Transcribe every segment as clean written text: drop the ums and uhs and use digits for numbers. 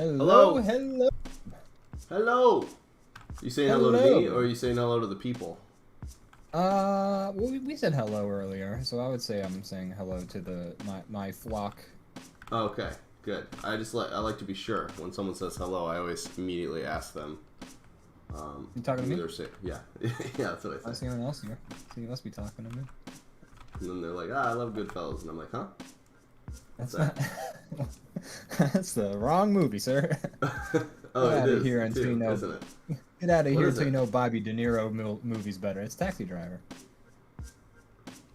Hello. Hello. Hello. You saying hello to me, or are you saying hello to the people? Well, we said hello earlier, so I would say I'm saying hello to my flock. Okay, good. I like to be sure when someone says hello. I always immediately ask them. You talking to me? Yeah, yeah, that's what I I say. see anyone else here. So you must be talking to me. And then they're like, I love Goodfellas, and I'm like, huh? That's not. That's the wrong movie, sir. Oh, Get it out of is here until too, you know. isn't it? Get out of What here is until you it? know Bobby De Niro movie's better. It's Taxi Driver.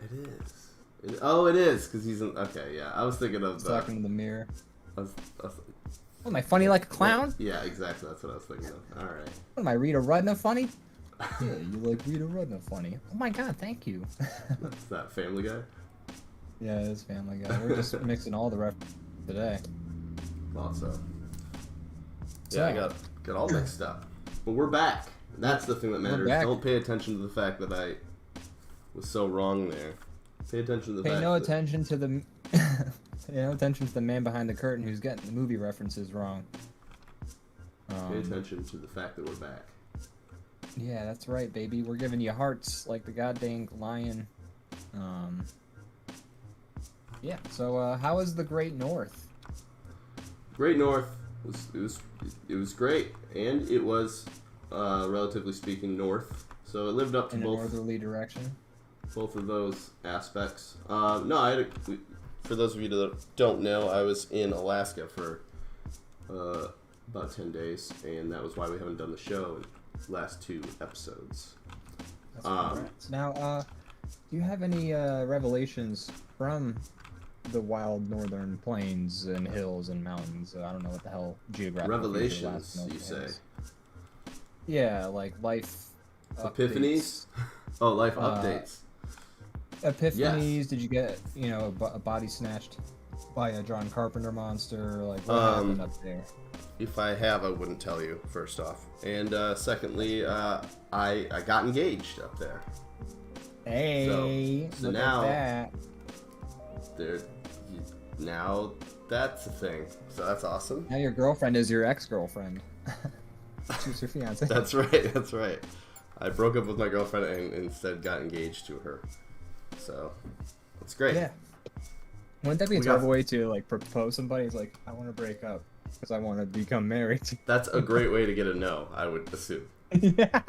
It is. Oh, it is, because he's in. Okay, yeah. I was thinking of He's talking to the mirror. I was, What, am I funny like a clown? yeah, exactly. That's what I was thinking of. All right. What am I, Rita Rudna funny? Yeah, you like Rita Rudna funny. Oh my god, thank you. That's that Family Guy. Yeah, it's Family Guy. We're just mixing all the references today. Thought so. So, Yeah, I got all mixed up. But we're back. That's the thing that matters. back. Don't pay attention to the fact that I was so wrong there. Pay attention to the Pay fact no that... attention to the pay no attention to the man behind the curtain who's getting the movie references wrong. Pay attention to the fact that we're back. Yeah, that's right, baby. We're giving you hearts like the goddamn lion. Yeah. So, how is the Great North? Great North was great, and it was relatively speaking north, so it lived up to In a northerly direction. both of those aspects. No, for those of you that don't know, I was in Alaska for about 10 days, and that was why we haven't done the show in the last 2 episodes. That's correct. Now, do you have any revelations from the wild northern plains and hills and mountains? I don't know what the hell geographic Revelations, you say? Yeah, like life Epiphanies? Oh, life updates. Epiphanies. Yes. Did you get, a body snatched by a John Carpenter monster? Like, what happened up there? If I have, I wouldn't tell you, first off. And secondly, I got engaged up there. Hey, so look now, at that. Now that's a thing. So that's awesome. Now your girlfriend is your ex-girlfriend. She's your fiance. That's right, that's right. I broke up with my girlfriend and instead got engaged to her. So, that's great. Yeah. Wouldn't that be a terrible way to, like, propose somebody? It's like, I want to break up because I want to become married. That's a great way to get a no, I would assume. Yeah.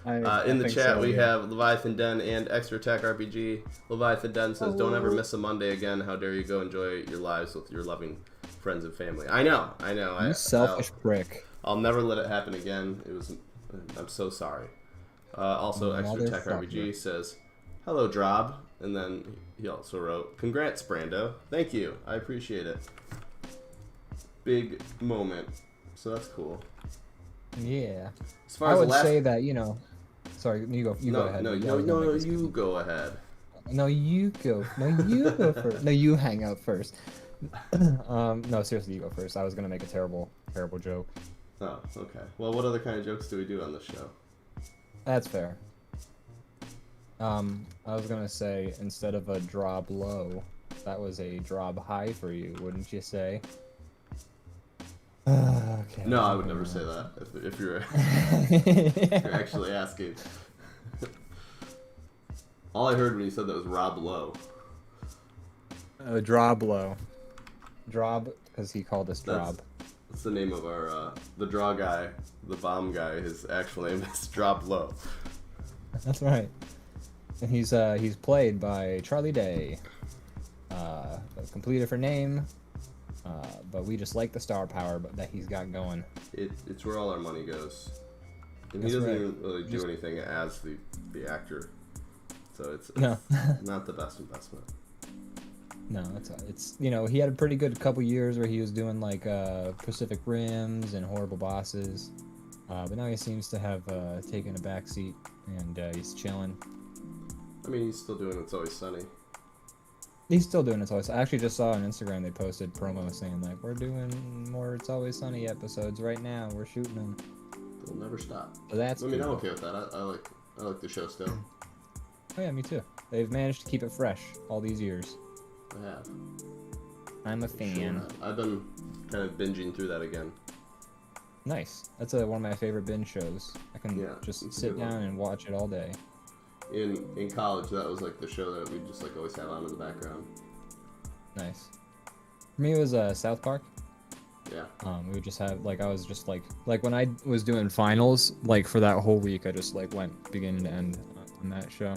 In the chat, we have Leviathan Den and Extra Attack RPG. Leviathan Den says, "Don't ever miss a Monday again. How dare you go enjoy your lives with your loving friends and family." I know. You selfish prick. I'll never let it happen again. I'm so sorry. Also, Extra Attack RPG says, "Hello, Drob," and then he also wrote, "Congrats, Brando. Thank you. I appreciate it. Big moment." So that's cool. Yeah. As far as I would say that, Sorry, you go. You go ahead. No, you go ahead. No, you go. No, you go first. No, you hang out first. No, seriously, you go first. I was gonna make a terrible joke. Oh, okay. Well, what other kind of jokes do we do on this show? That's fair. I was gonna say, instead of a drop low, that was a drop high for you, wouldn't you say? Okay. No, I would never say that if you're, if you're actually asking. All I heard when you said that was Rob Lowe. Drob low. Drob, because he called us Drob. That's the name of our, the draw guy, the bomb guy. His actual name is Drop Low. That's right. And he's played by Charlie Day. A completely different name. But we just like the star power that he's got going. It's where all our money goes. And he doesn't even really do anything as the actor. So it's not the best investment. No, it's he had a pretty good couple years where he was doing like Pacific Rims and Horrible Bosses. But now he seems to have taken a backseat and he's chilling. I mean, he's still doing It's Always Sunny. He's still doing It's Always Sunny. I actually just saw on Instagram they posted promo saying like, we're doing more It's Always Sunny episodes right now. We're shooting them. They'll never stop. So that's I'm okay with that. I like the show still. Oh yeah, me too. They've managed to keep it fresh all these years. I have. I'm a fan. Sure. I've been kind of binging through that again. Nice. That's one of my favorite binge shows. I can just sit down and watch it all day. In college, that was like the show that we just like always had on in the background. Nice. For me, it was South Park. Yeah. We would just have I was just like when I was doing finals, like for that whole week, I just like went beginning to end on that show.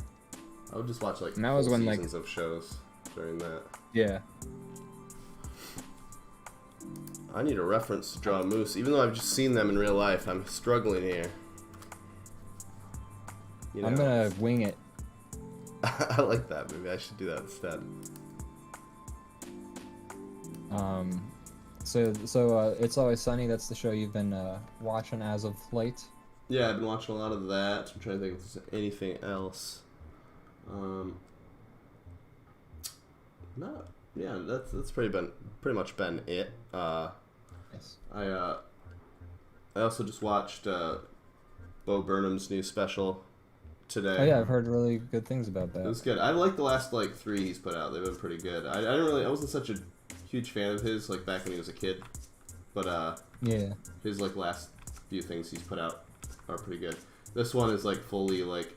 I would just watch like and that was when seasons of shows during that. Yeah. I need a reference to draw a moose, even though I've just seen them in real life. I'm struggling here. You know? I'm gonna wing it. I like that. Maybe I should do that instead. So It's Always Sunny. That's the show you've been watching as of late. Yeah, I've been watching a lot of that. I'm trying to think if there's anything else. Yeah, that's pretty much been it. Nice. I also just watched Bo Burnham's new special today. Oh yeah, I've heard really good things about that. It was good. I like the last like 3 he's put out. They've been pretty good. I wasn't such a huge fan of his like back when he was a kid, but yeah, his like last few things he's put out are pretty good. This one is like fully like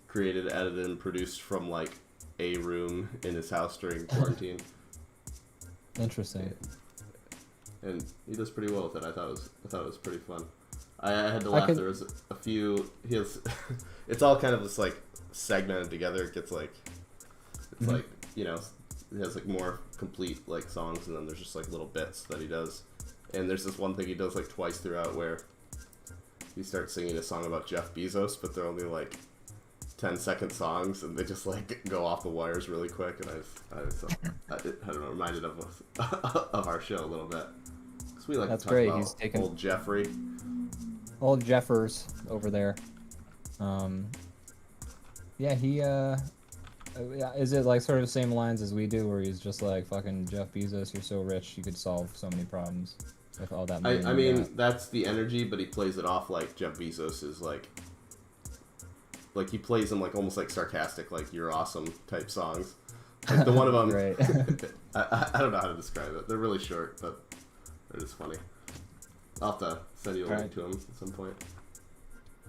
created, edited, and produced from like a room in his house during quarantine. Interesting. And he does pretty well with it. I thought it was pretty fun. I had to laugh. There was a few. He has. It's all kind of just like segmented together. It gets like, it's like he has like more complete like songs, and then there's just like little bits that he does. And there's this one thing he does like twice throughout where he starts singing a song about Jeff Bezos, but they're only like 10-second songs, and they just like go off the wires really quick. And I don't know, reminded of our show a little bit. Cause we like That's to talk great. about He's taking old Jeffrey. Old Jeffers over there. Yeah, he is it like sort of the same lines as we do, where he's just like, fucking Jeff Bezos, you're so rich, you could solve so many problems with all that money. I mean, that's the energy, but he plays it off like Jeff Bezos is like he plays them like almost like sarcastic, like "you're awesome" type songs. Like the one of them, right. I don't know how to describe it. They're really short, but they're just funny. I'll have to send you a link to them at some point.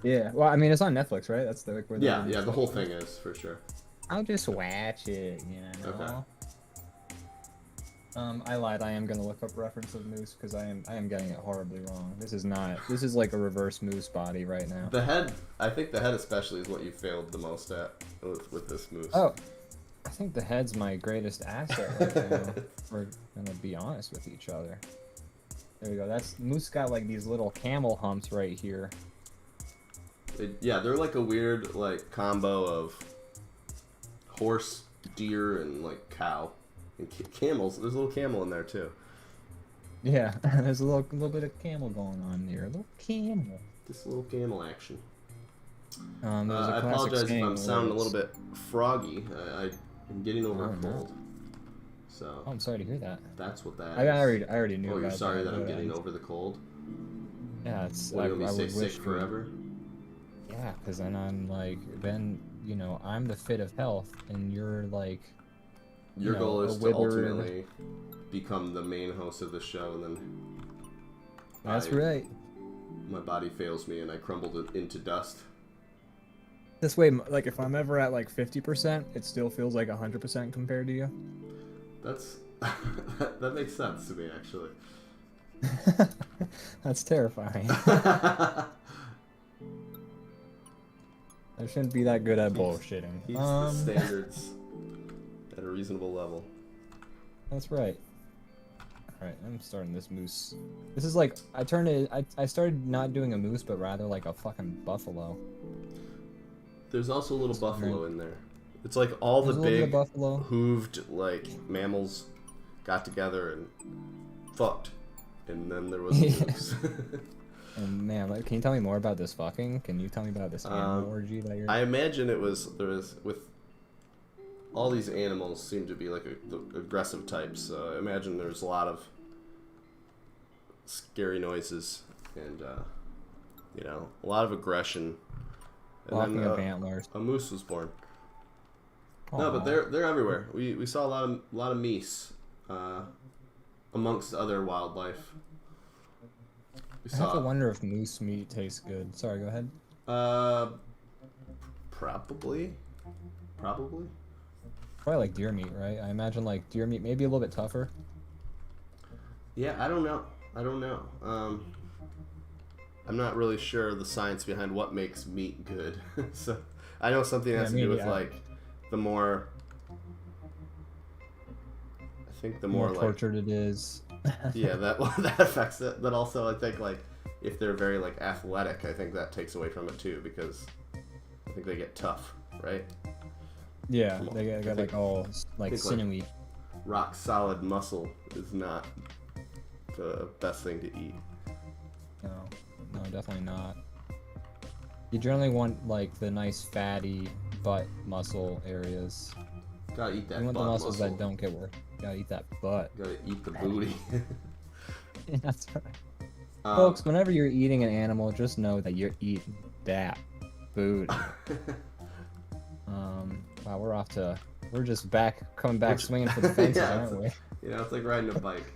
Yeah, well, I mean, it's on Netflix, right? That's the like where the whole thing is for sure. I'll just watch it, you know. Okay. I lied. I am gonna look up reference of moose because I am getting it horribly wrong. This is like a reverse moose body right now. The head, I think the head especially is what you failed the most at with this moose. Oh, I think the head's my greatest asset right now. We're gonna be honest with each other. There we go. That's moose got like these little camel humps right here. Yeah, they're like a weird like combo of horse, deer, and like cow. And camels. There's a little camel in there too. Yeah, there's a little bit of camel going on there. A little camel. Just a little camel action. I apologize if I'm sounding a little bit froggy. I'm getting over a cold. So. Oh, I'm sorry to hear that. That's what that is. I already knew. Oh, you're sorry that I'm but getting over the cold? Yeah, it's. What, you want me to stay wish sick forever? Yeah, because then I'm like, then I'm the fit of health, and you're like. Your goal is to ultimately become the main host of the show, and then. That's right. My body fails me, and I crumbled into dust. This way, like if I'm ever at like 50%, it still feels like 100% compared to you. That's that makes sense to me, actually. That's terrifying. I shouldn't be that good at bullshitting. Keeps the standards at a reasonable level. That's right. Alright, I'm starting this moose. This is like, I started not doing a moose, but rather like a fucking buffalo. There's also a little buffalo in there. It's like all the big hooved like mammals got together and fucked, and then there was a moose. And man, like, can you tell me more about this fucking? Can you tell me about this animal orgy that you're? I imagine there was with all these animals seem to be like aggressive types. So I imagine there's a lot of scary noises and a lot of aggression. And Walking of antlers. A moose was born. No, but they're everywhere. We saw a lot of meese, amongst other wildlife. I have to wonder if moose meat tastes good. Sorry, go ahead. Probably. Probably like deer meat, right? I imagine like deer meat maybe a little bit tougher. Yeah, I don't know. I'm not really sure the science behind what makes meat good. So I know something has to do with like the more. I think the more like tortured it is. Yeah, that affects it. But also, I think like if they're very like athletic, I think that takes away from it too, because I think they get tough, right? Yeah, they got like all like sinewy. Like, rock solid muscle is not the best thing to eat. No, definitely not. You generally want like the nice fatty butt muscle areas. Gotta eat that. You want the muscles muscle. that don't get work. Gotta eat that butt. Gotta eat the booty. Yeah, that's right. Folks, whenever you're eating an animal, just know that you're eating that booty. Wow, we're just coming back swinging for the fences, yeah, aren't we? You know, it's like riding a bike.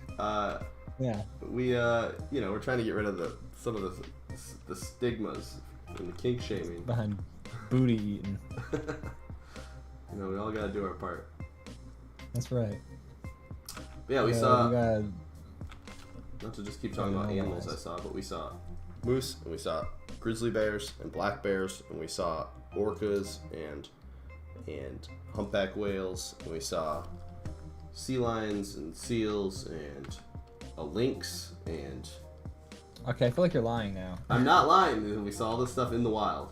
Yeah. We we're trying to get rid of some of the stigmas and the kink shaming behind booty eating. We all gotta do our part. That's right. But yeah, we saw. Not to just keep talking about animals, but we saw moose, and we saw grizzly bears and black bears, and we saw orcas and humpback whales, and we saw sea lions and seals and a lynx and. Okay, I feel like you're lying now. I'm not lying. We saw all this stuff in the wild.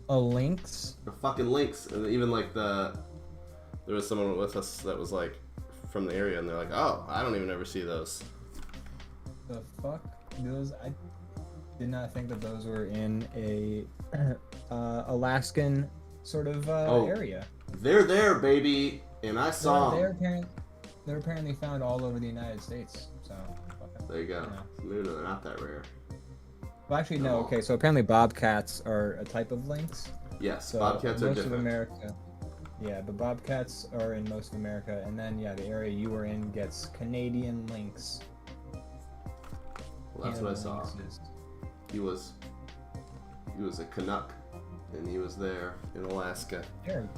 A lynx? A fucking lynx, and even like there was someone with us that was like from the area, and they're like, "Oh, I don't even ever see those." The fuck? Those I did not think that those were in a Alaskan sort of area. They're there, baby, and I saw them. They're apparently found all over the United States. So there you go. Maybe they're not that rare. Well, actually, no. Okay, so apparently bobcats are a type of lynx. Yes, so bobcats are Most different. of America. Yeah, but bobcats are in most of America, and then the area you were in gets Canadian lynx. Well, that's what I saw. Lynxes. He was a Canuck, and he was there in Alaska. They're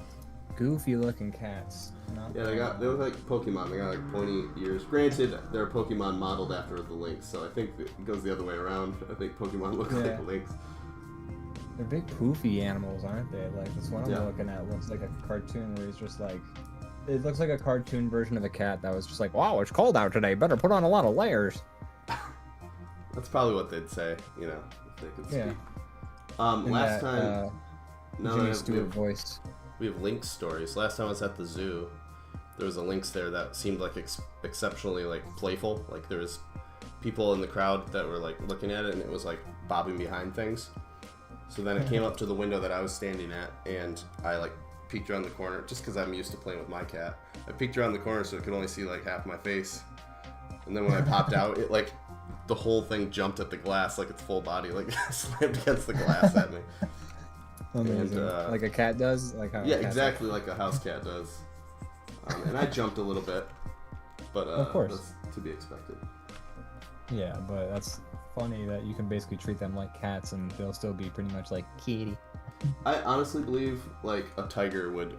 goofy looking cats. They look like Pokemon. They got like pointy ears. Granted, they're Pokemon modeled after the lynx, so I think it goes the other way around. I think Pokemon look like lynx. They're big poofy animals, aren't they? Like this one I'm looking at looks like a cartoon where he's just like, it looks like a cartoon version of a cat that was just like, wow, it's cold out today. Better put on a lot of layers. That's probably what they'd say, if they could speak. Last time, Jimmy Stewart voice. We have lynx stories. Last time I was at the zoo, there was a lynx there that seemed like exceptionally like playful. Like there was people in the crowd that were like looking at it, and it was like bobbing behind things. So then it came up to the window that I was standing at, and I like peeked around the corner just because I'm used to playing with my cat. I peeked around the corner so it could only see like half my face, and then when I popped out, it like the whole thing jumped at the glass, like its full body like slammed against the glass at me. And, like a cat does? Exactly like a house cat does. And I jumped a little bit, but of course. That's to be expected. Yeah, but that's funny that you can basically treat them like cats and they'll still be pretty much like kitty. I honestly believe like a tiger would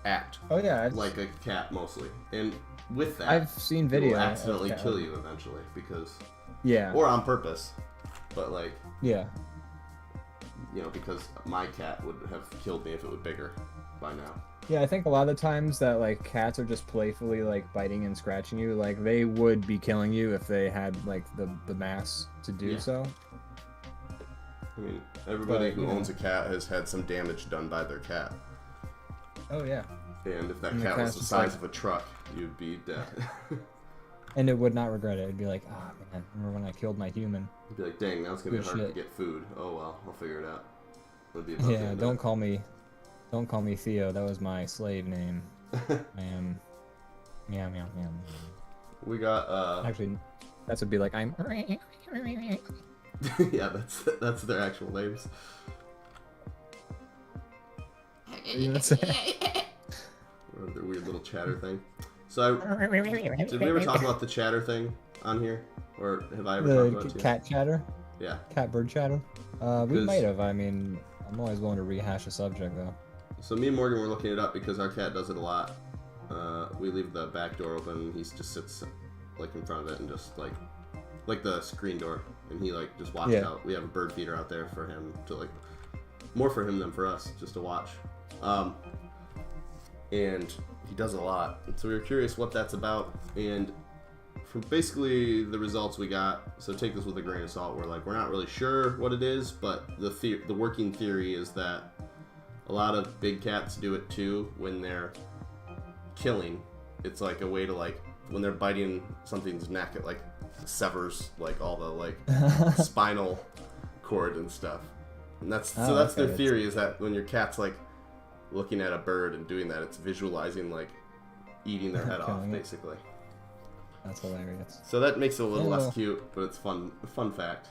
act like a cat mostly, and with that I've seen videos. It will accidentally kill you eventually because or on purpose, but like because my cat would have killed me if it was bigger by now. Yeah, I think a lot of the times that like cats are just playfully like biting and scratching you, like they would be killing you if they had like the mass to do so. I mean, everybody who owns a cat has had some damage done by their cat. Oh yeah. And if that cat was the size of a truck, you'd be dead. And it would not regret it. It'd be like, oh man, remember when I killed my human? It'd be like, dang, now it's gonna be hard to get food. Oh well, I'll figure it out. Don't call me Theo. That was my slave name. Meow meow meow. We got actually, that would be like I'm. Yeah, that's their actual names. you gonna say? Or their weird little chatter thing. So did we ever talk about the chatter thing on here? Or have I ever talked about it? The cat chatter? Yeah. Cat bird chatter? We might have. I mean, I'm always willing to rehash a subject, though. So me and Morgan were looking it up because our cat does it a lot. We leave the back door open, and he just sits like in front of it and just like the screen door, and he like just watches out. We have a bird feeder out there for him to like, more for him than for us, just to watch. And he does a lot. And so we were curious what that's about, and from basically the results we got, so take this with a grain of salt, we're not really sure what it is, but the working theory is that a lot of big cats do it too when they're killing. It's like a way to like, when they're biting something's neck, it like severs like all the like spinal cord and stuff. And that's their theory, is that when your cat's like looking at a bird and doing that, it's visualizing like eating their head off, basically. That's hilarious. So that makes it a little less cute, but it's fun. A fun fact.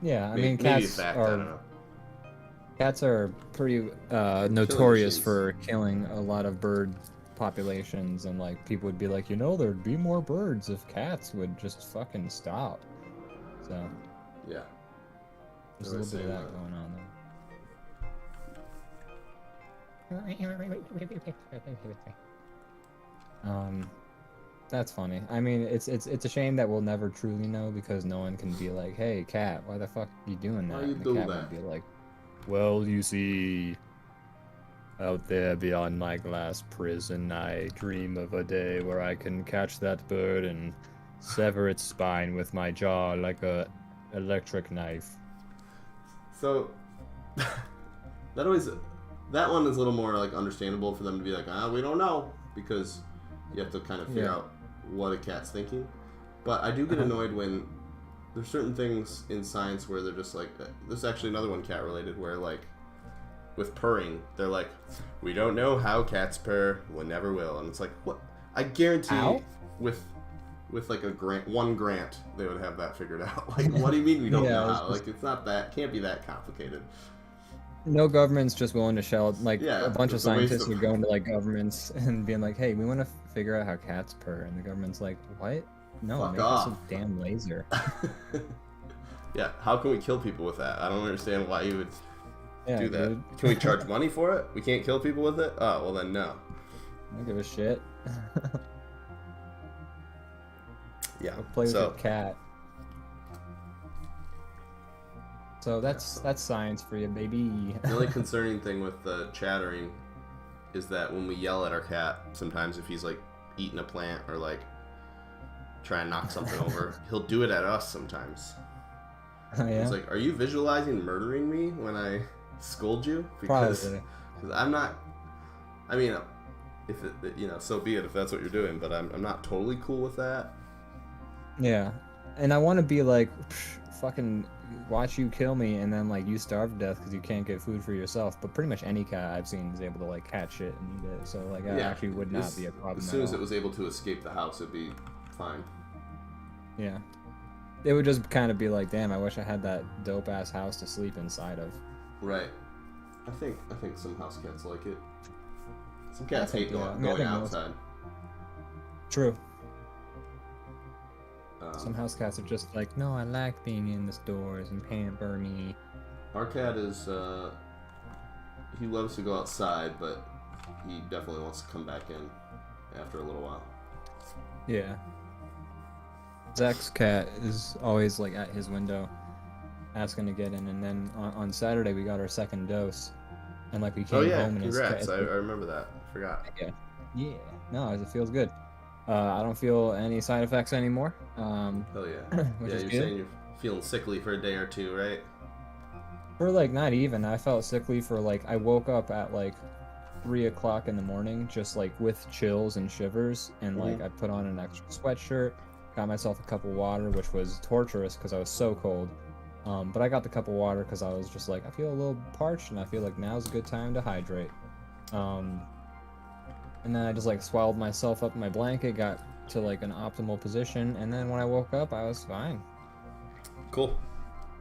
Yeah, I mean, cats I are. don't know. Cats are pretty notorious for killing a lot of bird populations, and like people would be like, there'd be more birds if cats would just fucking stop. So. Yeah. There's a little bit of that going on there. That's funny. I mean, it's a shame that we'll never truly know, because no one can be like, "Hey, cat, why the fuck are you doing that?" Why you and the do cat that? would be like, "Well, you see, out there beyond my glass prison, I dream of a day where I can catch that bird and sever its spine with my jaw like a electric knife." So that one is a little more like understandable for them to be like, we don't know, because you have to kind of figure out what a cat's thinking. But I do get annoyed when there's certain things in science where they're just like, this is actually another one cat related, where like with purring, they're like, we don't know how cats purr, we never will. And it's like, what? I guarantee with like one grant, they would have that figured out. Like, what do you mean we don't know how? Like, it's not that, can't be that complicated. No government's just willing to shell, like, a bunch of it's a waste scientists would go into, like, governments and being like, hey, we want to figure out how cats purr. And the government's like, what? No, Fuck make off. us a damn laser. Yeah, how can we kill people with that? I don't understand why you would do that. Dude. Can we charge money for it? We can't kill people with it? Oh, well then no. I don't give a shit. Yeah. Go play with a cat. So that's science for you, baby. The only concerning thing with the chattering is that when we yell at our cat, sometimes if he's like eating a plant or like trying to knock something over, he'll do it at us sometimes. Oh, yeah? He's like, are you visualizing murdering me when I scold you? Because I'm not, I mean, if it, so be it if that's what you're doing, but I'm not totally cool with that. Yeah. And I want to be like, fucking watch you kill me, and then like you starve to death because you can't get food for yourself. But pretty much any cat I've seen is able to like catch it and eat it. So like I actually would not be a problem. As soon as it was able to escape the house, it'd be fine. Yeah. It would just kind of be like, damn, I wish I had that dope ass house to sleep inside of. Right. I think some house cats like it. Some cats hate going outside. True. Some house cats are just like, no, I like being in the stores and pamper me. Our cat is, he loves to go outside, but he definitely wants to come back in after a little while. Yeah. Zach's cat is always like at his window asking to get in, and then on Saturday we got our second dose, and like we came home and congrats. his cat, I remember that. I forgot. Yeah. No, it feels good. I don't feel any side effects anymore. Hell yeah. You're saying you're feeling sickly for a day or two, right? For like not even. I felt sickly for like, I woke up at like 3 o'clock in the morning, just like with chills and shivers, and like I put on an extra sweatshirt, got myself a cup of water, which was torturous because I was so cold. But I got the cup of water because I was just like, I feel a little parched, and I feel like now's a good time to hydrate. And then I just like swallowed myself up in my blanket, got to like an optimal position, and then when I woke up, I was fine. Cool.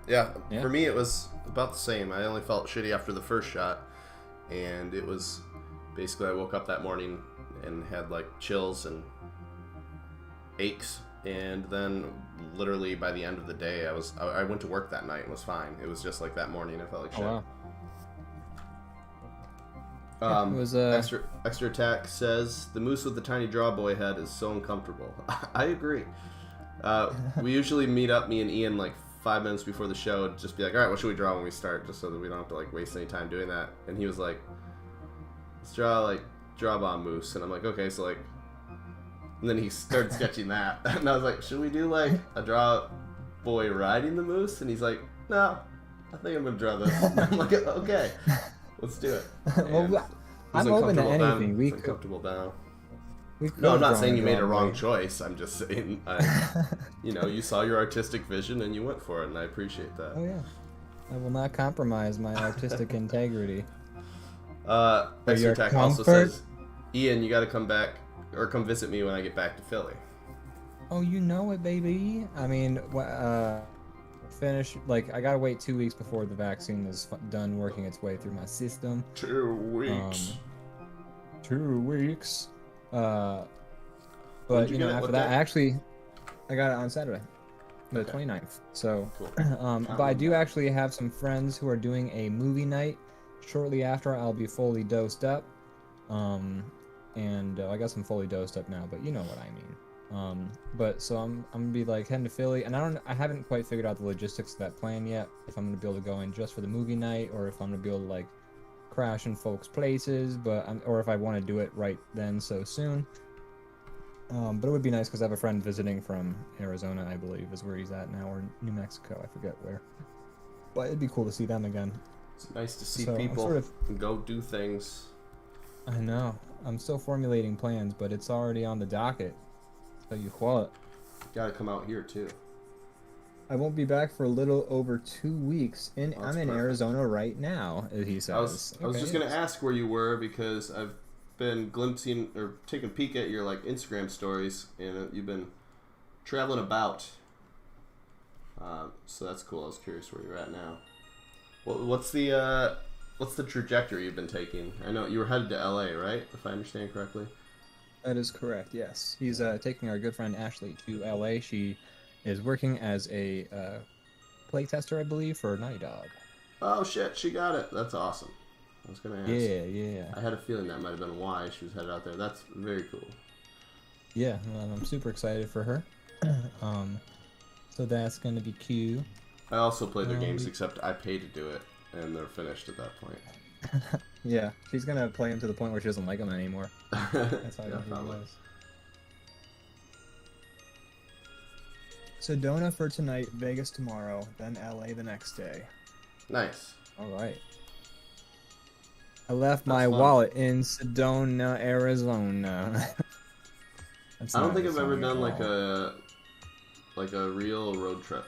Yeah, for me it was about the same. I only felt shitty after the first shot, and it was basically I woke up that morning and had like chills and aches, and then literally by the end of the day I went to work that night and was fine. It was just like that morning I felt like shit. Oh, wow. It was extra attack says the moose with the tiny draw boy head is so uncomfortable. I agree. We usually meet up, me and Ian, like 5 minutes before the show, and just be like, all right, what should we draw when we start, just so that we don't have to like waste any time doing that. And he was like, let's draw like DrawBomb moose, and I'm like, okay, so like, and then he started sketching that, and I was like, should we do like a draw boy riding the moose? And he's like, no, I think I'm gonna draw this. And I'm like, okay, let's do it. Well, I'm open to anything. We uncomfortable down. No, I'm not saying you made a wrong choice. I'm just saying, you saw your artistic vision and you went for it, and I appreciate that. Oh yeah, I will not compromise my artistic integrity. Extra Attack also says, Ian, you got to come back or come visit me when I get back to Philly. Oh, you know it, baby. I mean, finish like I gotta wait 2 weeks before the vaccine is done working its way through my system. 2 weeks. 2 weeks. But after that, I got it on Saturday, the 29th. So, cool. But I do actually have some friends who are doing a movie night shortly after. I'll be fully dosed up. I guess I'm fully dosed up now, but you know what I mean. But so I'm gonna be like heading to Philly, and I haven't quite figured out the logistics of that plan yet. If I'm gonna be able to go in just for the movie night, or if I'm gonna be able to like crash in folks' places, or if I want to do it right then so soon. But it would be nice because I have a friend visiting from Arizona, I believe, is where he's at now, or New Mexico, I forget where. But it'd be cool to see them again. It's nice to see people and go do things. I know. I'm still formulating plans, but it's already on the docket. So you what? Gotta come out here too. I won't be back for a little over 2 weeks. I'm in perfect. Arizona right now, as he says. I was just gonna ask where you were, because I've been glimpsing or taking a peek at your like Instagram stories, and you've been traveling about. So that's cool. I was curious where you're at now. What's the trajectory you've been taking? I know you were headed to LA, right? If I understand correctly. That is correct. Yes, he's taking our good friend Ashley to LA. She is working as a playtester, I believe, for Naughty Dog. Oh shit, she got it. That's awesome. I was gonna ask. Yeah. I had a feeling that might have been why she was headed out there. That's very cool. Yeah, well, I'm super excited for her. So that's gonna be cute. I also played their games, except I paid to do it, and they're finished at that point. Yeah, she's gonna play him to the point where she doesn't like him anymore. That's how it was. Sedona for tonight, Vegas tomorrow, then LA the next day. Nice. All right. I left my wallet in Sedona, Arizona. I don't think I've ever done like a real road trip.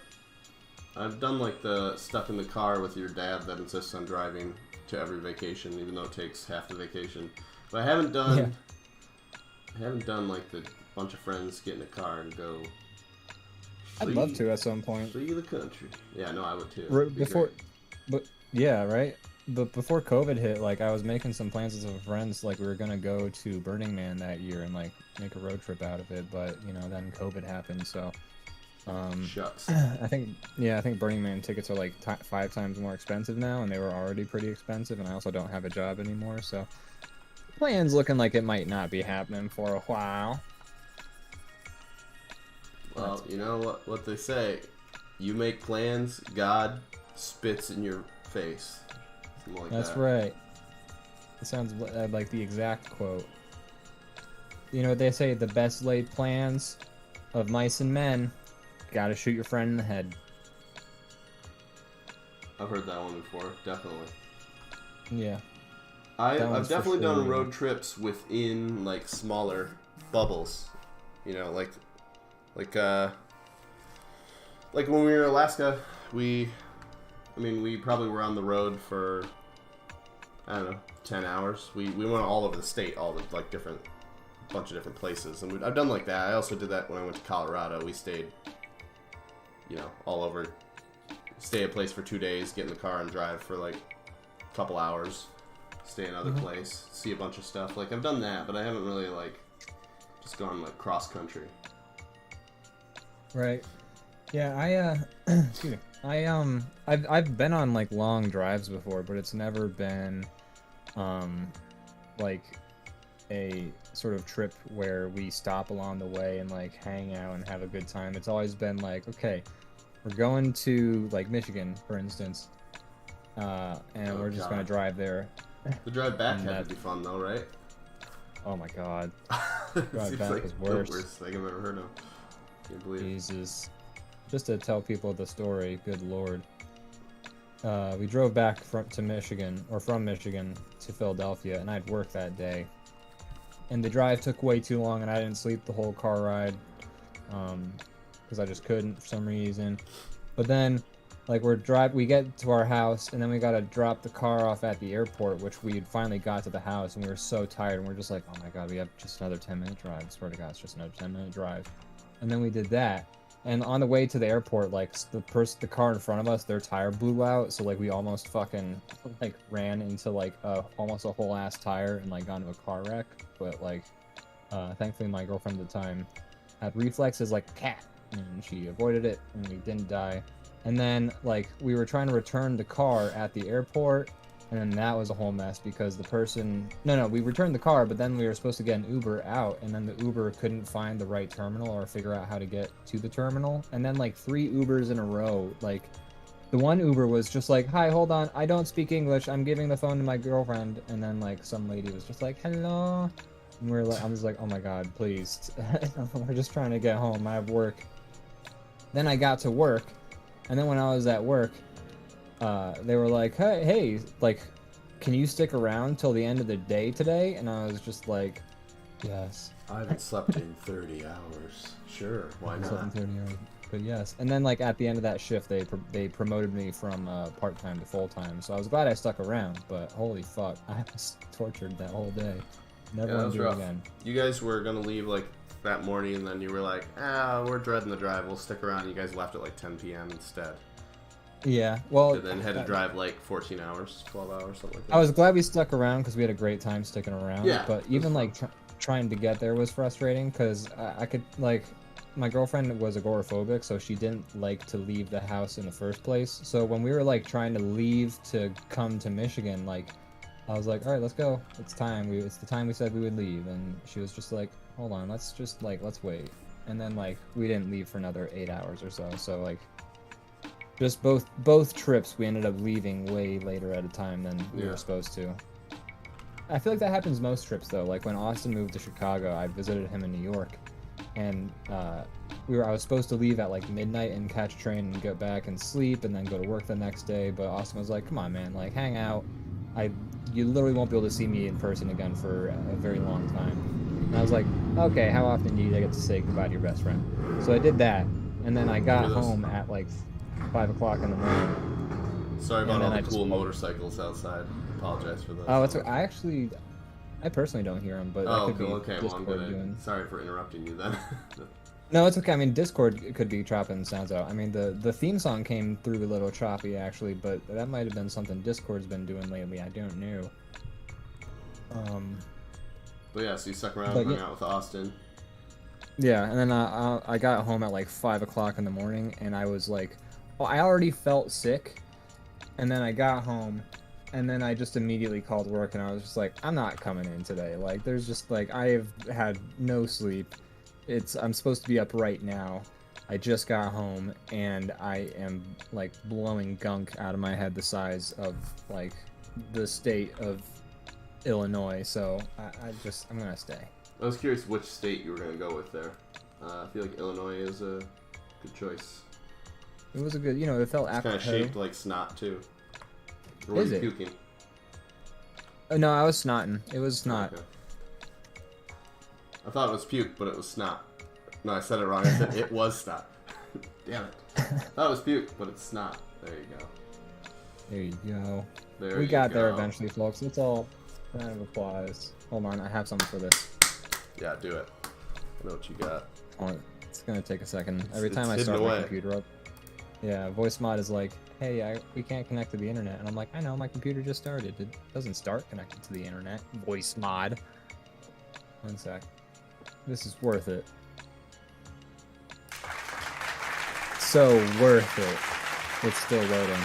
I've done like the stuck in the car with your dad that insists on driving to every vacation, even though it takes half the vacation. But I haven't done like the bunch of friends get in a car and go. I'd love to at some point. See the country. Yeah, no, I would too. But before COVID hit, like I was making some plans with some friends, like we were gonna go to Burning Man that year and like make a road trip out of it. But then COVID happened, so. Shucks. I think Burning Man tickets are like 5 times more expensive now, and they were already pretty expensive. And I also don't have a job anymore, so plan's looking like it might not be happening for a while. Well, you know what they say: you make plans, God spits in your face. Like That's that. right. It sounds like the exact quote. You know what they say? The best laid plans of mice and men. Gotta shoot your friend in the head. I've heard that one before, definitely. Yeah. I've definitely done road trips within like smaller bubbles. Like when we were in Alaska, we probably were on the road for, I don't know, 10 hours. We went all over the state, all the like bunch of different places, and I've done like that. I also did that when I went to Colorado. We stayed, all over, stay a place for 2 days, get in the car and drive for like a couple hours. stay another place, see a bunch of stuff. Like I've done that, but I haven't really like just gone like cross country. Right. Yeah, excuse me. I've been on like long drives before, but it's never been like a sort of trip where we stop along the way and like hang out and have a good time. It's always been like, okay, we're going to like Michigan, for instance, and we're just gonna drive there. The drive back had to be fun though, right? Oh my god, drive back like was worse. The worst thing I've ever heard of. Can't believe. Jesus. Just to tell people the story, good lord. We drove back from Michigan to Philadelphia, and I'd work that day. And the drive took way too long, and I didn't sleep the whole car ride, because I just couldn't for some reason. But then, like, we get to our house, and then we gotta drop the car off at the airport, which we had finally got to the house, and we were so tired, and we're just like, oh my god, we have just another 10-minute drive. I swear to god, it's just another 10-minute drive. And then we did that. And on the way to the airport, like, the car in front of us, their tire blew out, so, like, we almost fucking, like, ran into, like, almost a whole ass tire and, like, got into a car wreck. But, like, thankfully my girlfriend at the time had reflexes like a cat, and she avoided it, and we didn't die. And then, like, we were trying to return the car at the airport, and then that was a whole mess because the person... No, we returned the car, but then we were supposed to get an Uber out, and then the Uber couldn't find the right terminal or figure out how to get to the terminal. And then, like, 3 Ubers in a row, like, the one Uber was just like, hi, hold on, I don't speak English, I'm giving the phone to my girlfriend. And then, like, some lady was just like, hello. And I was like, oh my god, please. We're just trying to get home, I have work. Then I got to work, and then when I was at work, they were like, hey, like, can you stick around till the end of the day today? And I was just like, yes. I haven't slept in 30 hours. Sure, why not? Slept in 30 hours, but yes. And then, like, at the end of that shift, they promoted me from part-time to full-time, so I was glad I stuck around, but holy fuck, I was tortured that whole day. Never want to do it again. You guys were gonna leave, like, that morning, and then you were like, we're dreading the drive, we'll stick around, and you guys left at, like, 10 p.m. instead. Yeah, well... And then had to drive, like, 14 hours, 12 hours, something like that. I was glad we stuck around, because we had a great time sticking around. Yeah. But even, like, trying to get there was frustrating, because I could, like... My girlfriend was agoraphobic, so she didn't like to leave the house in the first place. So when we were, like, trying to leave to come to Michigan, like... I was like, alright, let's go. It's time. It's the time we said we would leave. And she was just like, hold on, let's wait. And then, like, we didn't leave for another 8 hours or so. So, like, just both trips, we ended up leaving way later at a time than we were supposed to. I feel like that happens most trips, though. Like, when Austin moved to Chicago, I visited him in New York. And I was supposed to leave at, like, midnight and catch a train and get back and sleep and then go to work the next day. But Austin was like, come on, man, like, hang out. You literally won't be able to see me in person again for a very long time. And I was like, okay, how often do you get to say goodbye to your best friend? So I did that, and then I got home at like 5 o'clock in the morning. Sorry about all the cool motorcycles outside. Apologize for that. Oh, it's I personally don't hear them, but oh, cool. Okay, well, I'm gonna. Sorry for interrupting you then. No, it's okay. I mean, Discord could be chopping sounds out. I mean, the theme song came through a little choppy, actually, but that might have been something Discord's been doing lately. I don't know. But yeah, so you stuck around and hung out with Austin. Yeah, and then I got home at like 5 o'clock in the morning, and I was like, well, I already felt sick, and then I got home, and then I just immediately called work, and I was just like, I'm not coming in today. Like, there's just, like, I have had no sleep. I'm supposed to be up right now. I just got home, and I am, like, blowing gunk out of my head the size of, like, the state of Illinois, so I'm gonna stay. I was curious which state you were gonna go with there. I feel like Illinois is a good choice. It was a good, it felt apropos. It's kind of shaped like snot, too. Or is it? Puking? No, I was snotting. It was snot. Okay. I thought it was puke, but it was snot. No, I said it wrong. I said it was snot. Damn it. I thought it was puke, but it's snot. There you go. There you go. We got there eventually, folks. It's all round of applause. Hold on, I have something for this. Yeah, do it. I know what you got. Oh, it's gonna take a second. Every time I start my computer up. Yeah, voice mod is like, hey, we can't connect to the internet. And I'm like, I know, my computer just started. It doesn't start connected to the internet. Voice mod. One sec. This is worth it. So worth it. It's still loading.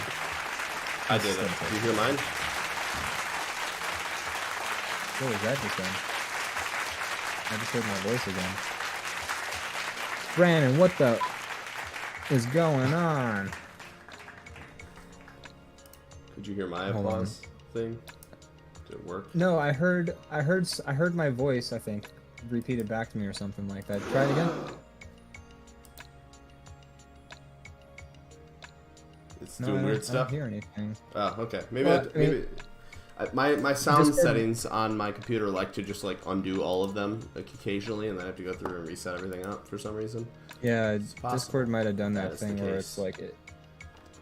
I did it. Did you hear mine? What was that just then? I just heard my voice again. Brandon, what the is going on? Did you hear my applause thing? Did it work? No, I heard my voice, I think, repeated back to me or something like that. Try it again. It's doing weird stuff. I don't hear anything. Oh, okay. Maybe my sound settings on my computer like to just like undo all of them like occasionally, and then I have to go through and reset everything out for some reason. Yeah, Discord might have done that thing where case. it's like it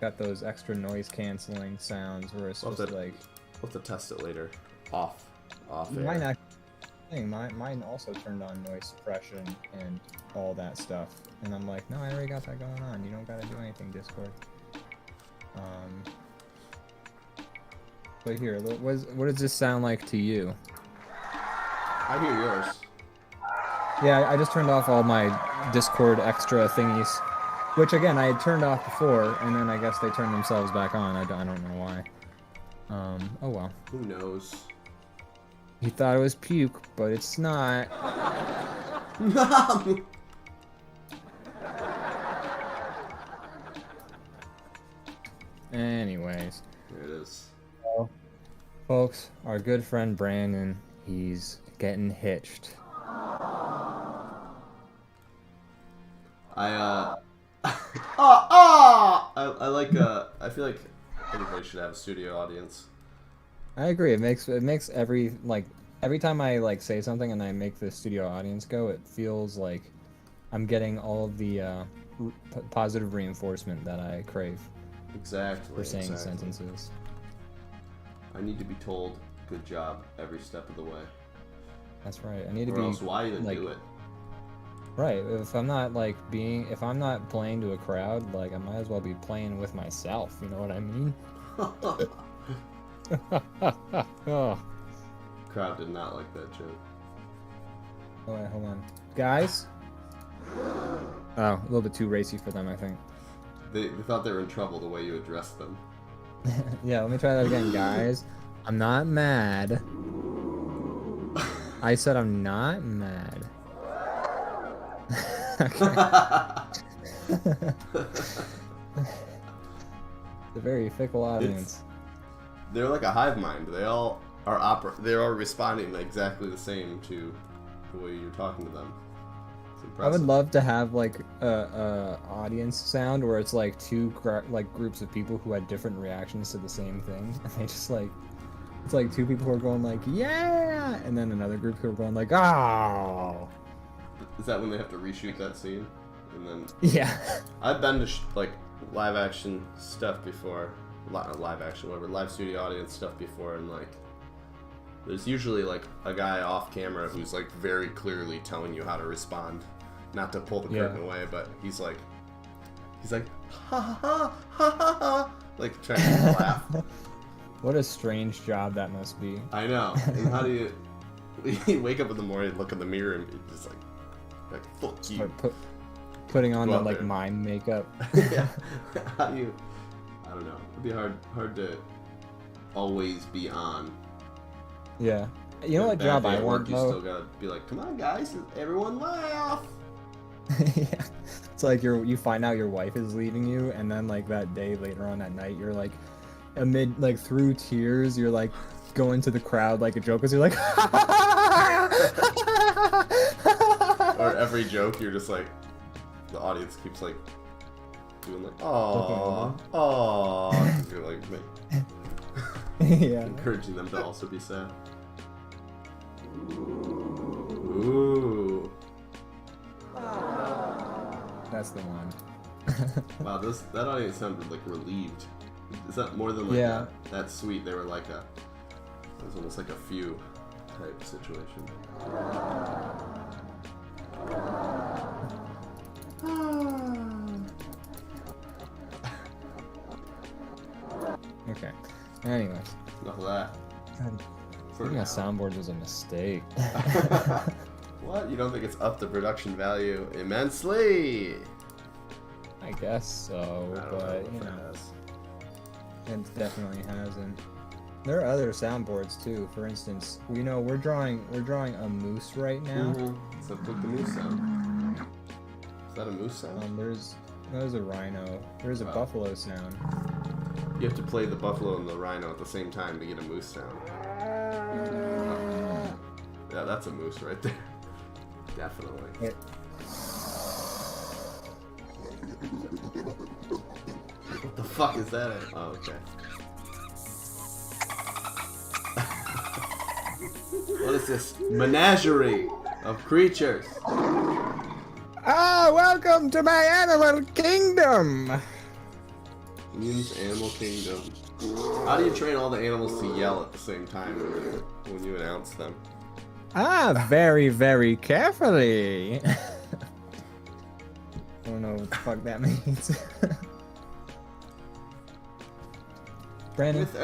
got those extra noise canceling sounds where it's supposed to like. We'll have to test it later. Off air. Mine actually, mine also turned on noise suppression and all that stuff, and I'm like, no, I already got that going on. You don't gotta do anything, Discord. But here, what does this sound like to you? I hear yours. Yeah, I just turned off all my Discord extra thingies, which again I had turned off before, and then I guess they turned themselves back on. I don't know why. Oh well. Who knows? He thought it was puke, but it's not. Anyways. There it is. Well, folks, our good friend Brandon, he's getting hitched. I feel like everybody should have a studio audience. I agree. It makes every time I like say something and I make the studio audience go, it feels like I'm getting all of the positive reinforcement that I crave. Exactly. For saying sentences. I need to be told good job every step of the way. That's right. I need to or be. Else why even like, do it? Right. If I'm not if I'm not playing to a crowd, like I might as well be playing with myself. You know what I mean? Oh. Crowd did not like that joke. Oh wait, hold on, guys. Oh, a little bit too racy for them, I think. They thought they were in trouble the way you addressed them. Yeah, let me try that again, guys. I'm not mad. I said I'm not mad. It's a very fickle audience. They're like a hive mind. They all are they're all responding exactly the same to the way you're talking to them. It's impressive. I would love to have like a audience sound where it's like two groups of people who had different reactions to the same thing, and they just like it's like two people who are going like yeah, and then another group who are going like oh. Is that when they have to reshoot that scene? And then yeah. I've been to like live action stuff before, live action, whatever, live studio audience stuff before, and like there's usually like a guy off camera who's like very clearly telling you how to respond, not to pull the curtain away, but he's like ha ha ha ha ha ha, like trying to laugh. What a strange job that must be. I know. And how do you wake up in the morning, look in the mirror, and just like fuck you. Start putting on the like mime makeup. Yeah. How do you? I don't know. It'd be hard to always be on. Yeah. You know what job I want though? You still gotta be like, come on, guys, everyone laugh. Yeah. It's like you find out your wife is leaving you, and then like that day later on that night, you're like amid like through tears, you're like going to the crowd like a joke, because you're like. Or every joke, you're just like, the audience keeps like doing like, aww, aww. You're like, yeah, encouraging them to also be sad. Ooh. That's the one. Wow, that audience sounded like relieved. Is that more than like that's sweet? They were like it was almost like a few type situation. Okay. Anyways. Enough of that. Putting a soundboard was a mistake. What? You don't think it's up the production value immensely? I guess so, but you know, it definitely hasn't. There are other soundboards too. For instance, you know, we're drawing a moose right now. Mm-hmm. So put the moose sound. Is that a moose sound? There's a rhino. There's a buffalo sound. You have to play the buffalo and the rhino at the same time to get a moose sound. Yeah, that's a moose right there. Definitely. Wait. What the fuck is that? Oh, okay. What is this? Menagerie of creatures. Ah, welcome to my animal kingdom! Ian's Animal Kingdom. How do you train all the animals to yell at the same time when you announce them? Ah, very, very carefully. I don't know what the fuck that means. Brandon. With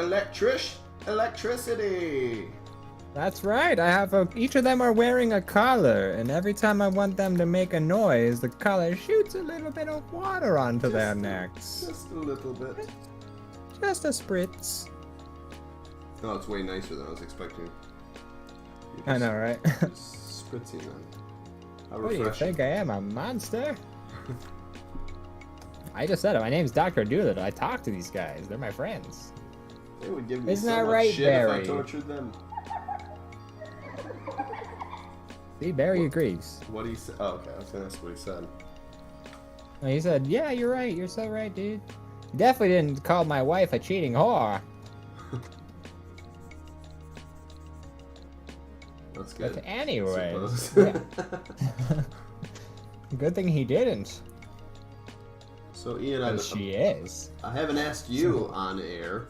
electricity. That's right. I have each of them are wearing a collar, and every time I want them to make a noise, the collar shoots a little bit of water onto their necks. Just a little bit. Just a spritz. Oh, it's way nicer than I was expecting. I know, right? Spritzing them. How What do you refreshing. think I am, a monster? I just said it. My name's Dr. Doolittle. I talk to these guys. They're my friends. They would give me Isn't so that much right, shit Barry? if I tortured them. See, Barry agrees. What do you say? Oh, okay. I was gonna ask what he said. And he said, yeah, you're right. You're so right, dude. You definitely didn't call my wife a cheating whore. That's good. But anyway. Yeah. Good thing he didn't. So Ian, She is. I haven't asked you on air.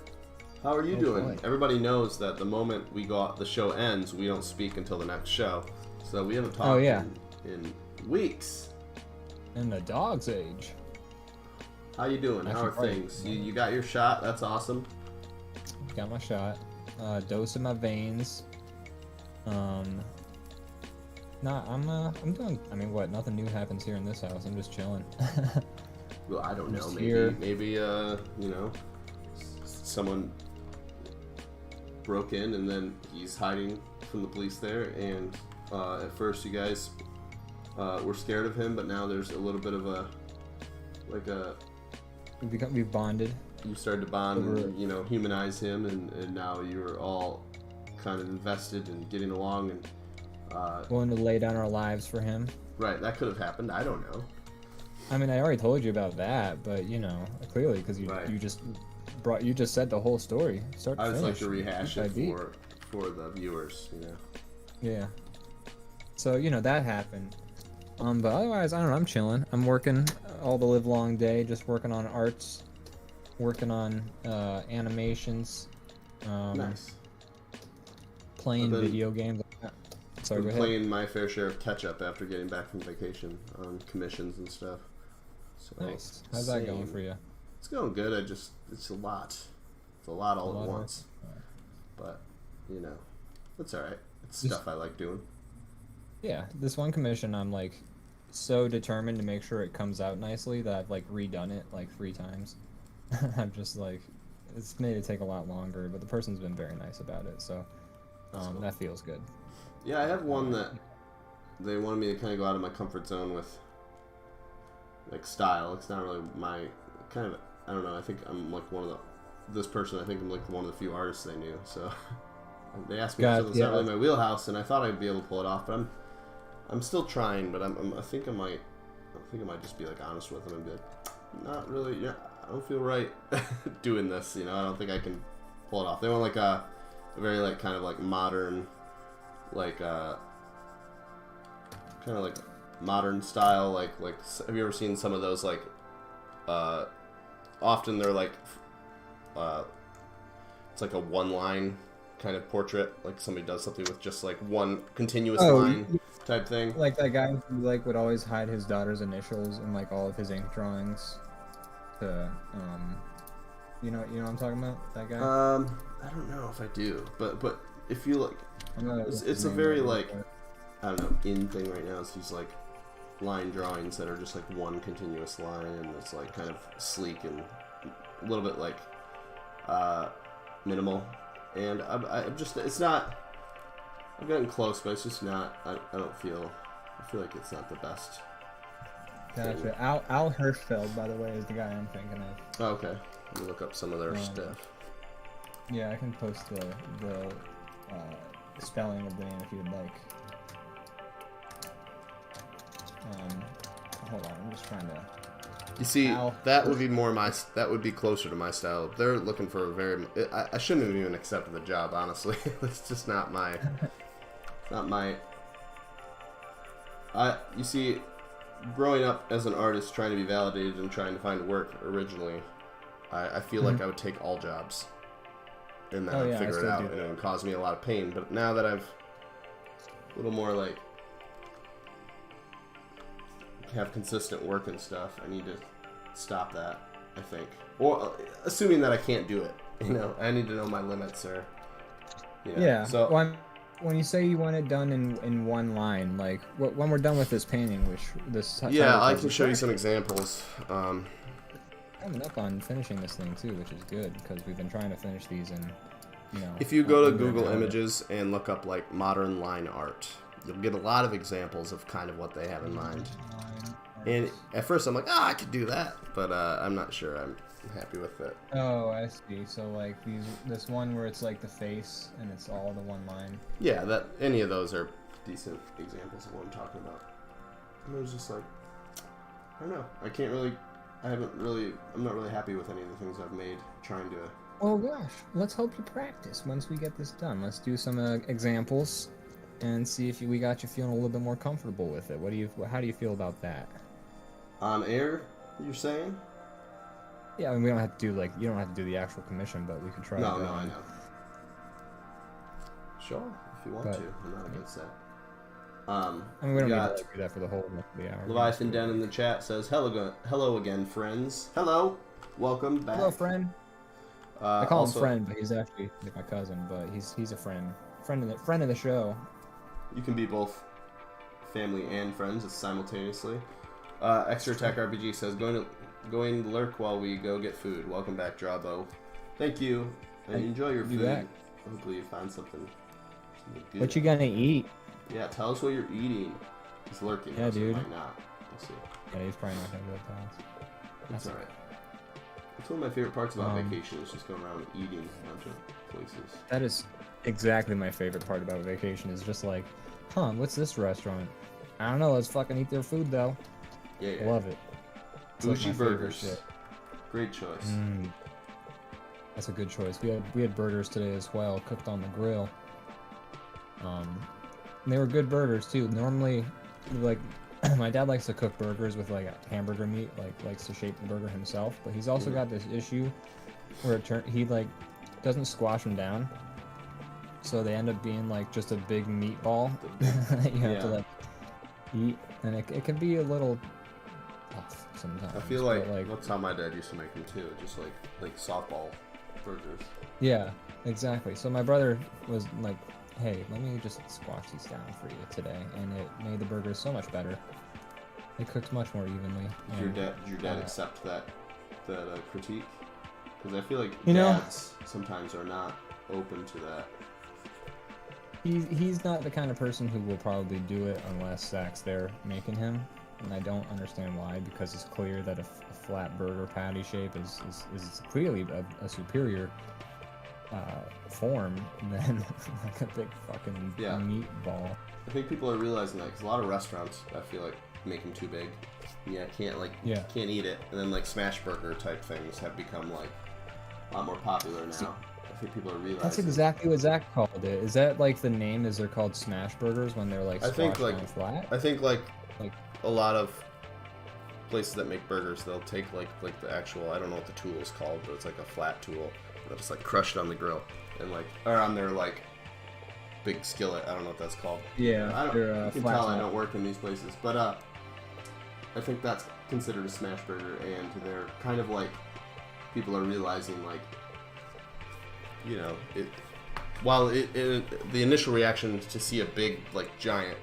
How are you doing? Boy. Everybody knows that the moment the show ends, we don't speak until the next show. So we haven't talked in weeks. In the dog's age. How you doing? How are things? You got your shot? That's awesome. Got my shot. Dose in my veins. I'm doing. I mean, what? Nothing new happens here in this house. I'm just chilling. Well, I don't know. Just Maybe here. you know, someone broke in and then he's hiding from the police there. And at first, you guys were scared of him, but now there's a little bit of We've bonded. You started to bond and, you know, humanize him, and now you're all kind of invested in getting along and Willing to lay down our lives for him. right. That could have happened. I don't know. I mean, I already told you about that, but you know, clearly because you just said the whole story. Start to I just finish. like to rehash it for the viewers, you know. Yeah. So you know that happened. But otherwise, I don't know. I'm chilling. I'm working all the live long day, just working on arts, working on animations, Nice. playing video games. Sorry, go I'm ahead. playing my fair share of catch up after getting back from vacation on commissions and stuff. So, Nice. How's that going for you? It's going good. It's a lot. It's a lot all at of once. But you know, it's all right. It's Just- stuff I like doing. Yeah, this one commission, I'm like so determined to make sure it comes out nicely that I've like redone it like 3 times. I'm just like, it's made it take a lot longer, but the person's been very nice about it, so cool. that feels good. Yeah, I have one that they wanted me to kind of go out of my comfort zone with, like, style. It's not really my kind of. I don't know. I think I'm like this person. I think I'm like one of the few artists they knew. So they asked me, so it's not really my wheelhouse, and I thought I'd be able to pull it off, but I'm still trying. But I think I might just be like honest with them and be like, not really. Yeah, I don't feel right doing this. You know, I don't think I can pull it off. They want like a very like kind of like modern, like kind of like modern style. Like have you ever seen some of those like? Often they're like, it's like a one-line kind of portrait, like somebody does something with just like one continuous line type thing. Like that guy who like would always hide his daughter's initials in like all of his ink drawings to You know what I'm talking about? That guy. I don't know if I do, but if you look, it's a name very right like there. I don't know in thing right now. It's these like line drawings that are just like one continuous line, and it's like kind of sleek and a little bit like minimal. And I'm just it's not. I've gotten close, but it's just not. I don't feel. I feel like it's not the best. Gotcha. Al Hirschfeld, by the way, is the guy I'm thinking of. Oh, okay. Let me look up some of their stuff. Yeah, I can post the spelling of the name if you'd like. Hold on, I'm just trying to. You see, that would be more my. That would be closer to my style. They're looking for a very. I shouldn't have even accepted the job, honestly. It's just not my. Not my. You see, growing up as an artist, trying to be validated and trying to find work originally, I feel like I would take all jobs, and then I'd figure it out, and it would cause me a lot of pain. But now that I've a little more like have consistent work and stuff, I need to stop that, I think. Or assuming that I can't do it, I need to know my limits, or yeah. So when you say you want it done in one line, like when we're done with this painting, I can show you some examples. Coming up on finishing this thing too, which is good because we've been trying to finish these in, If you go to Google Images and look up like modern line art, you'll get a lot of examples of kind of what they have in mind. And at first I'm like, I could do that, but I'm not sure I'm happy with it. Oh, I see. So like this one where it's like the face and it's all the one line. Yeah, any of those are decent examples of what I'm talking about. And it was just like, I don't know. I'm not really happy with any of the things I've made trying to. Oh gosh, let's hope you practice once we get this done. Let's do some examples and see if we got you feeling a little bit more comfortable with it. How do you feel about that? On air, you're saying? Yeah, I mean, we don't have to do you don't have to do the actual commission, but we could try. No, I know. Sure, if you want to, I'm not against that. I mean, we don't need to do that for the whole rest of the hour. Leviathan Den in the chat says, hello again, friends. Hello, welcome back. Hello, friend. I call him friend, but he's actually like my cousin. But he's a friend of the show. You can be both family and friends simultaneously. Extra Tech RPG says, going to lurk while we go get food. Welcome back, DrawBomb. Thank you, and enjoy your food. Back. Hopefully you find something good. What you gonna eat? Yeah, tell us what you're eating. He's lurking. Yeah, dude. Might not. We'll see. Yeah, he's probably not gonna go past. That's alright. That's one of my favorite parts about vacation is just going around eating a bunch of places. That is exactly my favorite part about vacation is just like, what's this restaurant? I don't know, let's fucking eat their food though. Yeah. Love it. Sushi burgers. Great choice. That's a good choice. We had burgers today as well, cooked on the grill. And they were good burgers too. Normally, like my dad likes to cook burgers with like hamburger meat, likes to shape the burger himself. But he's also got this issue where he like doesn't squash them down, so they end up being like just a big meatball that you have to like eat, and it can be a little tough sometimes. I feel like that's how my dad used to make them too, just like softball burgers. Yeah, exactly. So my brother was like, hey, let me just squash these down for you today, and it made the burgers so much better. They cooked much more evenly. Did your dad accept that critique? Because I feel like dads sometimes are not open to that. He's not the kind of person who will probably do it unless Zach's there making him, and I don't understand why, because it's clear that a flat burger patty shape is clearly a superior form than like a big fucking meatball. I think people are realizing that because a lot of restaurants, I feel like, make them too big. Can't eat it, and then like smash burger type things have become like a lot more popular now. I think people are realizing. That's exactly what Zach called it. Is that like the name? Is they're called smash burgers when they're like squashed down flat? I think like a lot of places that make burgers, they'll take like the actual, I don't know what the tool is called, but it's like a flat tool that just like crushed on the grill and or on their like big skillet. I don't know what that's called. Yeah, you can tell I don't work in these places, but I think that's considered a smash burger, and they're kind of like people are realizing, like, you know, the initial reaction to see a big, like, giant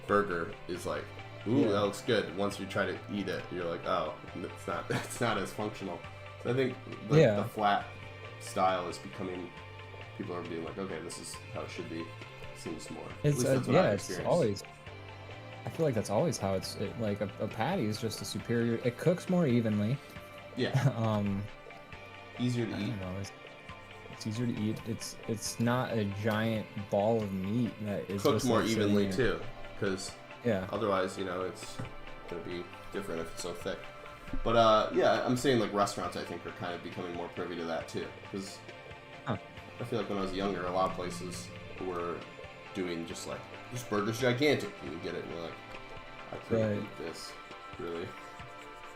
burger is like, ooh, that looks good. Once you try to eat it, you're like, oh, it's not as functional. So I think the flat style is becoming, people are being like, okay, this is how it should be. Seems more. It's it's always. I feel like that's always how like a patty is just a superior. It cooks more evenly. Yeah. Easier to eat. I don't know, it's easier to eat. It's not a giant ball of meat that is cooked just more like evenly too, because yeah. Otherwise, you know, it's gonna be different if it's so thick. But yeah, I'm saying like restaurants, I think, are kind of becoming more privy to that too, because I feel like when I was younger, a lot of places were doing just like, this burger's gigantic, and you get it, and you're like, I can't eat this, really.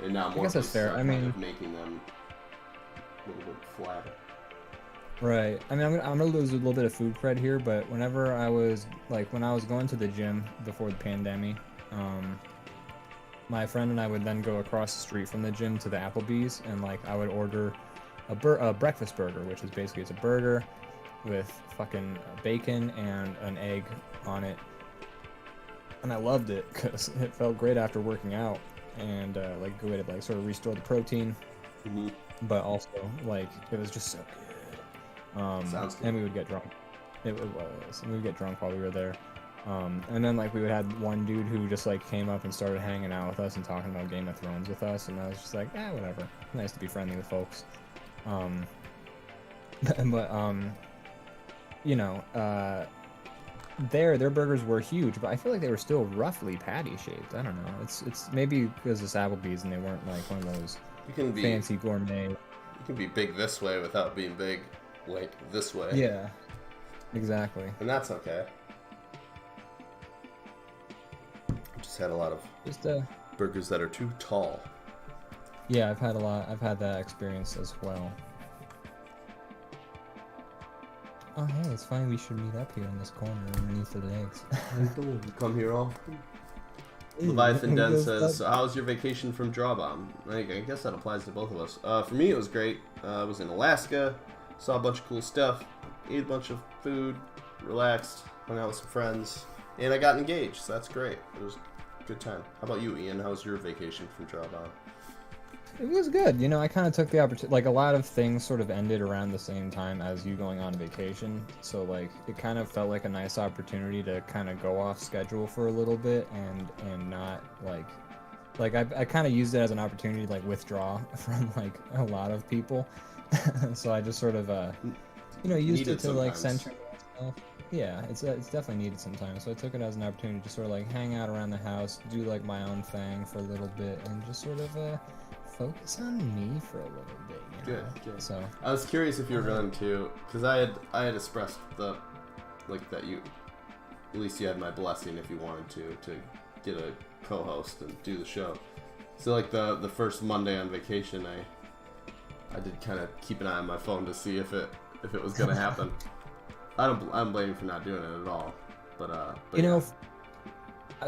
And now more places are kind of making them a little bit flatter. Right. I mean, I'm gonna lose a little bit of food cred here, but whenever I was when I was going to the gym before the pandemic, my friend and I would then go across the street from the gym to the Applebee's, and like I would order a breakfast burger, which is basically it's a burger with fucking bacon and an egg on it, and I loved it because it felt great after working out, and like a way to like sort of restore the protein, but also like it was just so good. Sounds good. And we would get drunk. It was. And we would get drunk while we were there. And then like we would have one dude who just like came up and started hanging out with us and talking about Game of Thrones with us, and I was just like, whatever. Nice to be friendly with folks. You know, their burgers were huge, but I feel like they were still roughly patty shaped. I don't know. It's maybe because it's Applebee's and they weren't like one of those fancy gourmet. You can be big this way without being big like this way. Yeah, exactly. And that's okay. I just had a lot of burgers that are too tall. Yeah, I've had that experience as well. Oh, hey, it's fine. We should meet up here in this corner underneath the legs. Come here often. Leviathan Den says, so how's your vacation from DrawBomb? I guess that applies to both of us. For me, it was great. I was in Alaska, saw a bunch of cool stuff, ate a bunch of food, relaxed, hung out with some friends, and I got engaged, so that's great. It was a good time. How about you, Ian? How was your vacation from DrawBomb? It was good. You know, I kind of took the opportunity. Like, a lot of things sort of ended around the same time as you going on vacation. So, like, it kind of felt like a nice opportunity to kind of go off schedule for a little bit and not, like I kind of used it as an opportunity to, like, withdraw from, like, a lot of people. So I just sort of, you know, used it to, like, center myself. Yeah, it's definitely needed sometimes. So I took it as an opportunity to sort of, like, hang out around the house, do, like, my own thing for a little bit, and just sort of, focus on me for a little bit, you know? Good. So I was curious if you were going to, because I had expressed that you, at least you had my blessing if you wanted to get a co-host and do the show. So like the first Monday on vacation, I did kind of keep an eye on my phone to see if it was going to happen. I don't blame you for not doing it at all, but you know.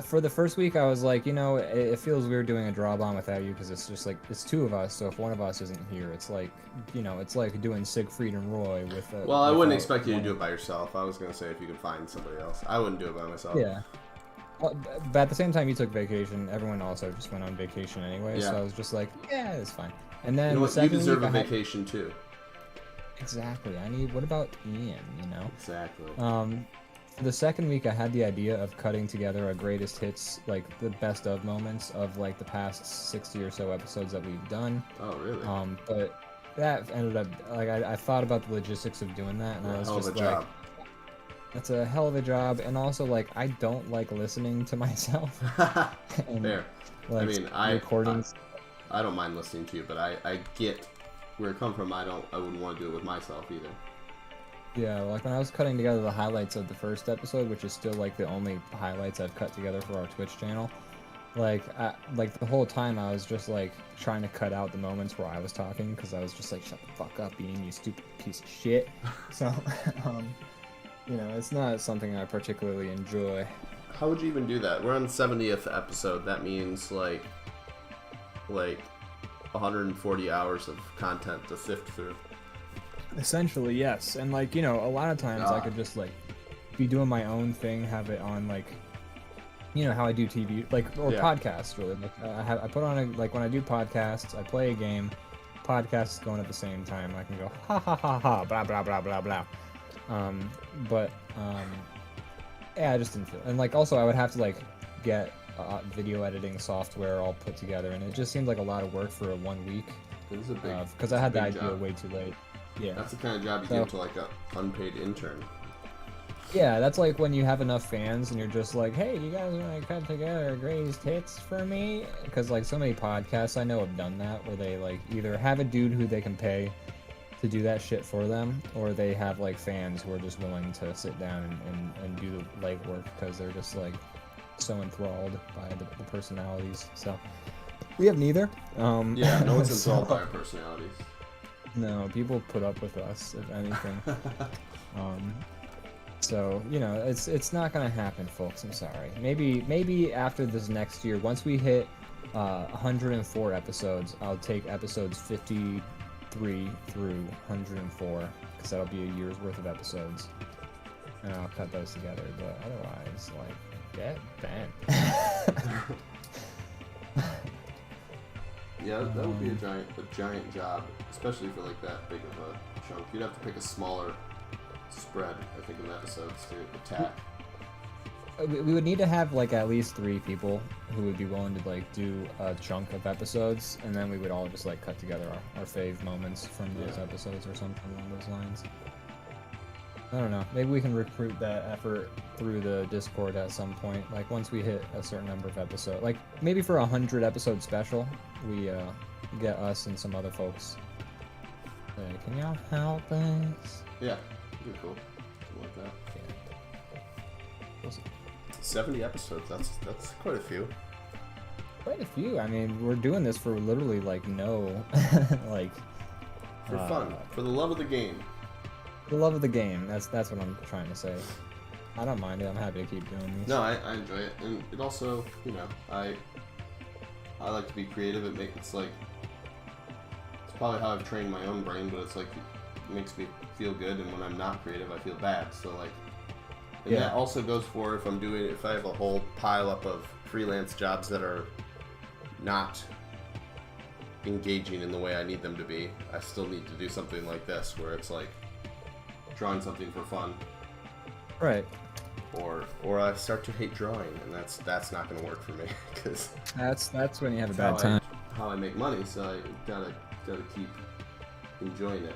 For the first week, I was like, you know, it feels weird doing a DrawBomb without you because it's just like, it's two of us, so if one of us isn't here, it's like, you know, it's like doing Siegfried and Roy with a... Well, I wouldn't expect you to do it by yourself. I was going to say if you could find somebody else. I wouldn't do it by myself. Yeah. Well, but at the same time you took vacation, everyone also just went on vacation anyway, so I was just like, yeah, it's fine. And then you know what, you deserve a vacation too. Exactly. What about Ian, you know? Exactly. The second week, I had the idea of cutting together a greatest hits, like the best of moments of like the past 60 or so episodes that we've done. Oh, really? But that ended up like I thought about the logistics of doing that, and I was just like, that's a hell of a job. And also, like, I don't like listening to myself. And, fair. Like, I mean, recordings. I don't mind listening to you, but I get where it comes from. I wouldn't want to do it with myself either. Yeah, like when I was cutting together the highlights of the first episode, which is still like the only highlights I've cut together for our Twitch channel, like the whole time I was just like trying to cut out the moments where I was talking because I was just like, shut the fuck up, Ian, you stupid piece of shit. So, you know, it's not something I particularly enjoy. How would you even do that? We're on the 70th episode. That means like 140 hours of content to sift through. Essentially, yes. And like, you know, a lot of times I could just like be doing my own thing, have it on like, you know, how I do TV, like, or podcasts really. Like, I put on like when I do podcasts, I play a game, podcast is going at the same time. I can go ha ha ha ha, blah blah blah blah blah. Yeah, I just didn't feel. And like, also, I would have to like get video editing software all put together, and it just seemed like a lot of work for 1 week. This is a big because I had the idea job. way too late. Yeah, that's the kind of job you give to like a unpaid intern. Yeah, that's like when you have enough fans and you're just like, hey, you guys want to cut together greatest hits for me? Because like so many podcasts I know have done that, where they like either have a dude who they can pay to do that shit for them, or they have like fans who are just willing to sit down and do the legwork because they're just like so enthralled by the personalities. So we have neither. No one's enthralled by our personalities. No, people put up with us, if anything. So, you know, it's not gonna happen, folks. I'm sorry. Maybe after this next year, once we hit 104 episodes, I'll take episodes 53 through 104, because that'll be a year's worth of episodes, and I'll cut those together. But otherwise, like, get bent. Yeah, that would be a giant job, especially for like that big of a chunk. You'd have to pick a smaller spread, I think, of episodes to attack. We would need to have like at least 3 people who would be willing to like do a chunk of episodes, and then we would all just like cut together our fave moments from those episodes or something along those lines. I don't know. Maybe we can recruit that effort through the Discord at some point. Like once we hit a certain number of episodes, like maybe for 100 episode special, we get us and some other folks. Can y'all help us? Yeah, that'd be cool. Something like that. Yeah. We'll see. 70 episodes. That's quite a few. Quite a few. I mean, we're doing this for literally like no, like for fun, for the love of the game. The love of the game. That's what I'm trying to say. I don't mind it. I'm happy to keep doing these. No, I enjoy it, and it also, you know, I like to be creative. It's like it's probably how I've trained my own brain, but it's like it makes me feel good, and when I'm not creative, I feel bad. So like, and that also goes for if I have a whole pile up of freelance jobs that are not engaging in the way I need them to be. I still need to do something like this, where it's like drawing something for fun, right? Or I start to hate drawing, and that's not going to work for me, because that's when you have a bad time. How I make money, so I gotta keep enjoying it,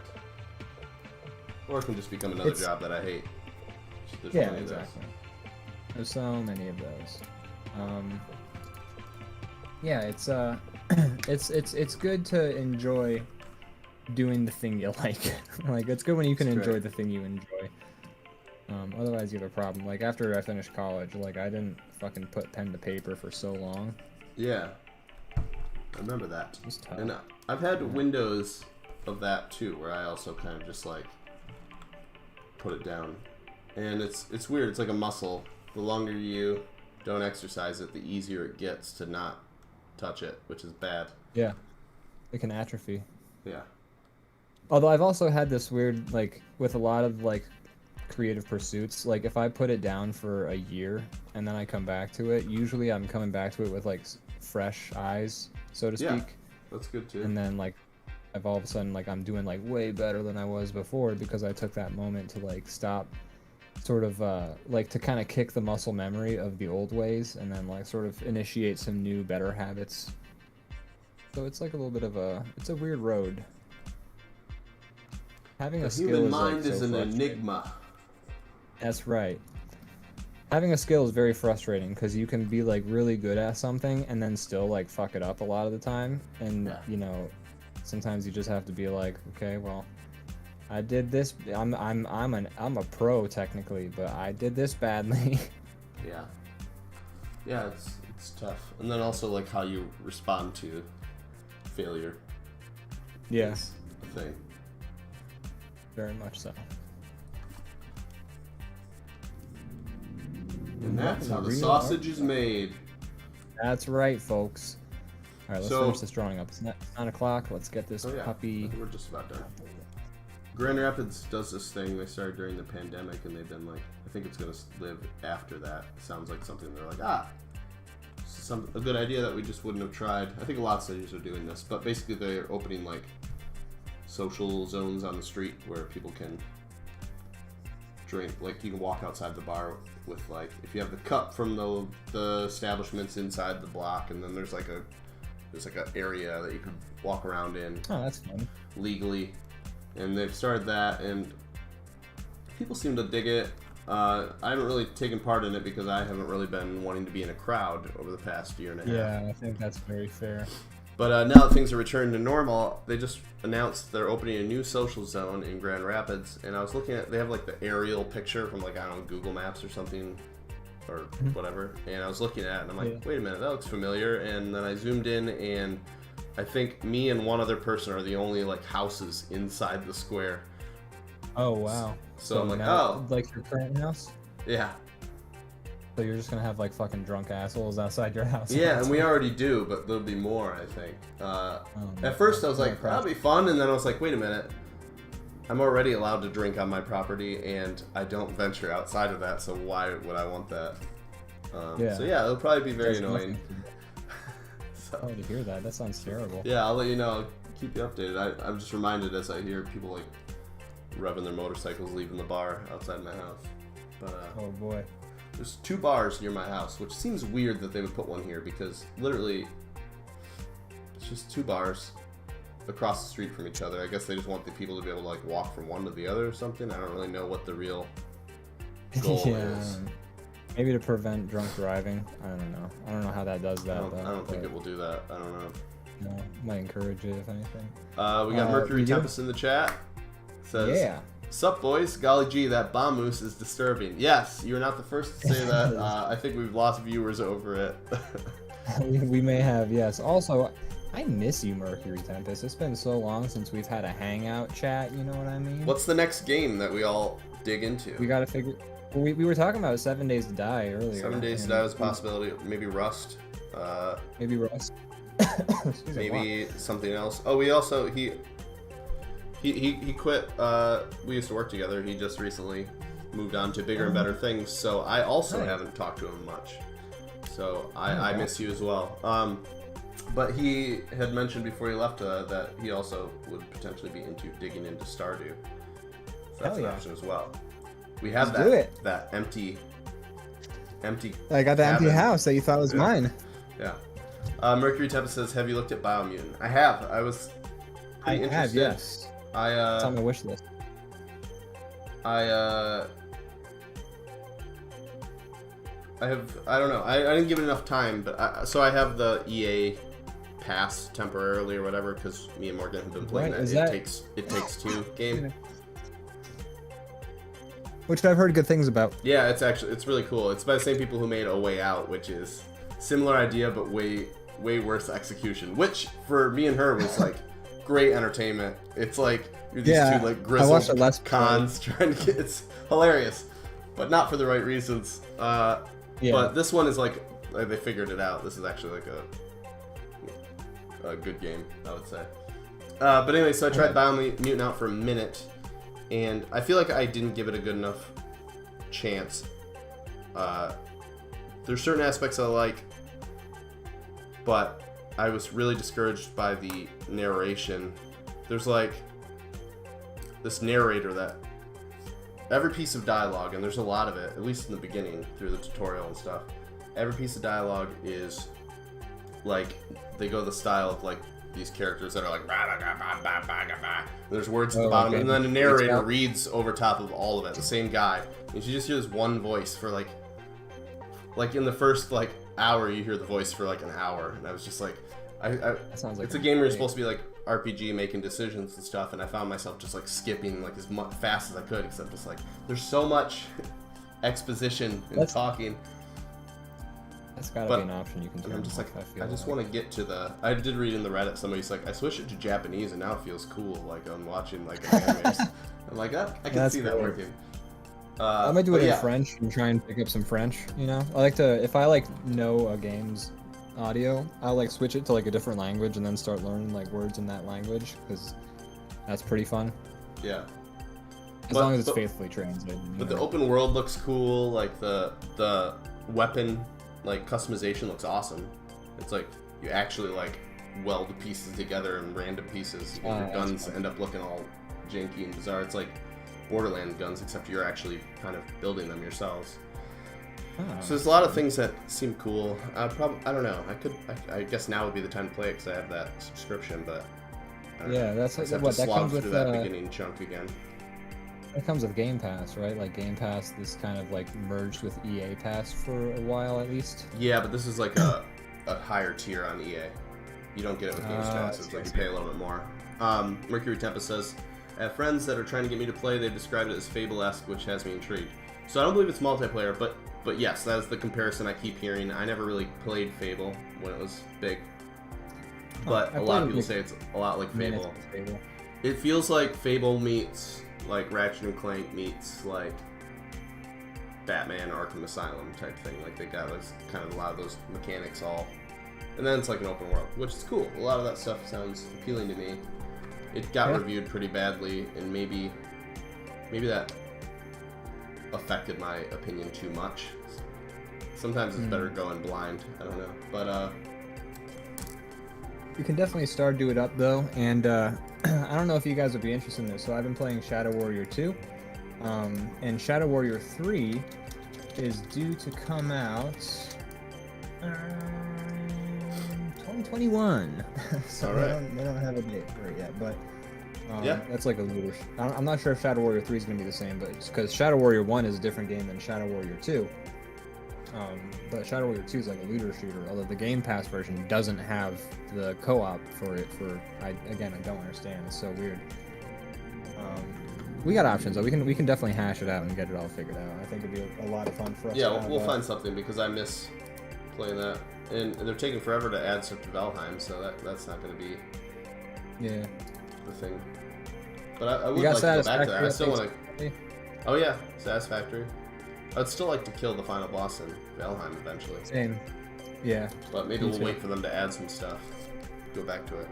or it can just become another job that I hate. There's exactly. There's so many of those. It's good to enjoy doing the thing you like. Like, it's good when you can enjoy the thing you enjoy. Otherwise you have a problem. Like, after I finished college, like, I didn't fucking put pen to paper for so long. Yeah, I remember that. It was tough. And I've had windows of that too, where I also kind of just like put it down. And it's weird. It's like a muscle. The longer you don't exercise it, the easier it gets to not touch it, which is bad. Yeah, it can atrophy. Yeah. Although I've also had this weird, like, with a lot of, like, creative pursuits, like, if I put it down for a year and then I come back to it, usually I'm coming back to it with, like, fresh eyes, so to speak. Yeah, that's good, too. And then, like, I've all of a sudden, like, I'm doing, like, way better than I was before because I took that moment to, like, stop, sort of, like, to kind of kick the muscle memory of the old ways and then, like, sort of initiate some new, better habits. So it's, like, a little bit of it's a weird road. Having a skill human is, mind like, is so an frustrating. enigma. That's right. Having a skill is very frustrating because you can be like really good at something and then still like fuck it up a lot of the time. And you know, sometimes you just have to be like, okay, well, I did this. I'm a pro technically, but I did this badly. Yeah, it's tough. And then also like how you respond to failure. Yes, a thing. Very much so. And that's how the sausage is made. That's right, folks. All right, let's finish this drawing up. It's 9 o'clock. Let's get this puppy. We're just about done. Grand Rapids does this thing. They started during the pandemic, and they've been like, I think it's going to live after that. Sounds like something they're like, a good idea that we just wouldn't have tried. I think a lot of cities are doing this, but basically they're opening like social zones on the street where people can drink. Like you can walk outside the bar with like, if you have the cup from the establishments inside the block, and then there's like an area that you can walk around in. Oh, that's fun. Legally. And they've started that, and people seem to dig it. I haven't really taken part in it because I haven't really been wanting to be in a crowd over the past year and a half. Yeah, I think that's very fair. But now that things are returning to normal, they just announced they're opening a new social zone in Grand Rapids, and I was looking at, they have like the aerial picture from like, I don't know, Google Maps or something, or whatever, and I was looking at it, and I'm like, wait a minute, that looks familiar, and then I zoomed in, and I think me and one other person are the only like houses inside the square. Oh wow! So I'm like, oh, like your current house? Yeah. So you're just gonna have like fucking drunk assholes outside your house? Yeah, and we already do, but there'll be more, I think. At first I was like, that'll be fun, and then I was like, wait a minute, I'm already allowed to drink on my property, and I don't venture outside of that, so why would I want that? So yeah, it'll probably be very annoying. Oh, to hear that. That sounds terrible. Yeah, I'll let you know. I'll keep you updated. I'm just reminded as I hear people like revving their motorcycles leaving the bar outside my house. But oh boy. There's 2 bars near my house, which seems weird that they would put one here because literally it's just 2 bars across the street from each other. I guess they just want the people to be able to like walk from one to the other or something. I don't really know what the real goal is. Maybe to prevent drunk driving. I don't know. I don't know how that does that. I don't think it will do that. I don't know. No, might encourage it if anything. We got Mercury Tempest in the chat. Says, yeah. Sup boys, golly gee, that bomb moose is disturbing. Yes, you're not the first to say that. I think we've lost viewers over it. we may have, yes. Also, I miss you, Mercury Tempest. It's been so long since we've had a hangout chat, you know what I mean? What's the next game that we all dig into? We gotta figure... We were talking about 7 Days to Die earlier. 7 Days to Die was a possibility. Maybe Rust. Maybe Rust. Maybe something else. Oh, we also... He quit. We used to work together. He just recently moved on to bigger and better things. So I also haven't talked to him much. So I miss you as well. But he had mentioned before he left that he also would potentially be into digging into Stardew. So that's an option as well. We have that empty. I got the empty house that you thought was mine. Yeah. Mercury Tempest says, "Have you looked at Biomutant?" I have. I was pretty interested. Have, yes. It's on my wish list. I don't know. I didn't give it enough time, but so I have the EA pass temporarily or whatever because me and Morgan have been playing that. It takes 2 game. Which I've heard good things about. Yeah, it's really cool. It's by the same people who made A Way Out, which is similar idea but way worse exexecution. Which for me and her was like great entertainment. It's like you're these 2 like grizzled cons trying to get. It's hilarious, but not for the right reasons. But this one is like they figured it out. This is actually like a good game, I would say. But anyway, so I tried Biomutant out for a minute. And I feel like I didn't give it a good enough chance. There's certain aspects I like, but I was really discouraged by the narration. There's like this narrator that every piece of dialogue, and there's a lot of it, at least in the beginning through the tutorial and stuff, every piece of dialogue is like, they go the style of like these characters that are like there's words at the bottom, and then the narrator reads over top of all of it, the same guy, and you just hear this one voice for like in the first like hour you hear the voice for like an hour, and I was just like that sounds like it's a game where you're supposed to be like RPG making decisions and stuff, and I found myself just like skipping like as fast as I could, because I'm just like there's so much exposition and talking. That's gotta be an option you can turn. I'm just like, I just want to get to the. I did read in the Reddit, somebody's like, I switched it to Japanese and now it feels cool. Like I'm watching like an anime. I'm like, I can see that working. I might do it in French and try and pick up some French. You know, I like to, if I like know a game's audio, I'll like switch it to like a different language and then start learning like words in that language because that's pretty fun. Yeah. As long as it's faithfully translated. But the open world looks cool. Like the weapon like customization looks awesome. It's like you actually like weld pieces together in random pieces. And your guns end up looking all janky and bizarre. It's like Borderlands guns, except you're actually kind of building them yourselves. So there's a lot of things that seem cool. I don't know. I guess now would be the time to play it because I have that subscription. But yeah, that's like what that comes with that beginning chunk again. It comes with Game Pass, right? Like Game Pass, this kind of like merged with EA Pass for a while at least. Yeah, but this is like a higher tier on EA. You don't get it with Games Pass. It's like you pay a little bit more. Mercury Tempest says, I have friends that are trying to get me to play. They've described it as Fable-esque, which has me intrigued. So I don't believe it's multiplayer, but yes, that's the comparison I keep hearing. I never really played Fable when it was big. But a lot of people say it's a lot like Fable. It feels like Fable meets like Ratchet and Clank meets like Batman Arkham Asylum type thing. Like they got kind of a lot of those mechanics all. And then it's like an open world, which is cool. A lot of that stuff sounds appealing to me. It got reviewed pretty badly, and maybe that affected my opinion too much. Sometimes it's better going blind. I don't know, but you can definitely start do it up though, and I don't know if you guys would be interested in this. So I've been playing Shadow Warrior 2, and Shadow Warrior 3 is due to come out 2021. So they don't have a date for it yet, but that's like a looter. I'm not sure if Shadow Warrior 3 is going to be the same, but it's because Shadow Warrior 1 is a different game than Shadow Warrior 2. But Shadow Warrior 2 is like a looter shooter, although the Game Pass version doesn't have the co-op for it. I don't understand. It's so weird. We got options though. We can definitely hash it out and get it all figured out. I think it'd be a lot of fun for us. Yeah, we'll find something because I miss playing that, and they're taking forever to add stuff to Valheim, so that's not going to be the thing. But I would like to go back to that. I still want to. Oh yeah, Satisfactory. I'd still like to kill the final boss in Valheim eventually. Same. Yeah. But maybe we'll wait for them to add some stuff. Go back to it.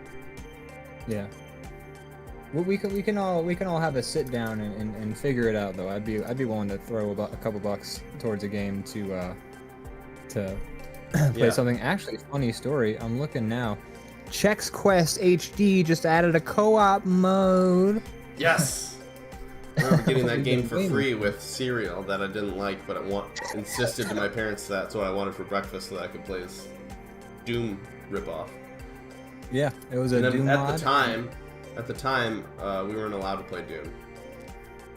Yeah. Well, we can all have a sit down and figure it out though. I'd be willing to throw a couple bucks towards a game to play something. Actually, funny story. I'm looking now. Chex Quest HD just added a co-op mode. Yes. I remember getting that game for free with cereal that I didn't like, but insisted to my parents that's what I wanted for breakfast so that I could play this Doom ripoff. Yeah, it was a Doom at mod. At the time, we weren't allowed to play Doom.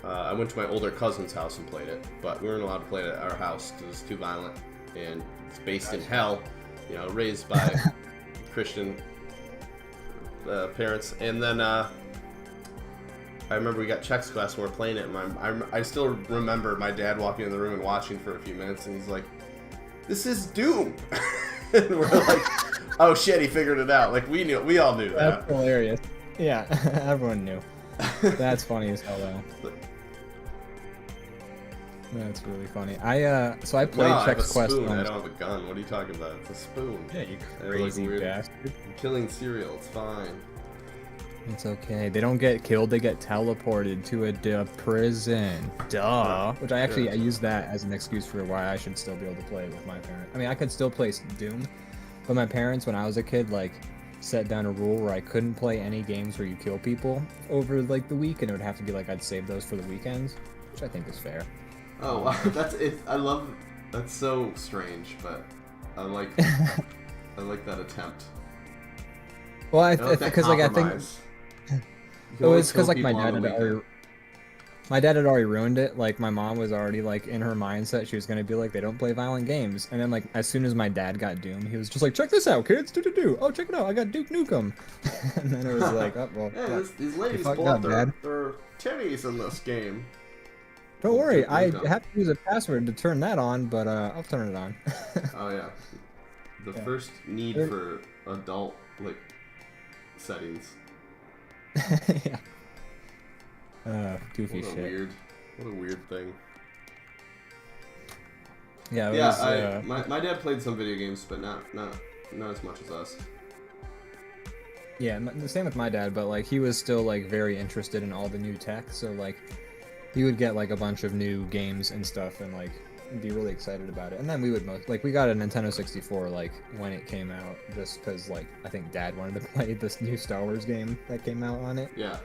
I went to my older cousin's house and played it, but we weren't allowed to play it at our house because it was too violent, and it's based in hell, raised by Christian parents. And then I remember we got Chex Quest and we were playing it, and I still remember my dad walking in the room and watching for a few minutes, and he's like, "This is Doom," and we're like, "Oh shit, he figured it out!" Like we all knew that. That's hilarious. Yeah, everyone knew. That's funny as hell though. That's really funny. So I played Chex Quest. Spoon. I don't have a gun. What are you talking about? It's a spoon. Yeah, you crazy bastard. I'm killing cereal. It's fine. It's okay. They don't get killed. They get teleported to a prison. Duh. Which I use that as an excuse for why I should still be able to play with my parents. I mean, I could still play Doom, but my parents, when I was a kid, set down a rule where I couldn't play any games where you kill people over the week, and it would have to be I'd save those for the weekends, which I think is fair. Oh, wow. That's it. That's so strange, but I like that attempt. Well, I think it was because my dad had already ruined it. My mom was already in her mindset. She was gonna be they don't play violent games. And then as soon as my dad got Doom, he was just check this out, kids. Do. Oh, check it out. I got Duke Nukem. And then it was oh well. Yeah, these ladies pull out their titties in this game. Don't worry, I have to use a password to turn that on, but I'll turn it on. Oh yeah, the first need for adult settings. Yeah. Goofy shit. What a weird thing. Yeah. My dad played some video games, but not not as much as us. Yeah, the same with my dad, but like he was still like very interested in all the new tech, so like he would get like a bunch of new games and stuff and like be really excited about it. And then we would we got a Nintendo 64 like when it came out, just because like I think Dad wanted to play this new Star Wars game that came out on it. Yeah.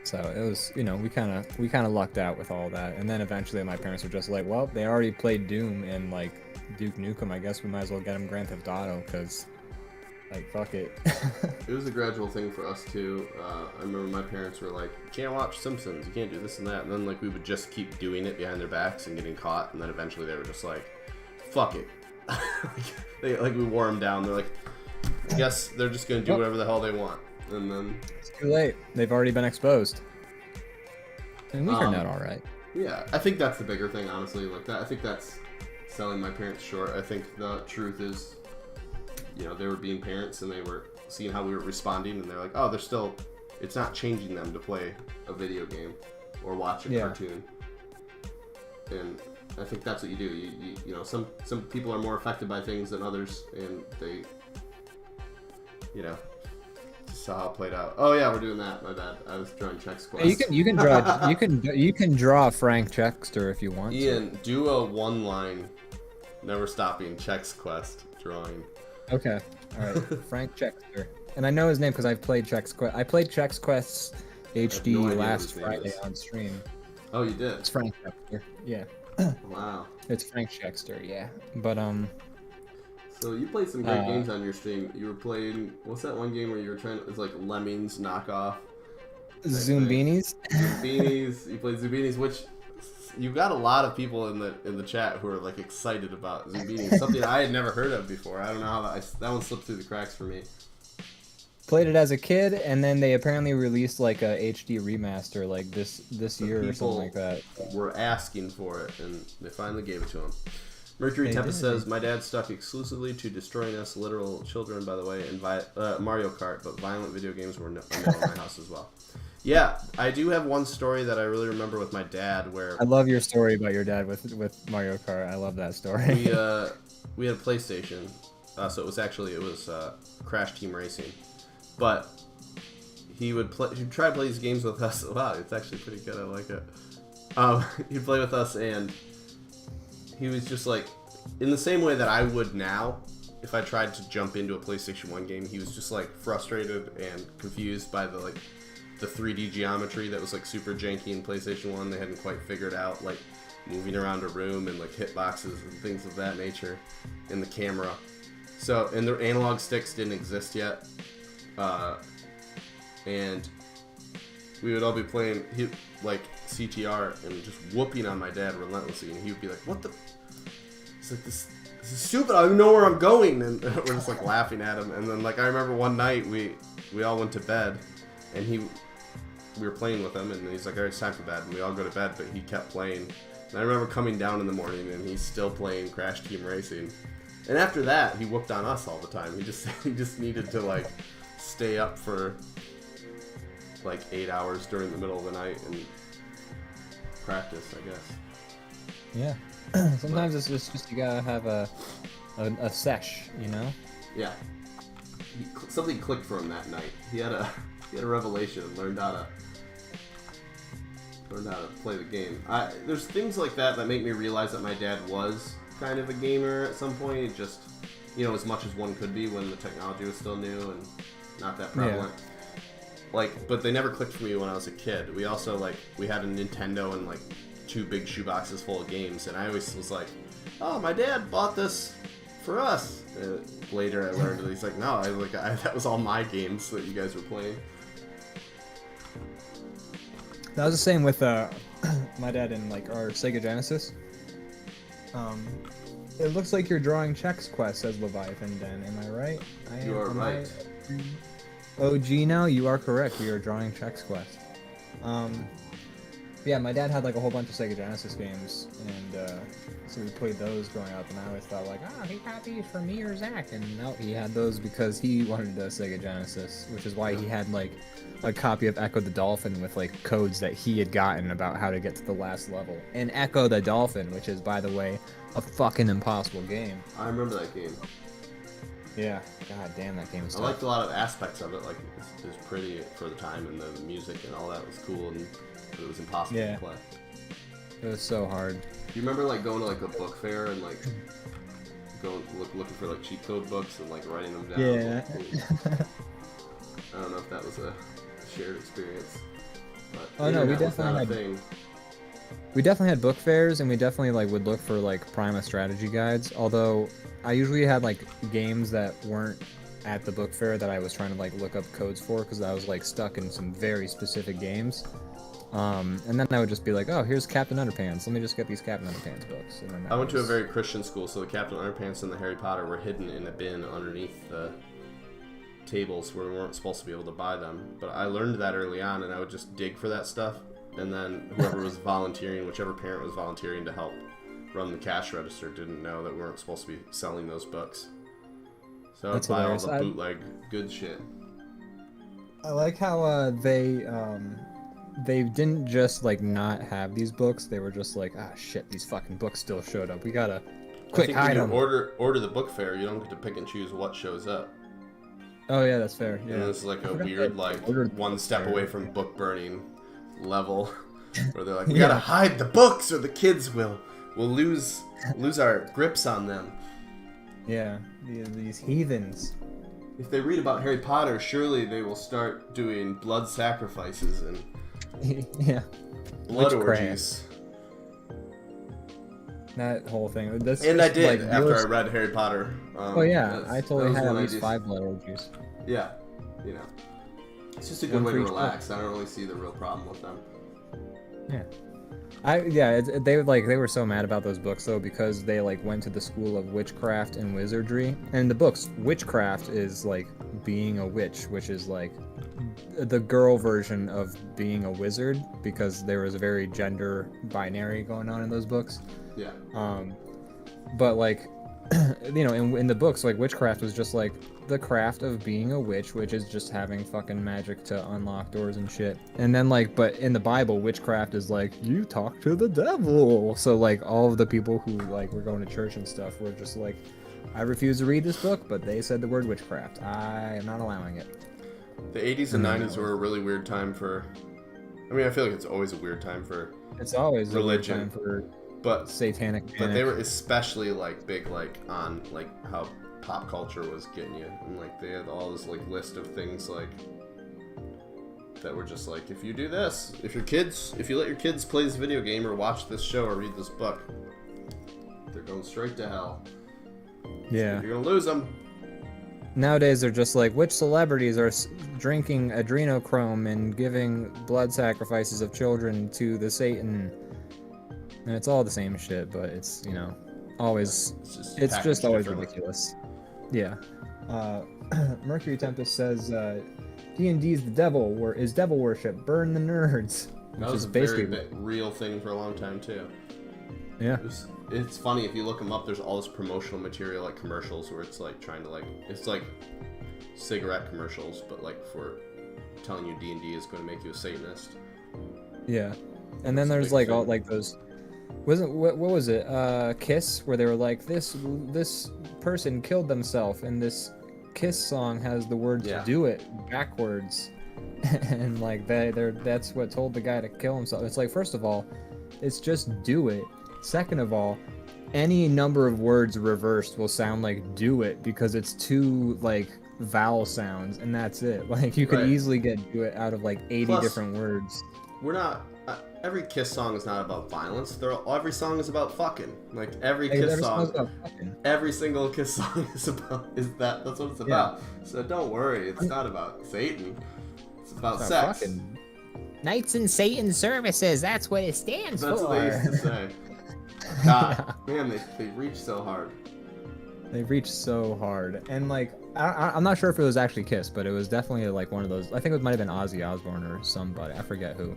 So it was, you know, we kind of lucked out with all that. And then eventually my parents were just like, well, they already played Doom and like Duke Nukem, I guess we might as well get them Grand Theft Auto, because like fuck it. It was a gradual thing for us too. I remember my parents were like, you can't watch Simpsons, you can't do this and that, and then like we would just keep doing it behind their backs and getting caught, and then eventually they were just like, fuck it. like we wore them down. They're like, I guess they're just gonna do whatever the hell they want, and then it's too late. They've already been exposed. And we turned out all right. Yeah, I think that's the bigger thing, honestly. Like that, I think that's selling my parents short. I think the truth is, you know, they were being parents and they were seeing how we were responding, and they're like, oh, they're still, it's not changing them to play a video game or watch a cartoon. And I think that's what you do. You know, some people are more affected by things than others, and they, you know, saw how it played out. Oh yeah, we're doing that. My bad. I was drawing Chex Quest. You can draw Frank Chexter if you want. Ian, do a one-line, never stopping Chex Quest drawing. Okay. All right. Frank Chexter. And I know his name because I've played Chex Quest. I played Chex Quest HD last Friday on stream. Oh, you did? It's Frank Chexter. Yeah. Wow. It's Frank Chexter. Yeah. But So you played some great games on your stream. You were playing, what's that one game where you were trying to, it's like Lemmings knockoff? Zoombinis? Zoombinis. You played Zoombinis, which you got a lot of people in the chat who are like excited about Zoombinis. Something I had never heard of before. I don't know how that one slipped through the cracks for me. Played it as a kid, and then they apparently released like a HD remaster like this year or something like that. Were asking for it, and they finally gave it to them. Mercury Tempest says, my dad stuck exclusively to destroying us literal children, by the way, and Mario Kart, but violent video games were no in my house as well. Yeah, I do have one story that I really remember with my dad where... I love your story about your dad with Mario Kart. I love that story. We had a PlayStation, so it was Crash Team Racing. But he'd try to play these games with us. Wow, it's actually pretty good. I like it. He'd play with us, and he was just like, in the same way that I would now, if I tried to jump into a PlayStation 1 game, he was just like frustrated and confused by the 3D geometry that was like super janky in PlayStation 1. They hadn't quite figured out like moving around a room and like hitboxes and things of that nature in the camera. So, and the analog sticks didn't exist yet. And we would all be playing like CTR and just whooping on my dad relentlessly, and he would be like, what the... It's like, this is stupid, I don't even know where I'm going, and we're just like laughing at him. And then like I remember one night we all went to bed, and we were playing with him, and he's like, alright, it's time for bed, and we all go to bed, but he kept playing. And I remember coming down in the morning, and he's still playing Crash Team Racing. And after that, he whooped on us all the time. He just needed to like stay up for like 8 hours during the middle of the night and practice, I guess. Yeah. Sometimes it's just you gotta have a sesh, you know? Yeah. Something clicked for him that night. He had a revelation and learned how to play the game. There's things like that make me realize that my dad was kind of a gamer at some point. It just, you know, as much as one could be when the technology was still new and not that prevalent. Yeah. Like, but they never clicked for me when I was a kid. We also we had a Nintendo and like 2 big shoeboxes full of games, and I always was like, oh, my dad bought this for us. Later I learned, he's like, no, that was all my games that you guys were playing. That was the same with my dad and like our Sega Genesis. It looks like you're drawing Chex Quest, says Leviathan Den. Am I right? You are right. OG now? You are correct. We are drawing Chex Quest. Yeah, my dad had like a whole bunch of Sega Genesis games, and so we played those growing up. And I always thought like, oh, he got these for me or Zach, and no, he had those because he wanted the Sega Genesis, which is why he had like a copy of Echo the Dolphin with like codes that he had gotten about how to get to the last level. And Echo the Dolphin, which is, by the way, a fucking impossible game. I remember that game. Yeah, god damn, that game was tough. I liked a lot of aspects of it. Like, it was pretty for the time, and the music and all that was cool, and it was impossible to play. It was so hard. Do you remember like going to like a book fair and like looking for like cheat code books and like writing them down? Yeah. I don't know if that was a shared experience. But oh no, we definitely had book fairs, and we definitely like would look for like Prima strategy guides. Although I usually had like games that weren't at the book fair that I was trying to like look up codes for because I was like stuck in some very specific games. And then I would just be like, oh, here's Captain Underpants. Let me just get these Captain Underpants books. And then I went to a very Christian school, so the Captain Underpants and the Harry Potter were hidden in a bin underneath the tables where we weren't supposed to be able to buy them. But I learned that early on, and I would just dig for that stuff. And then whoever was volunteering, whichever parent was volunteering to help run the cash register, didn't know that we weren't supposed to be selling those books. So I would buy all the bootleg good shit. I like how they didn't just like not have these books. They were just like, ah, shit, these fucking books still showed up. We gotta quick hide them. When you order the book fair, you don't get to pick and choose what shows up. Oh yeah, that's fair. Yeah. And it's like a weird like one step away from book burning level, where they're like, we gotta hide the books or the kids will lose our grips on them. Yeah, these heathens. If they read about Harry Potter, surely they will start doing blood sacrifices and blood orgies. That whole thing. And I did like, after I read Harry Potter. Oh yeah, I totally had at least 5 blood orgies. Yeah, you know, it's just a good way to relax. I don't really see the real problem with them. Yeah. They were so mad about those books though because they like went to the school of witchcraft and wizardry, and the books witchcraft is like being a witch, which is like the girl version of being a wizard because there was a very gender binary going on in those books. Yeah. But like, you know, in the books, like witchcraft was just like the craft of being a witch, which is just having fucking magic to unlock doors and shit. And then like, but in the Bible, witchcraft is like, you talk to the devil. So like all of the people who like were going to church and stuff were just like, I refuse to read this book, but they said the word witchcraft. I am not allowing it. The 80s and 90s were a really weird time for, I mean, I feel like it's always a weird time for It's always religion. A weird time for but satanic panic. But they were especially like big like on like how pop culture was getting you, and like they had all this like list of things like that were just like, if you do this, if you let your kids play this video game or watch this show or read this book, they're going straight to hell. Yeah, so you're gonna lose them. Nowadays they're just like, which celebrities are drinking adrenochrome and giving blood sacrifices of children to the Satan. And it's all the same shit, but it's, you know, always, it's just always ridiculous. Yeah. Mercury Tempest says, D&D is the devil, is devil worship, burn the nerds. That was basically a very real thing for a long time, too. Yeah. It's funny, if you look them up, there's all this promotional material, like commercials, where it's like trying to like, it's like cigarette commercials, but like for telling you D&D is going to make you a Satanist. Yeah. And then there's like all like those... what was it? Kiss, where they were like, this person killed themselves, and this Kiss song has the words "do it" backwards, and like that's what told the guy to kill himself. It's like, first of all, it's just "do it." Second of all, any number of words reversed will sound like "do it" because it's two like vowel sounds, and that's it. Like you could easily get "do it" out of like 80 different words. We're not. Every Kiss song is not about violence. Every song is about fucking. Like every Kiss song, every single Kiss song is that. That's what it's about. So don't worry, it's not about Satan. It's about sex. Fucking. Knights in Satan services. That's what it stands for. That's what they used to say. God, man, they reach so hard. They reached so hard, and like I'm not sure if it was actually Kiss, but it was definitely like one of those. I think it might have been Ozzy Osbourne or somebody. I forget who,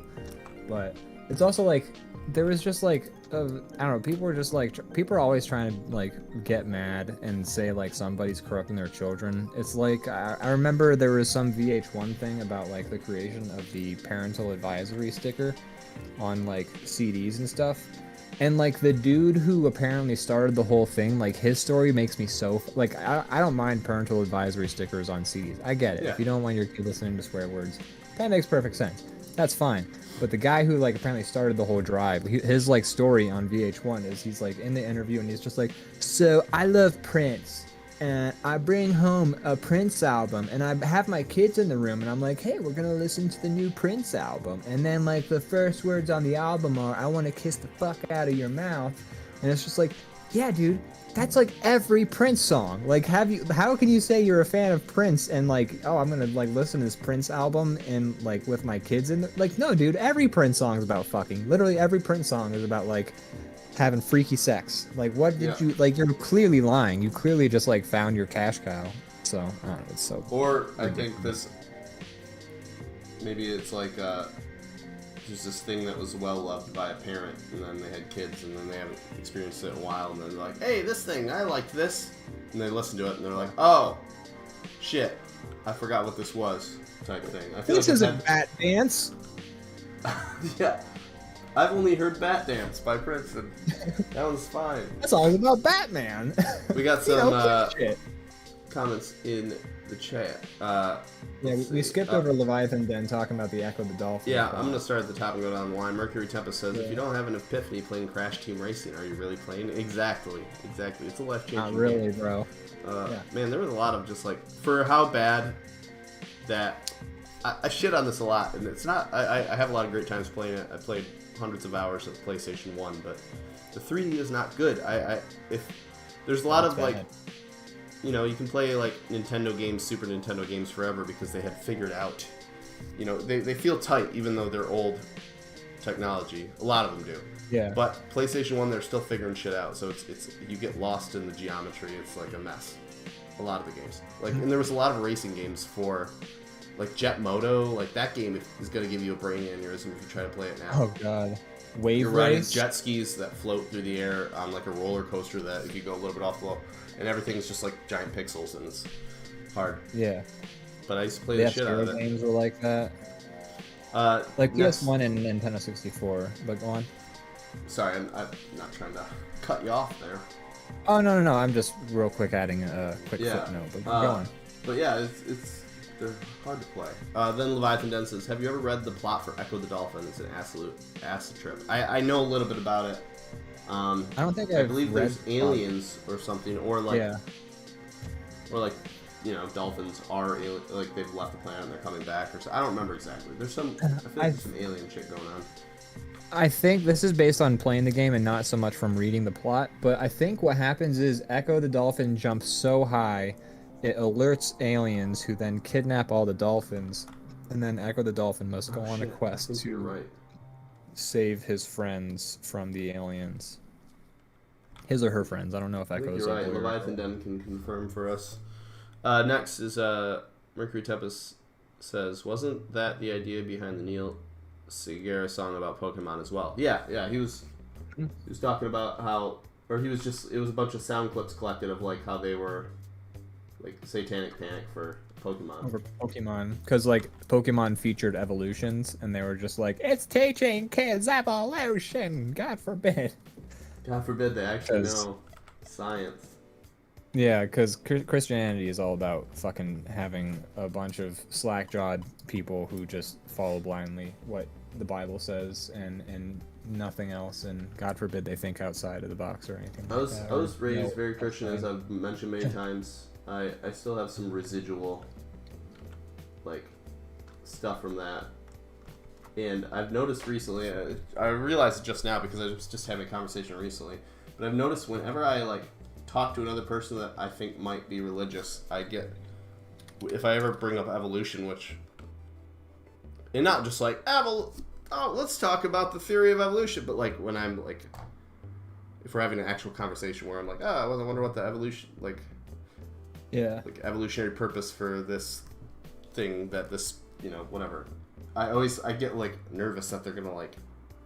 but It's also like there was just like I don't know. People are always trying to like get mad and say like somebody's corrupting their children. It's like I remember there was some VH1 thing about like the creation of the parental advisory sticker on like CDs and stuff. And like the dude who apparently started the whole thing, like his story makes me so like I don't mind parental advisory stickers on CDs. I get it. Yeah. If you don't want your kid listening to swear words, that makes perfect sense. That's fine. But the guy who like apparently started the whole drive, his like story on VH1 is he's like in the interview and he's just like, so I love Prince and I bring home a Prince album and I have my kids in the room and I'm like, hey, we're gonna listen to the new Prince album, and then like the first words on the album are, I want to kiss the fuck out of your mouth, and it's just like, yeah, dude, that's like every Prince song. Like, how can you say you're a fan of Prince and like, oh, I'm gonna like listen to this Prince album and like with my kids in like, no, dude, every Prince song is about fucking. Literally every Prince song is about like having freaky sex. Like, what did you like? You're clearly lying. You clearly just like found your cash cow. So I don't know, it's so. Or I think this maybe it's like there's this thing that was well loved by a parent, and then they had kids, and then they haven't experienced it in a while, and then they're like, hey, this thing, I liked this, and they listen to it, and they're like, oh, shit, I forgot what this was, type thing. I feel this like isn't Bat Dance. Yeah, I've only heard Bat Dance by Prince, and that one's fine. That's all about Batman. We got some shit. comments in the chat. Yeah, we skipped over Leviathan Den talking about the Echo the Dolphin. Yeah, I'm going to start at the top and go down the line. Mercury Tempest says, if you don't have an epiphany playing Crash Team Racing, are you really playing? Exactly. It's a life-changing Not really, game. bro. Man, there was a lot of just like, for how bad that... I shit on this a lot, and it's not... I have a lot of great times playing it. I played hundreds of hours of the PlayStation 1, but the 3D is not good. If there's a lot of like... You know, you can play like Nintendo games, Super Nintendo games forever because they had figured out, you know, they feel tight even though they're old technology. A lot of them do. Yeah. But PlayStation 1, they're still figuring shit out. So it's you get lost in the geometry. It's like a mess. A lot of the games. Like, and there was a lot of racing games for, like Jet Moto. Like that game is gonna give you a brain aneurysm if you try to play it now. Oh god. Wave You're riding race? jet skis that float through the air on like a roller coaster that if you go a little bit off the wall, and everything's just like giant pixels and it's hard. Yeah. But I used to play the shit out of it. Games were like that. Like PS1 and Nintendo 64. But go on. Sorry, I'm not trying to cut you off there. Oh no! I'm just real quick adding a quick footnote. But go on. But yeah, they're hard to play. Then Leviathan Den says, have you ever read the plot for Echo the Dolphin? It's an absolute acid trip. I know a little bit about it. I don't think I believe there's aliens or something, or like, or like, you know, dolphins are like they've left the planet and they're coming back, or so. I don't remember exactly. There's some, I feel like there's some alien shit going on. I think this is based on playing the game and not so much from reading the plot. But I think what happens is Echo the Dolphin jumps so high, it alerts aliens who then kidnap all the dolphins, and then Echo the Dolphin must go on a quest to save his friends from the aliens. His or her friends. I don't know if Echo's. You're right. Leviathan Den can confirm for us. Next is Mercury Tempest says, wasn't that the idea behind the Neil Segura song about Pokemon as well? Yeah. He was talking about how, or he was just, it was a bunch of sound clips collected of like how they were like satanic panic for Pokemon. Over Pokemon, because like Pokemon featured evolutions, and they were just like, it's teaching kids evolution. God forbid. God forbid they actually know science. Yeah, because Christianity is all about fucking having a bunch of slack-jawed people who just follow blindly what the Bible says and nothing else, and God forbid they think outside of the box or anything. I was raised very Christian, as I've mentioned many times. I still have some residual like stuff from that, and I've noticed recently. I realized it just now because I was just having a conversation recently. But I've noticed whenever I like talk to another person that I think might be religious, I get, if I ever bring up evolution, and not just like let's talk about the theory of evolution, but like when I'm like, if we're having an actual conversation where I'm like, I wonder what the evolution like. Yeah. Like evolutionary purpose for this thing that this, you know, whatever. I get like nervous that they're gonna like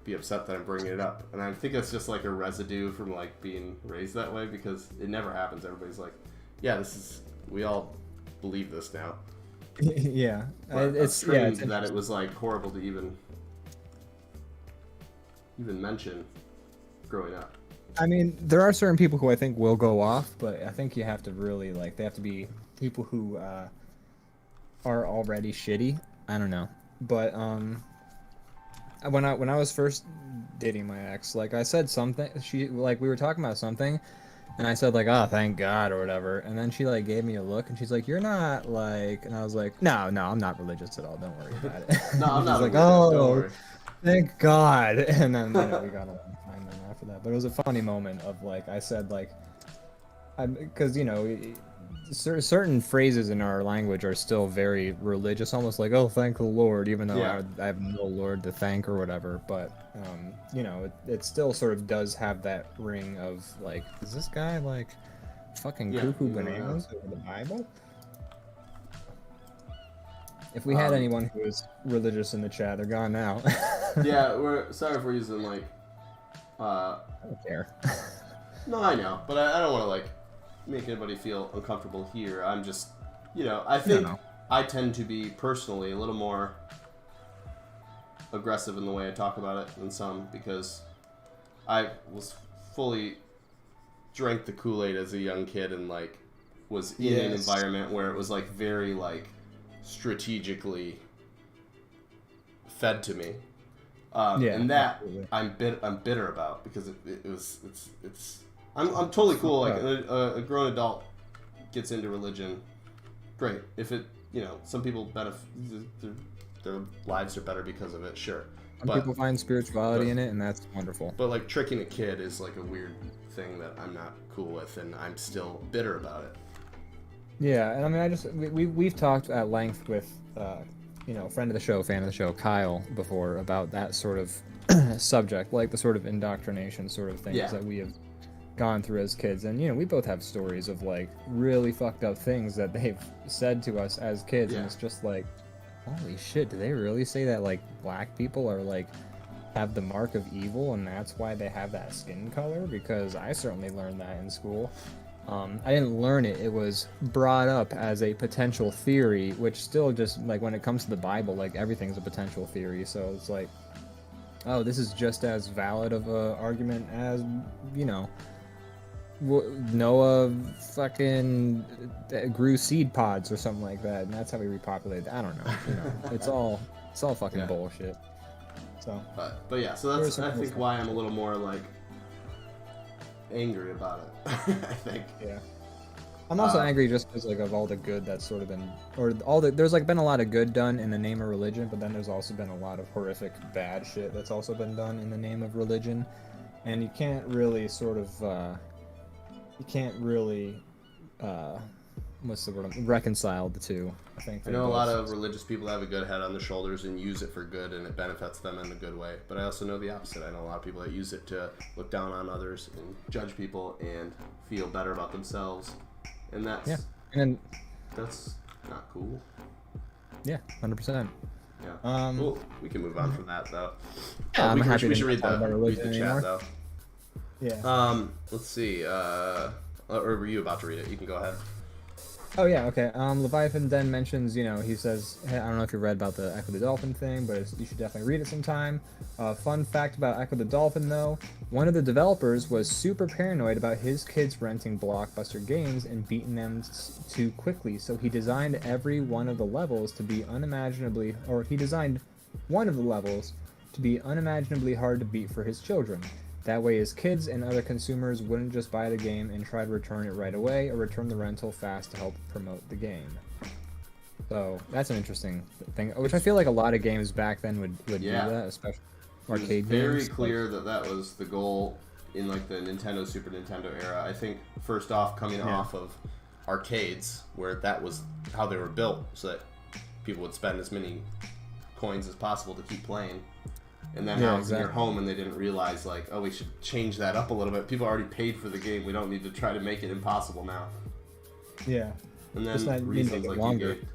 be upset that I'm bringing it up. And I think it's just like a residue from like being raised that way, because it never happens. Everybody's like, yeah, we all believe this now. Yeah, it's strange that it was like horrible to even mention growing up. I mean, there are certain people who I think will go off, but I think you have to really like, they have to be people who are already shitty. I don't know, but when I was first dating my ex, like I said something, we were talking about something, and I said like, oh, thank God or whatever, and then she like gave me a look, and she's like, you're not like, and I was like, no, I'm not religious at all. Don't worry about it. No, I'm not. Like, oh, thank God, and then we got along fine then after that. But it was a funny moment of like, I said like, because certain phrases in our language are still very religious, almost like, oh, thank the Lord, even though I have no Lord to thank or whatever. But it still sort of does have that ring of like, is this guy like fucking cuckoo bananas over the Bible? If we had anyone who was religious in the chat, they're gone now. Yeah, we're sorry if we're using like I don't care. No, I know, but I don't want to like make anybody feel uncomfortable here. I'm just, I think I tend to be personally a little more aggressive in the way I talk about it than some, because I was fully drank the Kool-Aid as a young kid and like was in an environment where it was like very like strategically fed to me. And that absolutely. I'm bitter about, because I'm totally cool. Like a grown adult gets into religion, great. If it, some people benefit, their lives are better because of it. Sure, some people find spirituality in it, and that's wonderful. But like tricking a kid is like a weird thing that I'm not cool with, and I'm still bitter about it. Yeah, and I mean, we've talked at length with friend of the show, fan of the show, Kyle, before about that sort of subject, like the sort of indoctrination sort of things that we have gone through as kids. And we both have stories of like really fucked up things that they've said to us as kids, and it's just like, holy shit, do they really say that like black people are like have the mark of evil and that's why they have that skin color? Because I certainly learned that in school. I didn't learn it. It was brought up as a potential theory, which still just, like, when it comes to the Bible, like, everything's a potential theory. So it's like, oh, this is just as valid of a argument as, Noah fucking grew seed pods or something like that, and that's how we repopulated. I don't know. It's all fucking bullshit. So, but yeah, so that's I think why I'm a little more like angry about it. I think. Yeah. I'm also angry just because like of all the good that's sort of been, there's like been a lot of good done in the name of religion, but then there's also been a lot of horrific bad shit that's also been done in the name of religion, and you can't really sort of what's the word? Reconcile the two. I know a lot of religious people have a good head on their shoulders and use it for good, and it benefits them in a good way. But I also know the opposite. I know a lot of people that use it to look down on others and judge people and feel better about themselves, and that's that's not cool. Yeah, 100%. Yeah. Cool. We can move on from that though. Yeah, we should read the chat though. Yeah. Let's see. Or were you about to read it? You can go ahead. Oh yeah, okay. Leviathan then mentions, he says, hey, I don't know if you read about the Echo the Dolphin thing, but you should definitely read it sometime. Fun fact about Echo the Dolphin, though, one of the developers was super paranoid about his kids renting Blockbuster games and beating them too quickly, so he designed one of the levels to be unimaginably hard to beat for his children. That way his kids and other consumers wouldn't just buy the game and try to return it right away or return the rental fast to help promote the game. So that's an interesting thing, which I feel like a lot of games back then would do that, especially arcade games. Very clear that was the goal in like the Nintendo, Super Nintendo era. I think first off coming off of arcades, where that was how they were built, so that people would spend as many coins as possible to keep playing. And then now it's in your home, and they didn't realize, like, oh, we should change that up a little bit. People already paid for the game. We don't need to try to make it impossible now. Yeah. And then reasons like longer. You gave.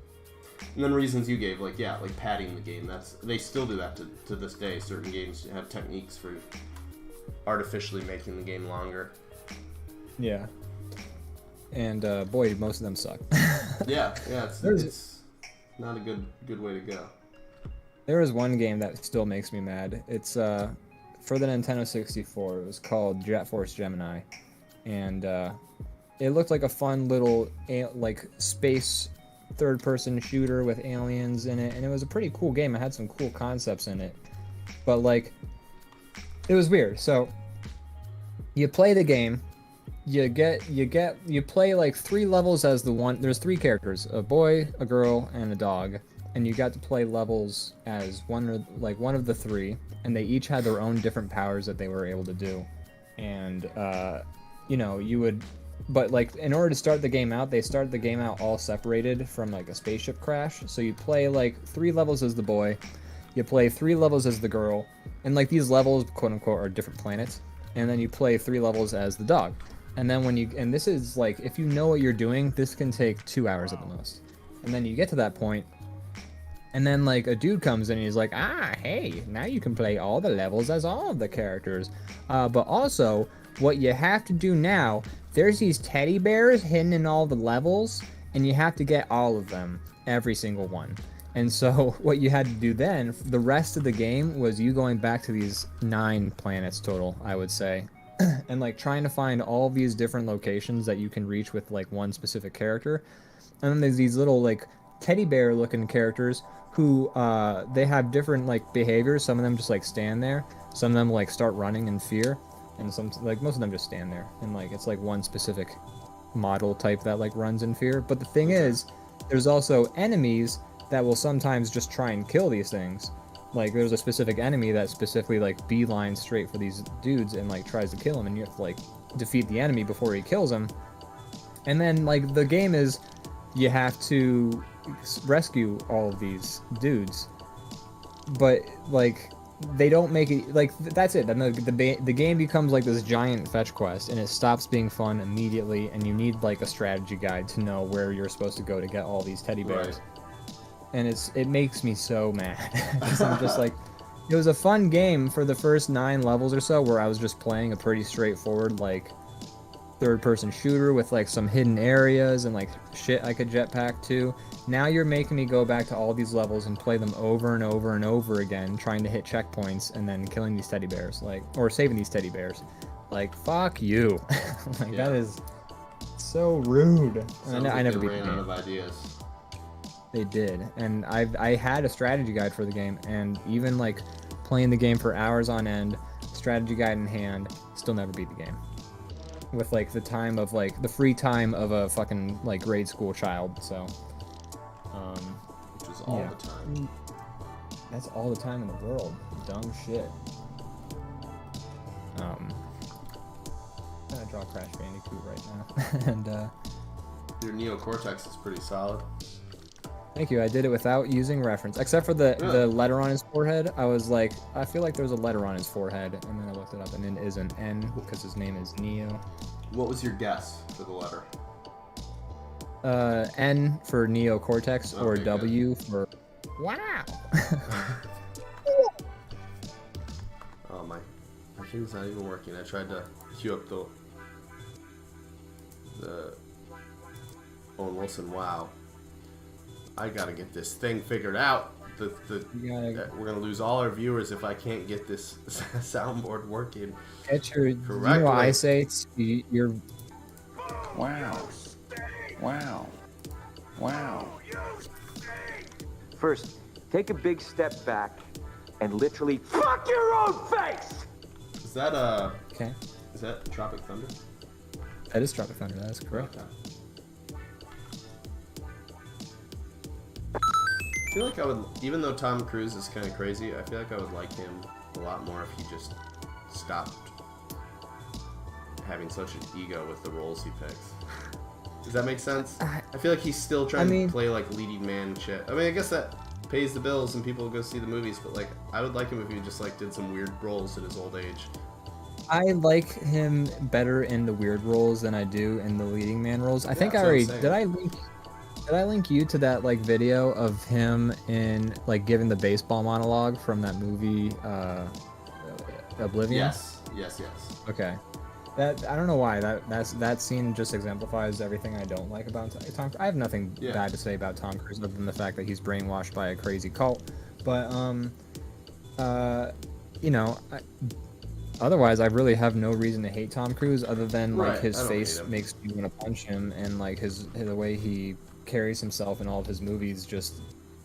And then reasons you gave, like padding the game. They still do that to this day. Certain games have techniques for artificially making the game longer. Yeah. And boy, most of them suck. yeah, it's not a good way to go. There is one game that still makes me mad. It's for the Nintendo 64. It was called Jet Force Gemini, and it looked like a fun little like space third-person shooter with aliens in it, and it was a pretty cool game. It had some cool concepts in it, but like it was weird. So you play the game, you play like 3 levels as the one. There's 3 characters: a boy, a girl, and a dog. And you got to play levels as one of the 3, and they each had their own different powers that they were able to do. And you would, but like in order to start the game out, they started the game out all separated from like a spaceship crash. So you play like 3 levels as the boy, you play 3 levels as the girl, and like these levels, quote unquote, are different planets. And then you play 3 levels as the dog. And then and this is like, if you know what you're doing, this can take 2 hours at the most. And then you get to that point. And then, like, a dude comes in and he's like, hey, now you can play all the levels as all of the characters. But also, what you have to do now, there's these teddy bears hidden in all the levels, and you have to get all of them, every single one. And so, what you had to do then, the rest of the game was you going back to these 9 planets total, I would say. And, like, trying to find all these different locations that you can reach with, like, one specific character. And then there's these little, like, teddy bear looking characters who they have different like behaviors. Some of them just like stand there, some of them like start running in fear, and some like most of them just stand there, and like it's like one specific model type that like runs in fear. But the thing is, there's also enemies that will sometimes just try and kill these things. Like there's a specific enemy that specifically like beelines straight for these dudes and like tries to kill them, and you have to like defeat the enemy before he kills them. And then like the game is, you have to rescue all of these dudes, but like they don't make it like that's it. Then the game becomes like this giant fetch quest, and it stops being fun immediately, and you need like a strategy guide to know where you're supposed to go to get all these teddy bears. Right. And it makes me so mad because I'm just like, it was a fun game for the first 9 levels or so, where I was just playing a pretty straightforward like third-person shooter with like some hidden areas and like shit I could jetpack to. Now you're making me go back to all these levels and play them over and over and over again, trying to hit checkpoints and then killing these teddy bears, like, or saving these teddy bears. Like, fuck you. Like, yeah. That is so rude. I never beat the game. Ran out of ideas. They did, and I had a strategy guide for the game, and even like playing the game for hours on end, strategy guide in hand, still never beat the game. With like the time of like the free time of a fucking like grade school child, so which is all the time. That's all the time in the world. Dumb shit. I'm gonna draw Crash Bandicoot right now. And your Neo Cortex is pretty solid. Thank you. I did it without using reference, except for the letter on his forehead. I was like, I feel like there's a letter on his forehead, and then I looked it up, and it is an N because his name is Neo. What was your guess for the letter? N for Neo Cortex, or W for wow. Oh my thing's not even working. I tried to queue up the Owen Wilson wow. I gotta get this thing figured out. We're gonna lose all our viewers if I can't get this soundboard working. Get your correctly. You know what I say? It's your wow. Wow. Wow. First, take a big step back and literally fuck your own face! Is that okay? Is that Tropic Thunder? That is Tropic Thunder, that is correct. Okay. I feel like I would, even though Tom Cruise is kind of crazy, I feel like I would like him a lot more if he just stopped having such an ego with the roles he picks. Does that make sense? I feel like he's still trying to play like leading man shit. I mean, I guess that pays the bills and people go see the movies, but like, I would like him if he just like did some weird roles at his old age. I like him better in the weird roles than I do in the leading man roles. I think I already did. Did I link you to that like video of him in like giving the baseball monologue from that movie Oblivion? Yes. Okay. That I don't know why that scene just exemplifies everything I don't like about Tom. I have nothing bad to say about Tom Cruise other than the fact that he's brainwashed by a crazy cult. But you know, otherwise I really have no reason to hate Tom Cruise other than like his face makes me want to punch him, and like the way he carries himself in all of his movies just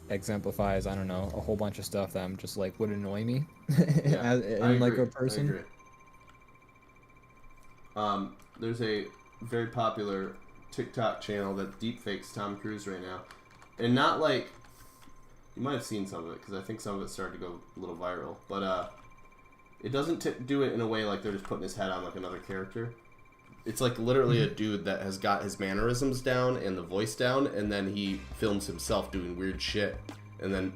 exemplifies, I don't know, a whole bunch of stuff that I'm just like would annoy me like a person. I agree. There's a very popular TikTok channel that deepfakes Tom Cruise right now, and not like, you might have seen some of it because I think some of it started to go a little viral, but it doesn't do it in a way like they're just putting his head on like another character. It's like literally a dude that has got his mannerisms down and the voice down, and then he films himself doing weird shit, and then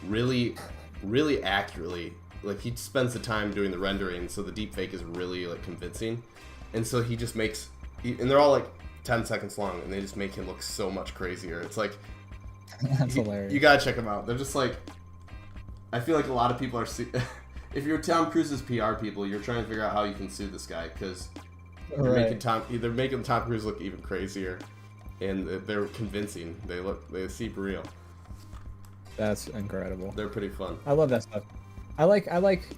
really accurately, like he spends the time doing the rendering, so the deepfake is really like convincing. And so he just makes, and they're all like 10 seconds long, and they just make him look so much crazier. It's like, that's hilarious. You gotta check them out. They're just like, I feel like a lot of people are, if you're Tom Cruise's PR people, you're trying to figure out how you can sue this guy, because they're making Tom Cruise look even crazier, and they're convincing. They seem real. That's incredible. They're pretty fun. I love that stuff. I like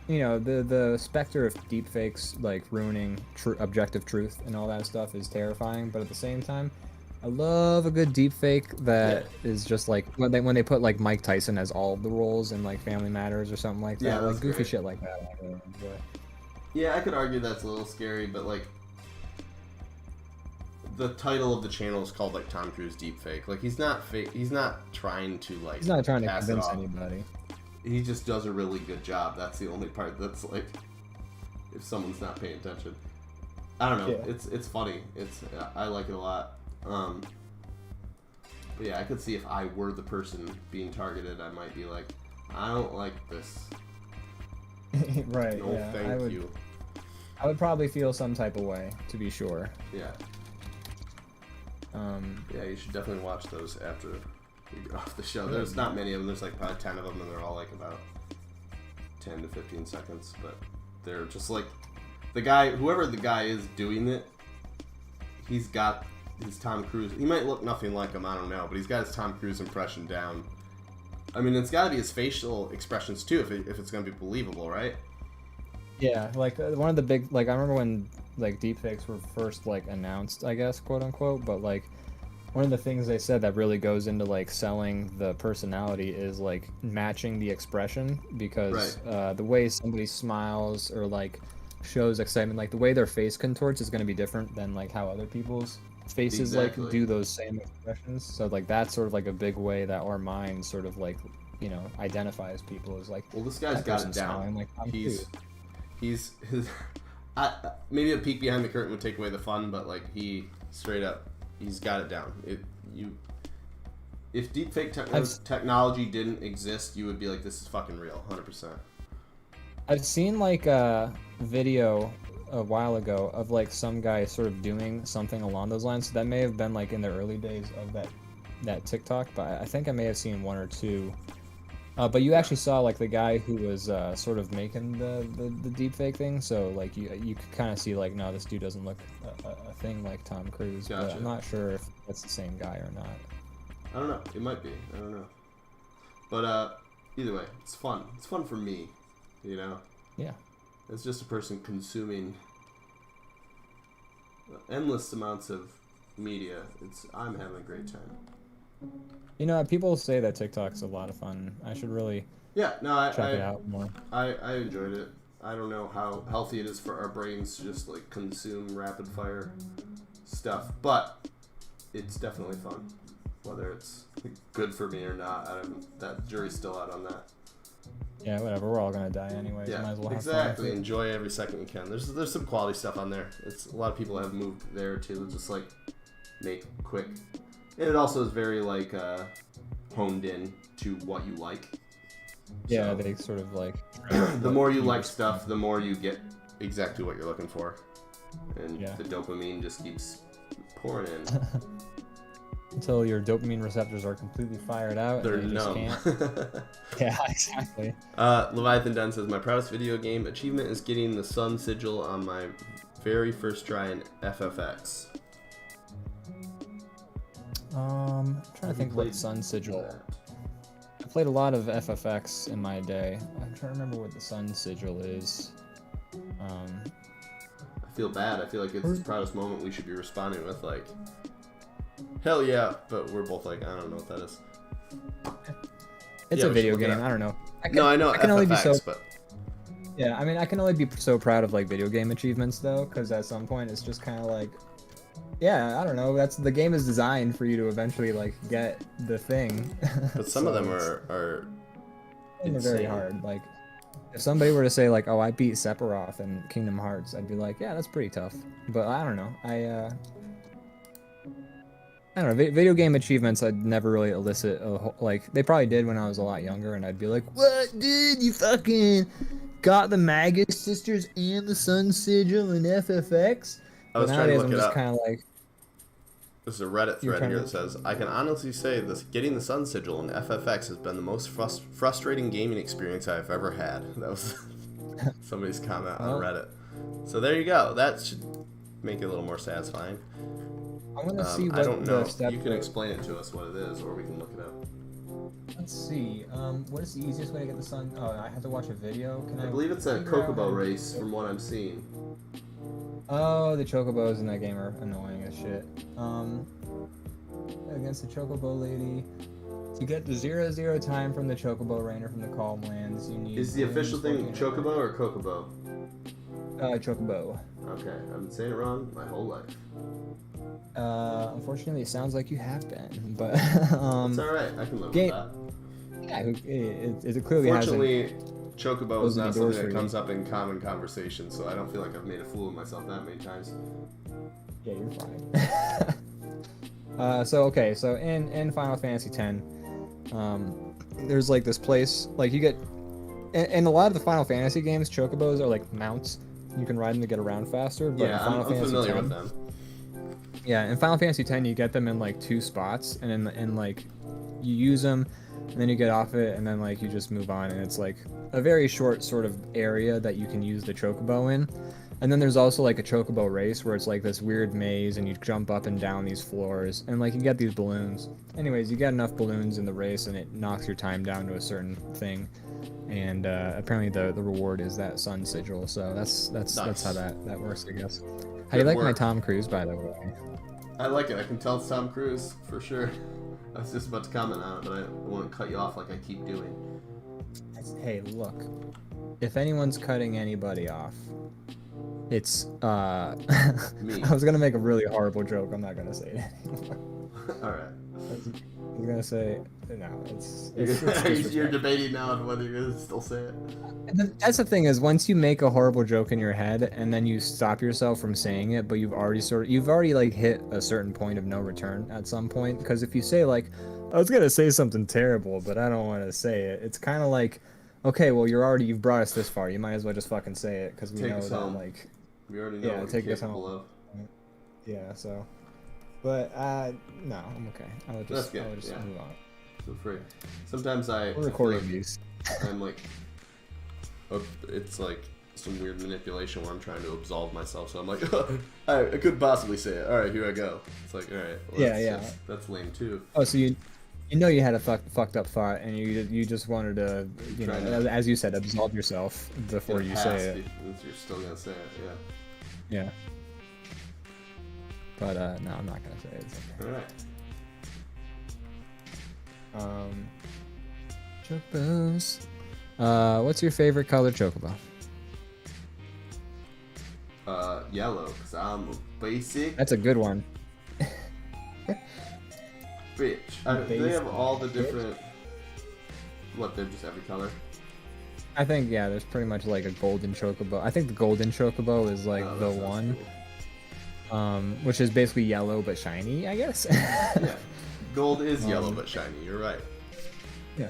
you know, the specter of deepfakes like ruining objective truth and all that stuff is terrifying, but at the same time, I love a good deepfake that is just like when they put like Mike Tyson as all of the roles in like Family Matters or something like that. Yeah, like goofy great. Shit like that. I really enjoy. Yeah, I could argue that's a little scary, but like the title of the channel is called like Tom Cruise Deepfake. Like he's not fake. He's not trying to like. He's not trying to convince anybody. He just does a really good job. That's the only part that's like, if someone's not paying attention. I don't know. Yeah. It's funny. I like it a lot. But yeah, I could see if I were the person being targeted, I might be like, I don't like this. Right. No, yeah. thank you. I would probably feel some type of way, to be sure. Yeah. Yeah, you should definitely watch those after we get off the show. There's not many of them. There's like probably 10 of them, and they're all like about 10 to 15 seconds. But they're just like the guy, whoever the guy is doing it, he's got his Tom Cruise. He might look nothing like him, I don't know, but he's got his Tom Cruise impression down. I mean, it's got to be his facial expressions too, if it's going to be believable, right? Yeah, like one of the big, like I remember when like deepfakes were first like announced, I guess, quote unquote, but like one of the things they said that really goes into like selling the personality is like matching the expression, because the way somebody smiles or like shows excitement, like the way their face contorts is going to be different than like how other people's faces like do those same expressions. So like that's sort of like a big way that our mind sort of like, you know, identifies people as like, well, this guy's got it down. Like, he's maybe a peek behind the curtain would take away the fun, but like he straight up, he's got it down. If deepfake technology didn't exist, you would be like, this is fucking real, 100%. I've seen like a video a while ago of like some guy sort of doing something along those lines. So that may have been like in the early days of that TikTok, but I think I may have seen one or two. But you actually saw like the guy who was sort of making the deepfake thing. So like you could kind of see like, no, this dude doesn't look a thing like Tom Cruise. Gotcha. But I'm not sure if that's the same guy or not. I don't know. It might be. I don't know. But either way, it's fun. It's fun for me, you know? Yeah. It's just a person consuming endless amounts of media. I'm having a great time. You know, people say that TikTok's a lot of fun. I should really check it out more. I enjoyed it. I don't know how healthy it is for our brains to just like consume rapid fire stuff, but it's definitely fun. Whether it's good for me or not, that jury's still out on that. Yeah, whatever. We're all gonna die anyway. Yeah, might as well have exactly. fun. Enjoy every second you can. There's some quality stuff on there. It's a lot of people have moved there too, just like make quick. And it also is very like honed in to what you like. Yeah, so, they sort of like. The more you like stuff, the more you get exactly what you're looking for, and the dopamine just keeps pouring in. until your dopamine receptors are completely fired out. They're and you just numb. can't. Yeah, exactly. Leviathan Dunn says, my proudest video game achievement is getting the sun sigil on my very first try in FFX. I'm trying to think what sun sigil. I played a lot of FFX in my day. I'm trying to remember what the sun sigil is. I feel bad. I feel like it's his proudest moment. We should be responding with like, hell yeah, but we're both like, I don't know what that is. It's a video game. I don't know. I know. I can FFX, only be so. But... Yeah, I mean, I can only be so proud of like video game achievements though, because at some point it's just kind of like, yeah, I don't know. That's the game is designed for you to eventually like get the thing. But some of them are very hard. Like, if somebody were to say like, "Oh, I beat Sephiroth in Kingdom Hearts," I'd be like, "Yeah, that's pretty tough." But I don't know. I don't know. Video game achievements, I'd never really elicit like they probably did when I was a lot younger, and I'd be like, "What, dude? You fucking got the Magus Sisters and the Sun Sigil in FFX?" I was trying to look I'm it just up. Kind of like. There's a Reddit thread here that says, I can honestly say this: getting the Sun Sigil in FFX has been the most frustrating gaming experience I've ever had. That was somebody's comment on Reddit. So there you go. That should make it a little more satisfying. I want to see what I don't know. The you can explain it to us what it is, or we can look it up. Let's see. What is the easiest way to get the sun? Oh, I have to watch a video. I believe it's a Chocobo race, from what I'm seeing. Oh, the Chocobos in that game are annoying as shit. Against the Chocobo lady. To get the 0-0 time from the Chocobo Rainer from the Calm Lands, you need... Is the official thing Chocobo or Kokobo? Chocobo. Okay, I've been saying it wrong my whole life. Unfortunately, it sounds like you have been, but... It's alright, I can live with that. Yeah, it clearly has... Fortunately, Chocobo is not something that comes up in common conversation, so I don't feel like I've made a fool of myself that many times. Yeah, you're fine. So in Final Fantasy X, there's like this place, like you get, in a lot of the Final Fantasy games, Chocobos are like mounts. You can ride them to get around faster. But yeah, I'm familiar with them. Yeah, in Final Fantasy X, you get them in like 2 spots, and in like, you use them, and then you get off it, and then like you just move on, and it's like a very short sort of area that you can use the Chocobo in. And then there's also like a Chocobo race where it's like this weird maze and you jump up and down these floors and like you get these balloons. Anyways, you get enough balloons in the race and it knocks your time down to a certain thing. And apparently the reward is that Sun Sigil. So that's how that works, I guess. How do you like my Tom Cruise, by the way? I like it. I can tell it's Tom Cruise for sure. I was just about to comment on it, but I won't cut you off like I keep doing. Hey, look. If anyone's cutting anybody off, it's Me. I was gonna make a really horrible joke. I'm not gonna say it anymore. All right. I was gonna say no. It's you're debating now on whether you're gonna still say it. And that's the thing is, once you make a horrible joke in your head and then you stop yourself from saying it, but you've already like hit a certain point of no return at some point. Because if you say like, I was gonna say something terrible, but I don't want to say it, it's kind of like, okay, well you've brought us this far. You might as well just fucking say it because we know that like. We already know what you're capable of. Yeah, so. But, no, I'm okay. I'll just move on. Feel free. Sometimes We're recording these. I'm like, it's like some weird manipulation where I'm trying to absolve myself. So I'm like, I couldn't possibly say it. All right, here I go. It's like, all right. Well, that's lame too. Oh, so you you had a fucked up thought, and you just wanted to, as you said, absolve yourself before you say it. You're still gonna say it, yeah. Yeah. But no, I'm not gonna say it. It's okay. All right. Chocobos. What's your favorite color chocobo? Yellow, because I'm a basic. That's a good one. Bitch. They have all the different. What? They're just every color. I think there's pretty much like a golden chocobo. I think the golden chocobo is like the one, cool. Which is basically yellow but shiny, I guess. Yeah, gold is yellow but shiny. You're right. Yeah,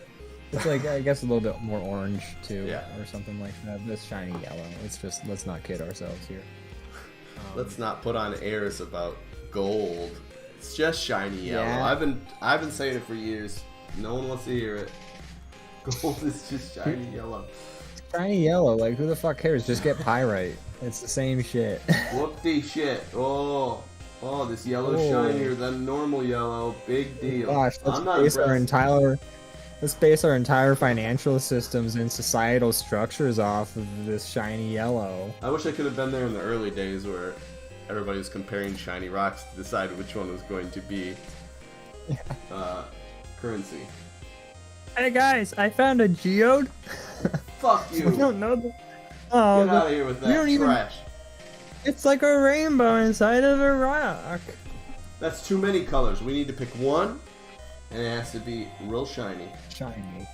it's like I guess a little bit more orange too, yeah. Or something like that. This shiny yellow. It's just let's not kid ourselves here. Let's not put on airs about gold It's just shiny yellow. Yeah. I've been saying it for years. No one wants to hear it. Gold is just shiny yellow. Shiny yellow, like who the fuck cares? Just get pyrite. It's the same shit. Whoop-de shit. Oh, this yellow's shinier than normal yellow. Big deal. Gosh, let's base our entire financial systems and societal structures off of this shiny yellow. I wish I could have been there in the early days where everybody was comparing shiny rocks to decide which one was going to be currency. Hey guys, I found a geode. Fuck you. We don't know that. Oh, get out of here with that trash. It's like a rainbow inside of a rock. That's too many colors. We need to pick one, and it has to be real shiny. Shiny.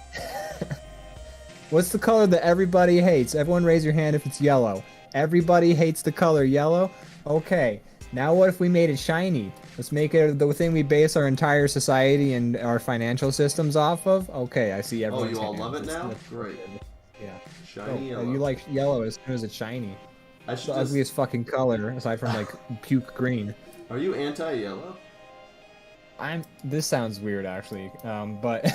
What's the color that everybody hates? Everyone raise your hand if it's yellow. Everybody hates the color yellow? Okay. Now what if we made it shiny? Let's make it the thing we base our entire society and our financial systems off of? Okay, I see everyone's Oh, you all hands. love it now? Great. Yeah. Shiny yellow. You like yellow as soon as it's shiny. I should The ugliest fucking color, aside from like puke green. Are you anti-yellow? This sounds weird actually, but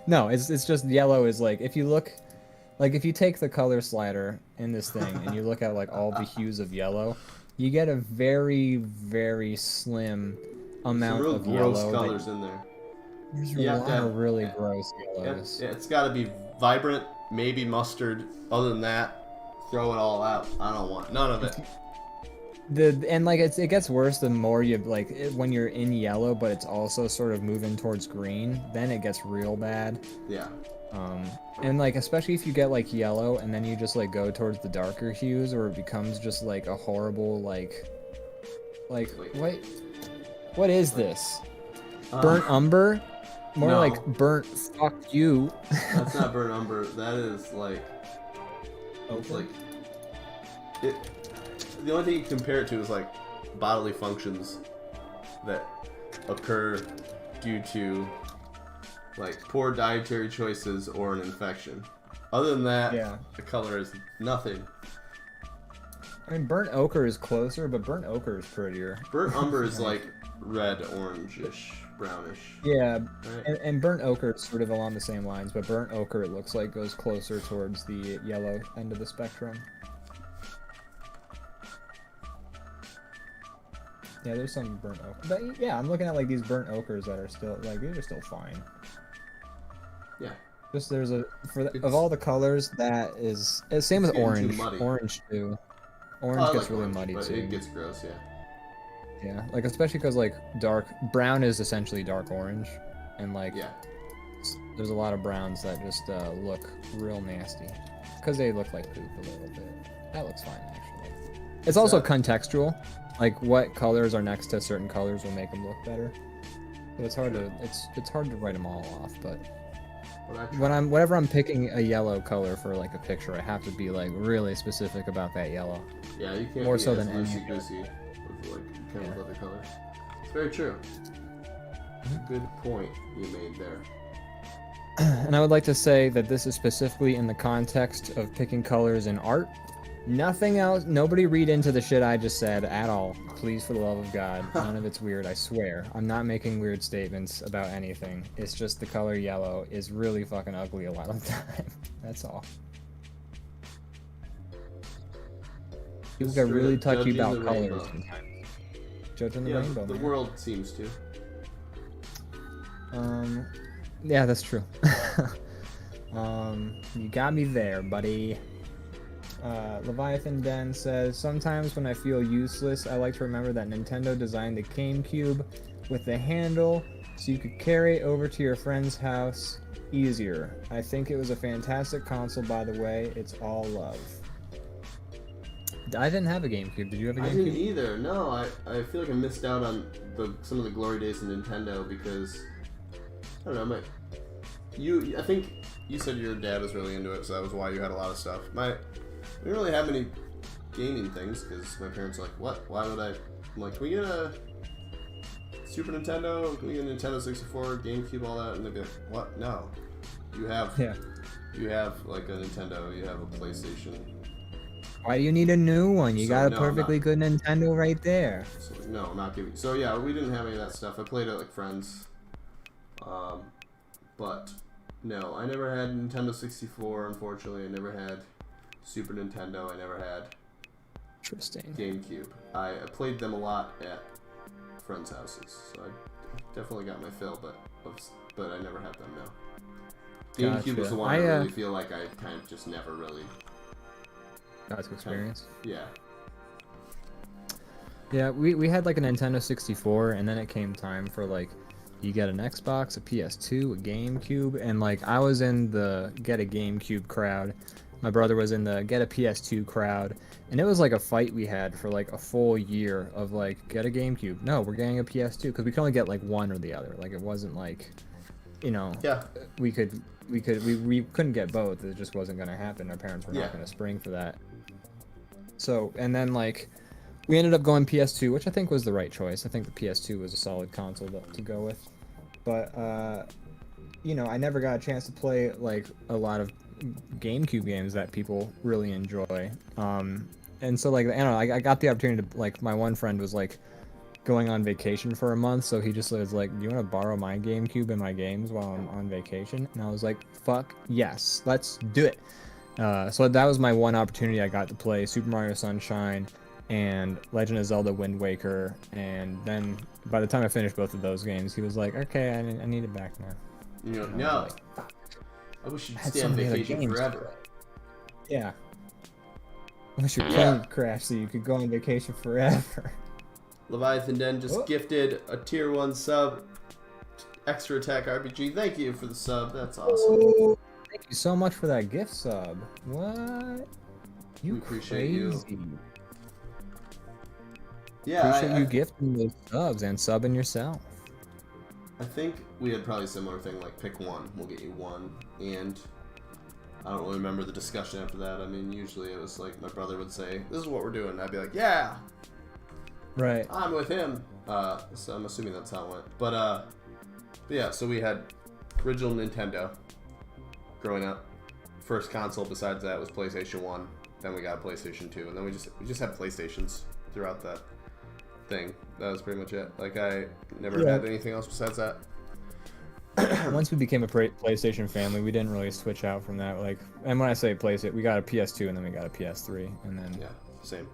no, it's just yellow is like if you take the color slider in this thing and you look at like all the hues of yellow, you get a very, very slim amount Some real of gross yellow. colors in there. There's a lot of really gross yellows. It's got to be vibrant, maybe mustard. Other than that, throw it all out. I don't want none of it. It gets worse the more you when you're in yellow, but it's also sort of moving towards green. Then it gets real bad. Yeah. And like especially if you get like yellow and then you just like go towards the darker hues, or it becomes just like a horrible what is this? Burnt umber? More no. like burnt fuck you. That's not burnt umber. That is like. Okay. Like. It. The only thing you can compare it to is like bodily functions that occur due to like poor dietary choices or an infection. Other than that, the color is nothing. I mean, burnt ochre is closer, but burnt ochre is prettier. Burnt umber is like red, orangish, brownish. Yeah, right? and burnt ochre is sort of along the same lines, but burnt ochre it looks like goes closer towards the yellow end of the spectrum. Yeah, there's some burnt ochre. But yeah, I'm looking at like these burnt ochres that are still like these are still fine. Yeah. Just there's of all the colors that is same with orange. Orange too. Orange gets really muddy too. It gets gross, yeah. Yeah, like especially because like brown is essentially dark orange, and like there's a lot of browns that just look real nasty because they look like poop a little bit. That looks fine actually. It's also contextual. Like what colors are next to certain colors will make them look better. But it's hard to write them all off. But whenever I'm picking a yellow color for like a picture, I have to be like really specific about that yellow. Yeah, you can't more be so as than any loosey-goosey with like kind of other colors. It's very true. Good point you made there. And I would like to say that this is specifically in the context of picking colors in art. Nothing else. Nobody read into the shit I just said at all. Please, for the love of God. None of it's weird, I swear. I'm not making weird statements about anything. It's just the color yellow is really fucking ugly a lot of the time. That's all. People get really touchy about colors sometimes. Judging the rainbow. The world seems to. Yeah, that's true. You got me there, buddy. Leviathan Den says, sometimes when I feel useless, I like to remember that Nintendo designed the GameCube with the handle so you could carry it over to your friend's house easier. I think it was a fantastic console, by the way. It's all love. I didn't have a GameCube. Did you have a GameCube? I didn't either. No, I feel like I missed out on some of the glory days of Nintendo because I don't know. I think you said your dad was really into it, so that was why you had a lot of stuff. We didn't really have many gaming things because my parents were like, what? Why would I? I'm like, can we get a Super Nintendo? Can we get a Nintendo 64, GameCube, all that? And they'd be like, what? No. You have like a Nintendo, you have a PlayStation. Why do you need a new one? You got a no, perfectly good Nintendo right there. So, no, not giving. So yeah, we didn't have any of that stuff. I played it like friends. But no, I never had Nintendo 64. Unfortunately, I never had Super Nintendo. I never had Interesting. GameCube. I played them a lot at friends' houses, so I definitely got my fill. But I never had them. No. GameCube was the one I really feel like I kind of just never really got to experience. Yeah. Yeah, we had like a Nintendo 64, and then it came time for like, you get an Xbox, a PS2, a GameCube, and like I was in the get a GameCube crowd. My brother was in the get a PS2 crowd, and it was like a fight we had for like a full year of like, get a GameCube. No, we're getting a PS2, because we could only get like one or the other. Like it wasn't like, you know, yeah, we couldn't get both. It just wasn't gonna happen. Our parents were not gonna spring for that. So, and then like, we ended up going PS2, which I think was the right choice. I think the PS2 was a solid console to go with. But, you know, I never got a chance to play, like, a lot of GameCube games that people really enjoy. And so, like, I don't know, I got the opportunity to, like, my one friend was, like, going on vacation for a month, so he just was like, do you want to borrow my GameCube and my games while I'm on vacation? And I was like, fuck yes, let's do it. So that was my one opportunity. I got to play Super Mario Sunshine and Legend of Zelda Wind Waker, and then by the time I finished both of those games, he was like, okay, I need it back now. You know, no. Like, I wish you'd stay on vacation forever. Yeah. I wish your plane would crash so you could go on vacation forever. Leviathan Den just gifted a tier 1 sub, Extra Attack RPG. Thank you for the sub. That's awesome. Oh, thank you so much for that gift sub. What? You we appreciate you. Yeah, appreciate you gifting those subs and subbing yourself. I think we had probably a similar thing, like pick one, we'll get you one, and I don't really remember the discussion after that. I mean, usually it was like my brother would say, this is what we're doing, and I'd be like, yeah! Right. I'm with him. So I'm assuming that's how it went. But yeah, so we had original Nintendo growing up. First console besides that was PlayStation 1. Then we got a PlayStation 2, and then we just had PlayStations throughout that thing. That was pretty much it. Like, I never had anything else besides that. Once we became a PlayStation family, we didn't really switch out from that. Like, and when I say PlayStation, we got a PS2 and then we got a PS3, and then yeah, same.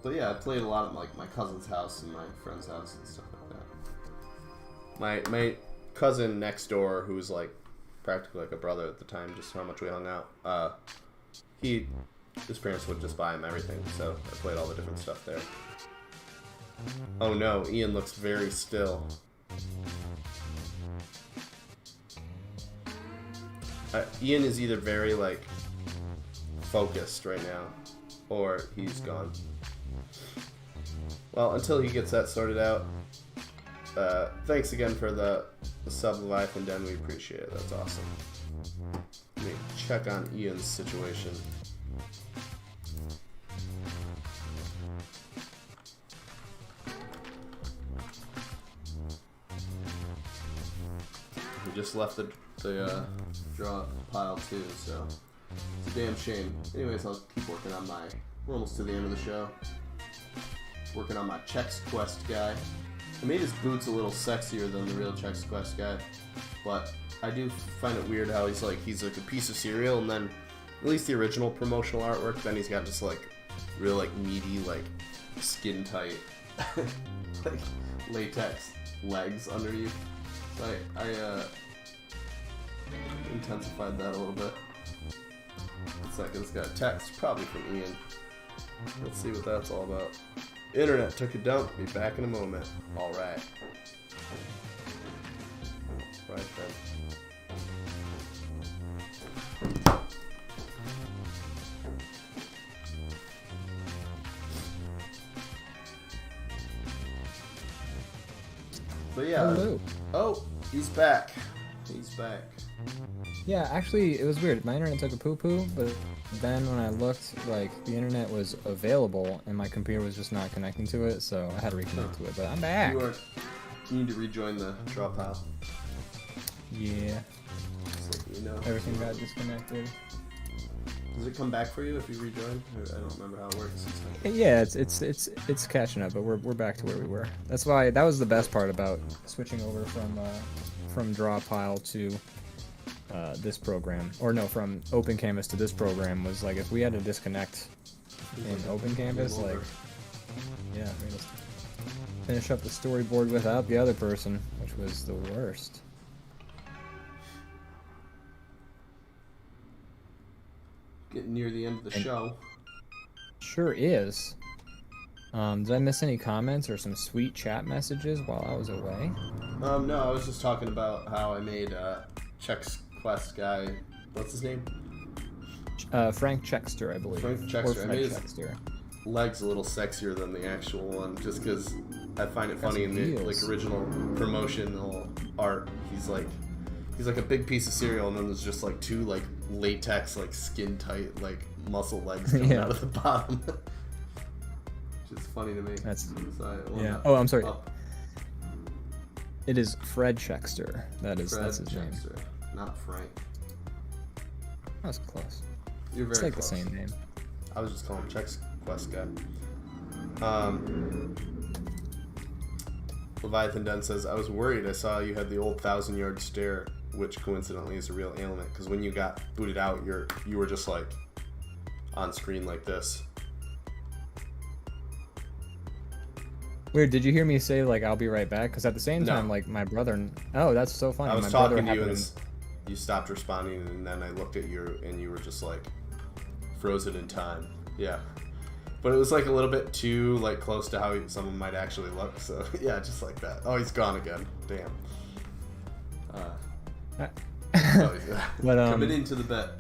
But yeah, I played a lot at like my cousin's house and my friend's house and stuff like that. My cousin next door, who was like practically like a brother at the time, just how much we hung out. His parents would just buy him everything, so I played all the different stuff there. Oh no, Ian looks very still. Ian is either very like focused right now, or he's gone. Well, until he gets that sorted out, thanks again for the sub Leviathan Den. We appreciate it. That's awesome. Let me check on Ian's situation. We just left the draw pile too, so it's a damn shame. Anyways, I'll keep working on we're almost to the end of the show. Working on my Chex Quest guy. I made his boots a little sexier than the real Chex Quest guy, but I do find it weird how he's like a piece of cereal, and then at least the original promotional artwork, then he's got just like real like meaty, like skin tight like latex legs underneath. So I intensified that a little bit. It's like it's got a text, probably from Ian. Let's see what that's all about. Internet took a dump. Be back in a moment. All right. Right then. But yeah. Hello. Oh, he's back. He's back. Yeah, actually, it was weird. My internet took a poo-poo, but then when I looked, like, the internet was available, and my computer was just not connecting to it, so I had to reconnect to it, but I'm back. You need to rejoin the draw pile. Yeah. So you know. Everything got disconnected. Does it come back for you if you rejoin? I don't remember how it works. Yeah, it's catching up, but we're back to where we were. That's why that was the best part about switching over from DrawPile to this program, or no, from Open Canvas to this program was like if we had to disconnect in Open Canvas, like yeah, we just finish up the storyboard without the other person, which was the worst. Getting near the end of the show. Sure is. Did I miss any comments or some sweet chat messages while I was away? No, I was just talking about how I made Chex Quest guy. What's his name? Frank Chexter, I believe. Frank Chexter. Or Frank I made Chexter. his legs a little sexier than the actual one, just because I find it funny in the like original promotional art. He's like a big piece of cereal, and then there's just like two like latex, like skin tight, like muscle legs coming out of the bottom. Which is funny to me. That's yeah. Oh, I'm sorry. It is Fred Chexter. That's his Chexter, name. Not Frank. That was close. You're very It's like close. the same name. I was just calling him Chex Quest guy. Leviathan Den says, I was worried I saw you had the old 1,000-yard stare, which coincidentally is a real ailment, because when you got booted out, you were just like on screen like this. Weird, did you hear me say like I'll be right back? Because at the same time, like my brother. Oh, that's so funny. I was my talking brother to you and you stopped responding, and then I looked at you and you were just like frozen in time. Yeah. But it was like a little bit too like close to how someone might actually look. So yeah, just like that. Oh, he's gone again. Damn. But coming into the bet.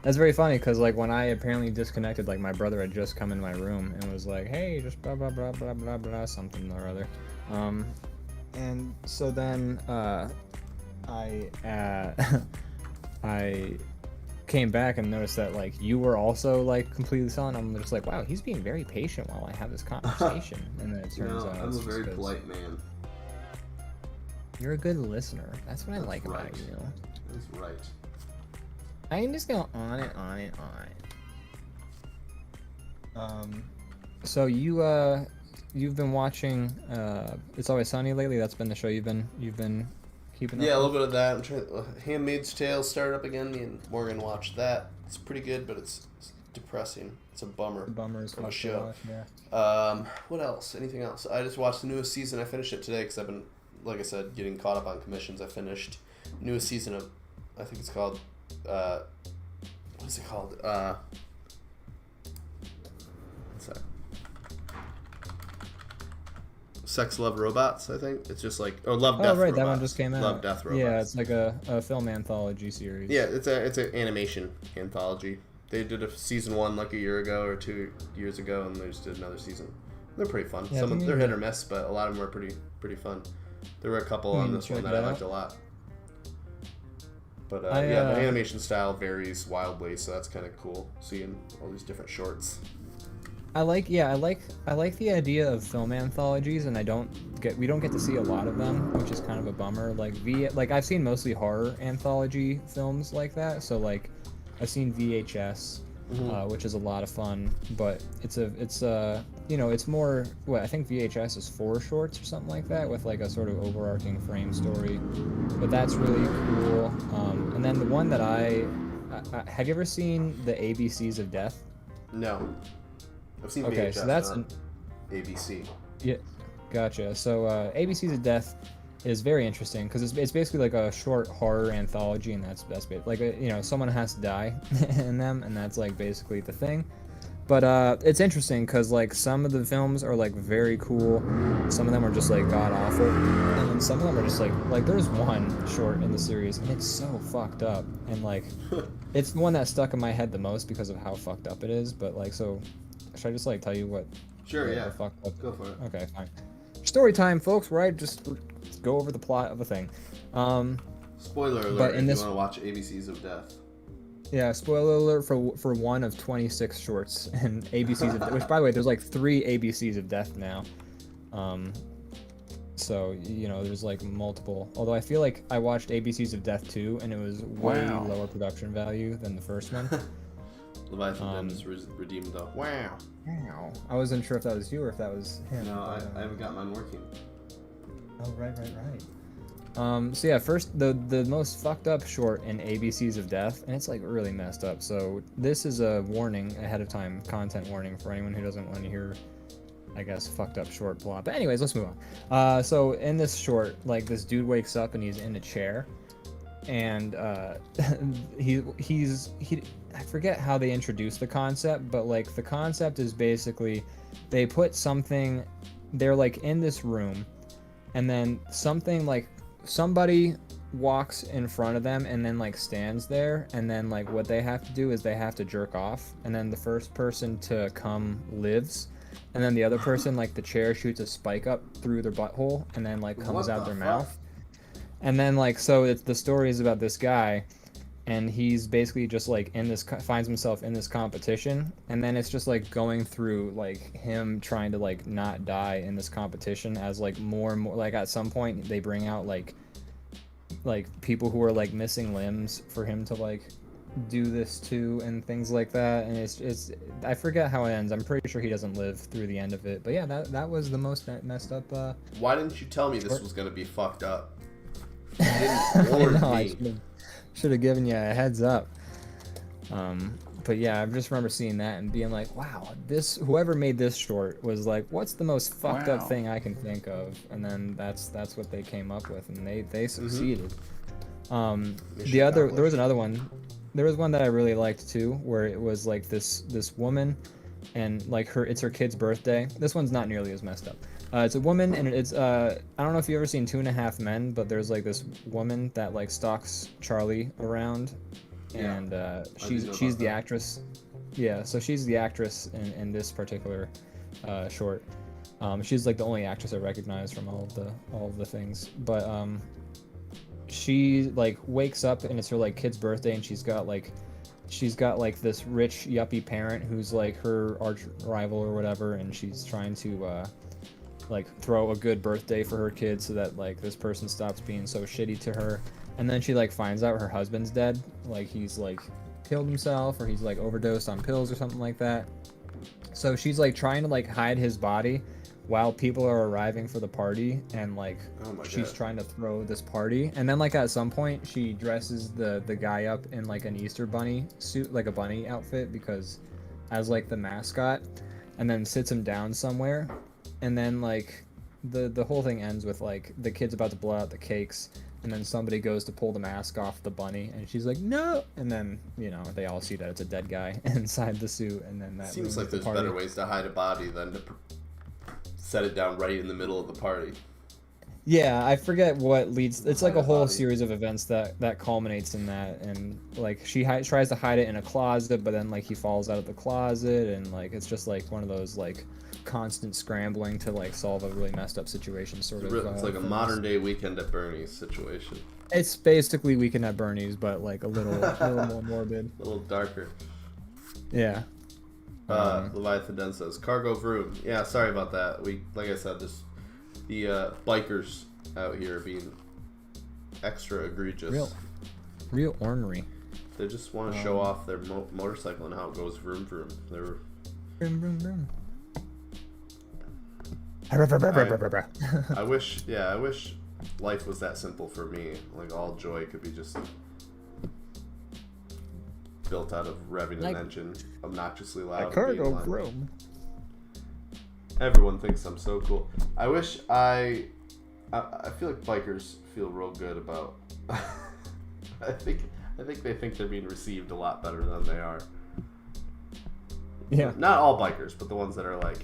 That's very funny because like when I apparently disconnected, like my brother had just come in my room and was like, "Hey, just blah blah blah blah blah blah something or other," and so then I came back and noticed that like you were also like completely silent. I'm just like, wow, he's being very patient while I have this conversation. And then it turns out I'm a very polite man. You're a good listener. That's what I like about you. That's right. I can just go on and on and on. So you've been watching It's Always Sunny lately. That's been the show you've been keeping up. Yeah, a little bit of that. I'm trying. Handmaid's Tale started up again. Me and Morgan watched that. It's pretty good, but it's depressing. It's a bummer. Bummers of a show. Watch, yeah. What else? Anything else? I just watched the newest season. I finished it today because I've been, like I said, getting caught up on commissions. I finished newest season of, I think it's called, what is it called? What's that? Sex, Love, Robots, I think. It's just like, Love, Death, right, Robots. that one just came out. Love, Death, Robots. Yeah, it's like a film anthology series. Yeah, it's an animation anthology. They did a season 1 like a year ago or 2 years ago, and they just did another season. They're pretty fun. Yeah, Some of they're hit or miss, but a lot of them are pretty fun. There were a couple on this one that I liked a lot. But yeah, the animation style varies wildly, so that's kind of cool seeing all these different shorts. I like the idea of film anthologies, and we don't get to see a lot of them, which is kind of a bummer. Like I've seen mostly horror anthology films like that, so like I've seen VHS, which is a lot of fun, but it's more I think VHS is 4 shorts or something like that with like a sort of overarching frame story, but that's really cool. And then the one that I have you ever seen the ABCs of Death? No. I've seen okay, VHS, so that's ABC. Yeah, gotcha. So ABCs of Death is very interesting because it's basically like a short horror anthology, and that's like someone has to die in them, and that's like basically the thing. But it's interesting because like some of the films are like very cool, some of them are just like god awful, and then some of them are just like there's one short in the series and it's so fucked up, and like it's the one that stuck in my head the most because of how fucked up it is. But like, so should I just like tell you what? Sure, yeah. Fucked up? Go for it. Okay, fine. Story time, folks. Where I just go over the plot of a thing. Spoiler alert! But if you want to watch ABCs of Death. Yeah, spoiler alert for one of 26 shorts and ABCs of Death, which by the way, there's like 3 ABCs of Death now. So, you know, there's like multiple. Although I feel like I watched ABCs of Death 2, and it was way lower production value than the first one. Leviathan is redeemed though. Wow. I wasn't sure if that was you or if that was him. No, I haven't got mine working. Oh, right. So yeah, first the most fucked up short in ABCs of Death, and it's like really messed up. So this is a warning ahead of time, content warning for anyone who doesn't want to hear, I guess, fucked up short plot. But anyways, let's move on. So in this short, like this dude wakes up and he's in a chair, and he's I forget how they introduce the concept, but like the concept is basically they put something, they're like in this room, and then something like somebody walks in front of them and then like stands there, and then like what they have to do is they have to jerk off, and then the first person to come lives, and then the other person, like the chair shoots a spike up through their butthole and then like comes out their mouth. And then like so the story is about this guy, and he's basically just like in this finds himself in this competition, and then it's just like going through like him trying to like not die in this competition as like more and more, like at some point they bring out like people who are like missing limbs for him to like do this to and things like that, and it's I forget how it ends. I'm pretty sure he doesn't live through the end of it, but yeah, that was the most messed up. Why didn't you tell me this was gonna be fucked up? You didn't warn me. Should have given you a heads up. But yeah, I just remember seeing that and being like, wow, this whoever made this short was like, what's the most fucked up thing I can think of? And then that's what they came up with, and they succeeded. There was another one. There was one that I really liked too, where it was like this woman, and like it's her kid's birthday. This one's not nearly as messed up. It's a woman, and it's I don't know if you've ever seen 2.5 Men, but there's like this woman that like stalks Charlie around, and she's the actress. Yeah, so she's the actress in this particular short. She's like the only actress I recognize from all of the things, but she like wakes up and it's her like kid's birthday, and she's got like this rich yuppie parent who's like her arch rival or whatever, and she's trying to like throw a good birthday for her kid so that like this person stops being so shitty to her. And then she like finds out her husband's dead, like he's like killed himself, or he's like overdosed on pills or something like that. So she's like trying to like hide his body while people are arriving for the party, and like she's trying to throw this party. And then like at some point she dresses the guy up in like an Easter bunny suit, like a bunny outfit, because as like the mascot, and then sits him down somewhere. And then like the whole thing ends with like the kid's about to blow out the cakes, and then somebody goes to pull the mask off the bunny, and she's like, no, and then, you know, they all see that it's a dead guy inside the suit, and then that seems like there's better ways to hide a body than to set it down right in the middle of the party. Yeah, I forget what leads. It's like a whole series of events that culminates in that, and like she tries to hide it in a closet, but then like he falls out of the closet, and like it's just like one of those like constant scrambling to like solve a really messed up situation sort of. It's like a modern day Weekend at Bernie's situation. It's basically Weekend at Bernie's, but like a little more morbid, a little darker. Yeah. Leviathan Den says cargo vroom. Yeah, sorry about that. We, like I said, the bikers out here are being extra egregious. Real ornery. They just want to show off their motorcycle and how it goes vroom vroom. They're vroom vroom vroom. I wish life was that simple for me. Like all joy could be just built out of revving an engine, obnoxiously loud. A cargo vroom. Everyone thinks I'm so cool. I wish I feel like bikers feel real good about. I think they think they're being received a lot better than they are. Yeah. Not all bikers, but the ones that are like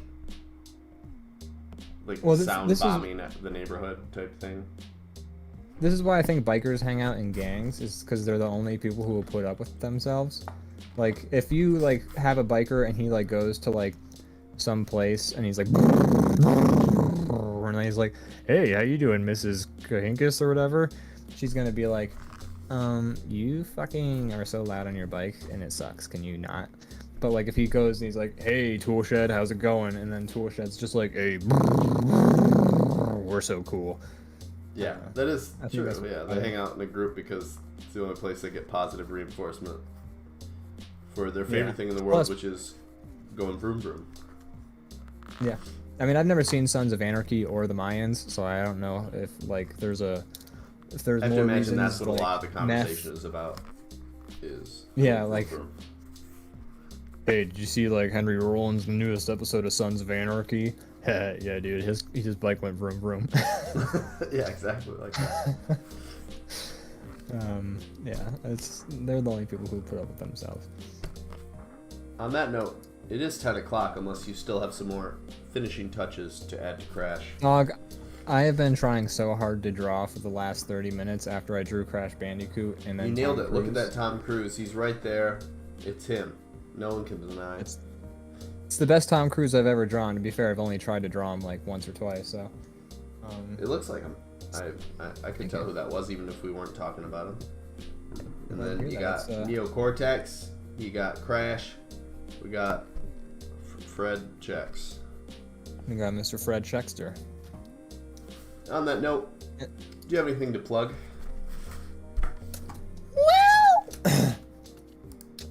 sound bombing at the neighborhood type thing. This is why I think bikers hang out in gangs, is because they're the only people who will put up with themselves. Like, if you, like, have a biker and he, like, goes to, like, some place and he's like, and then he's like, hey, how you doing, Mrs. Kahinkus or whatever? She's gonna be like, you fucking are so loud on your bike and it sucks. Can you not? But like if he goes and he's like, "Hey, Toolshed, how's it going?" and then Toolshed's just like, "Hey, we're so cool." Yeah, that is true. That's Yeah, they hang out in a group because it's the only place they get positive reinforcement for their favorite thing in the world, which is going vroom vroom. Yeah, I mean, I've never seen Sons of Anarchy or the Mayans, so I don't know if like there's I have more to imagine reasons. that's what like, a lot of the conversation meth. is about. Is Yeah, vroom, like. vroom. Hey, did you see like Henry Rollins' the newest episode of Sons of Anarchy? Yeah, dude, his bike went vroom vroom. Yeah, exactly like that. Yeah, they're the only people who put up with themselves. On that note, it is 10 o'clock unless you still have some more finishing touches to add to Crash. Dog, I have been trying so hard to draw for the last 30 minutes after I drew Crash Bandicoot, and then You nailed Tom it. Look at Cruise. that Tom Cruise. He's right there. It's him. No one can deny. It's the best Tom Cruise I've ever drawn. To be fair, I've only tried to draw him like once or twice, so. It looks like him. I could tell who that was even if we weren't talking about him. And then you got Neocortex. You got Crash. We got Fred Chex. We got Mr. Fred Chexter. On that note, do you have anything to plug? Well,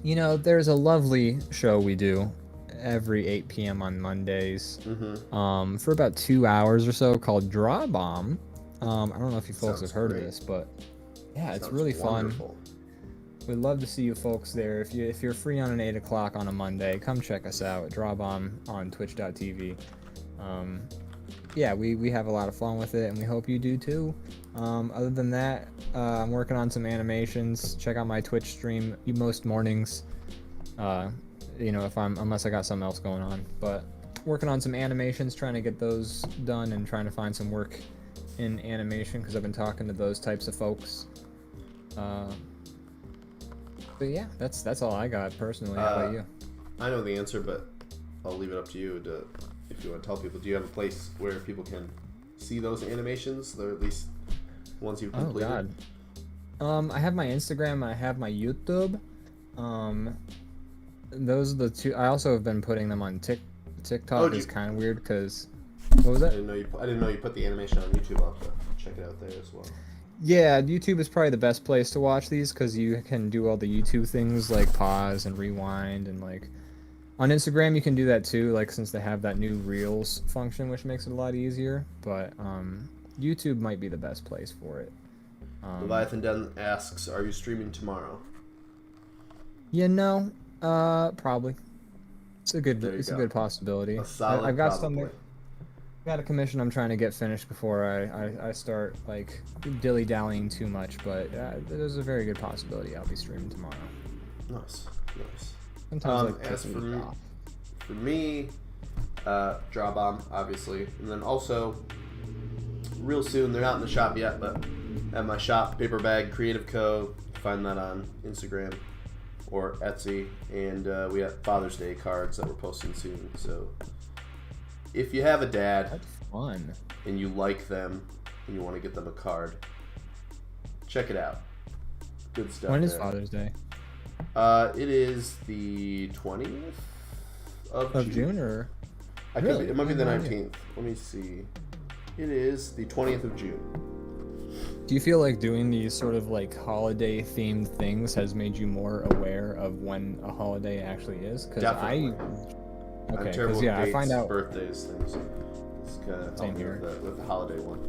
you know, there's a lovely show we do every 8 p.m. on Mondays, for about 2 hours or so, called DrawBomb. I don't know if you folks have heard of this, but yeah, it's really wonderful. fun. We'd love to see you folks there. If you're free on an 8 o'clock on a Monday, come check us out at DrawBomb on twitch.tv. Yeah, we have a lot of fun with it, and we hope you do too. Other than that, I'm working on some animations. Check out my Twitch stream most mornings. You know, unless I got something else going on. But working on some animations, trying to get those done, and trying to find some work in animation because I've been talking to those types of folks. But yeah, that's all I got personally. How about you? I know the answer, but I'll leave it up to you if you want to tell people. Do you have a place where people can see those animations, or at least ones you've completed? Oh God. I have my Instagram and I have my YouTube. Those are the two. I also have been putting them on TikTok. Is kind of weird because what was that? I didn't know you put the animation on YouTube. I'll have to check it out there as well. Yeah, YouTube is probably the best place to watch these because you can do all the YouTube things like pause and rewind, and like on Instagram you can do that too, like since they have that new Reels function, which makes it a lot easier. But YouTube might be the best place for it. Leviathan Den asks, "Are you streaming tomorrow?" You know, probably. It's a good possibility. A solid I've got probably. something. Got a commission I'm trying to get finished before I start like dilly-dallying too much, but there's a very good possibility I'll be streaming tomorrow. Nice. Sometimes as for me, DrawBomb obviously, and then also real soon, they're not in the shop yet, but at my shop, Paper Bag Creative Co. Find that on Instagram or Etsy, and we have Father's Day cards that we're posting soon. So if you have a dad That's fun. and you like them and you want to get them a card, check it out. Good stuff. When is Father's Day? It is the 20th of June, or I really? could be, it might be the No 19th. idea. Let me see. It is the 20th of June. Do you feel like doing these sort of like holiday themed things has made you more aware of when a holiday actually is? Because Definitely. Okay, I'm terrible because with I dates, find out birthdays, things. It's kind of Same helped me here. with the holiday one.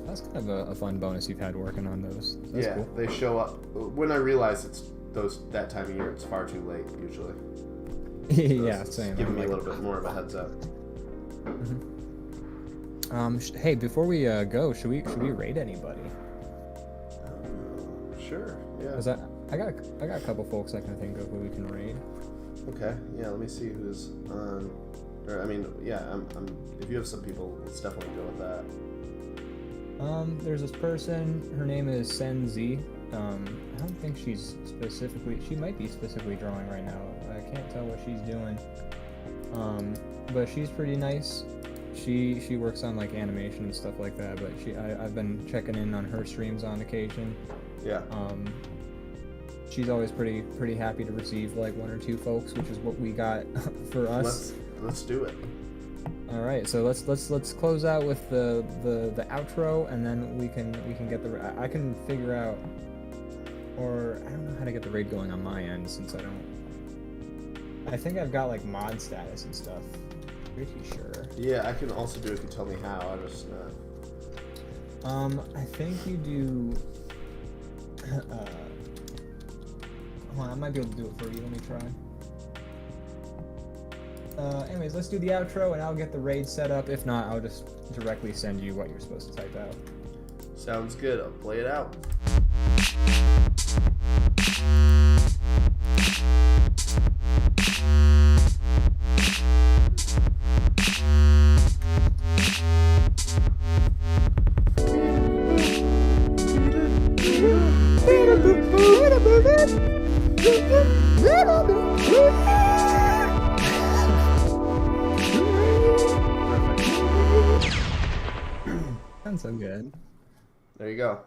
that's kind of a fun bonus you've had working on those. That's Yeah, cool. they show up when I realize it's that time of year. It's far too late usually. So Yeah, it's same. Giving I'm me a like- little bit more of a heads up. Hey, before we go, should we rate anybody? Sure. Yeah. Cause I got a couple folks I can think of who we can raid. Okay. Yeah. Let me see who's on. Or I mean, yeah. I'm. If you have some people, let's definitely go with that. There's this person. Her name is Senzi. I don't think she's specifically. She might be specifically drawing right now. I can't tell what she's doing. But she's pretty nice. She works on like animation and stuff like that. But I've been checking in on her streams on occasion. Yeah. she's always pretty happy to receive like 1 or 2 folks, which is what we got for us. Let's do it. All right, so let's close out with the outro, and then we can get the I can figure out, or I don't know how to get the raid going on my end since I think I've got like mod status and stuff. Pretty sure. Yeah, I can also do it if you tell me how. I just I think you do. Hold on, I might be able to do it for you. Let me try. Anyways, let's do the outro, and I'll get the raid set up. If not, I'll just directly send you what you're supposed to type out. Sounds good. I'll play it out. Sounds so good. There you go.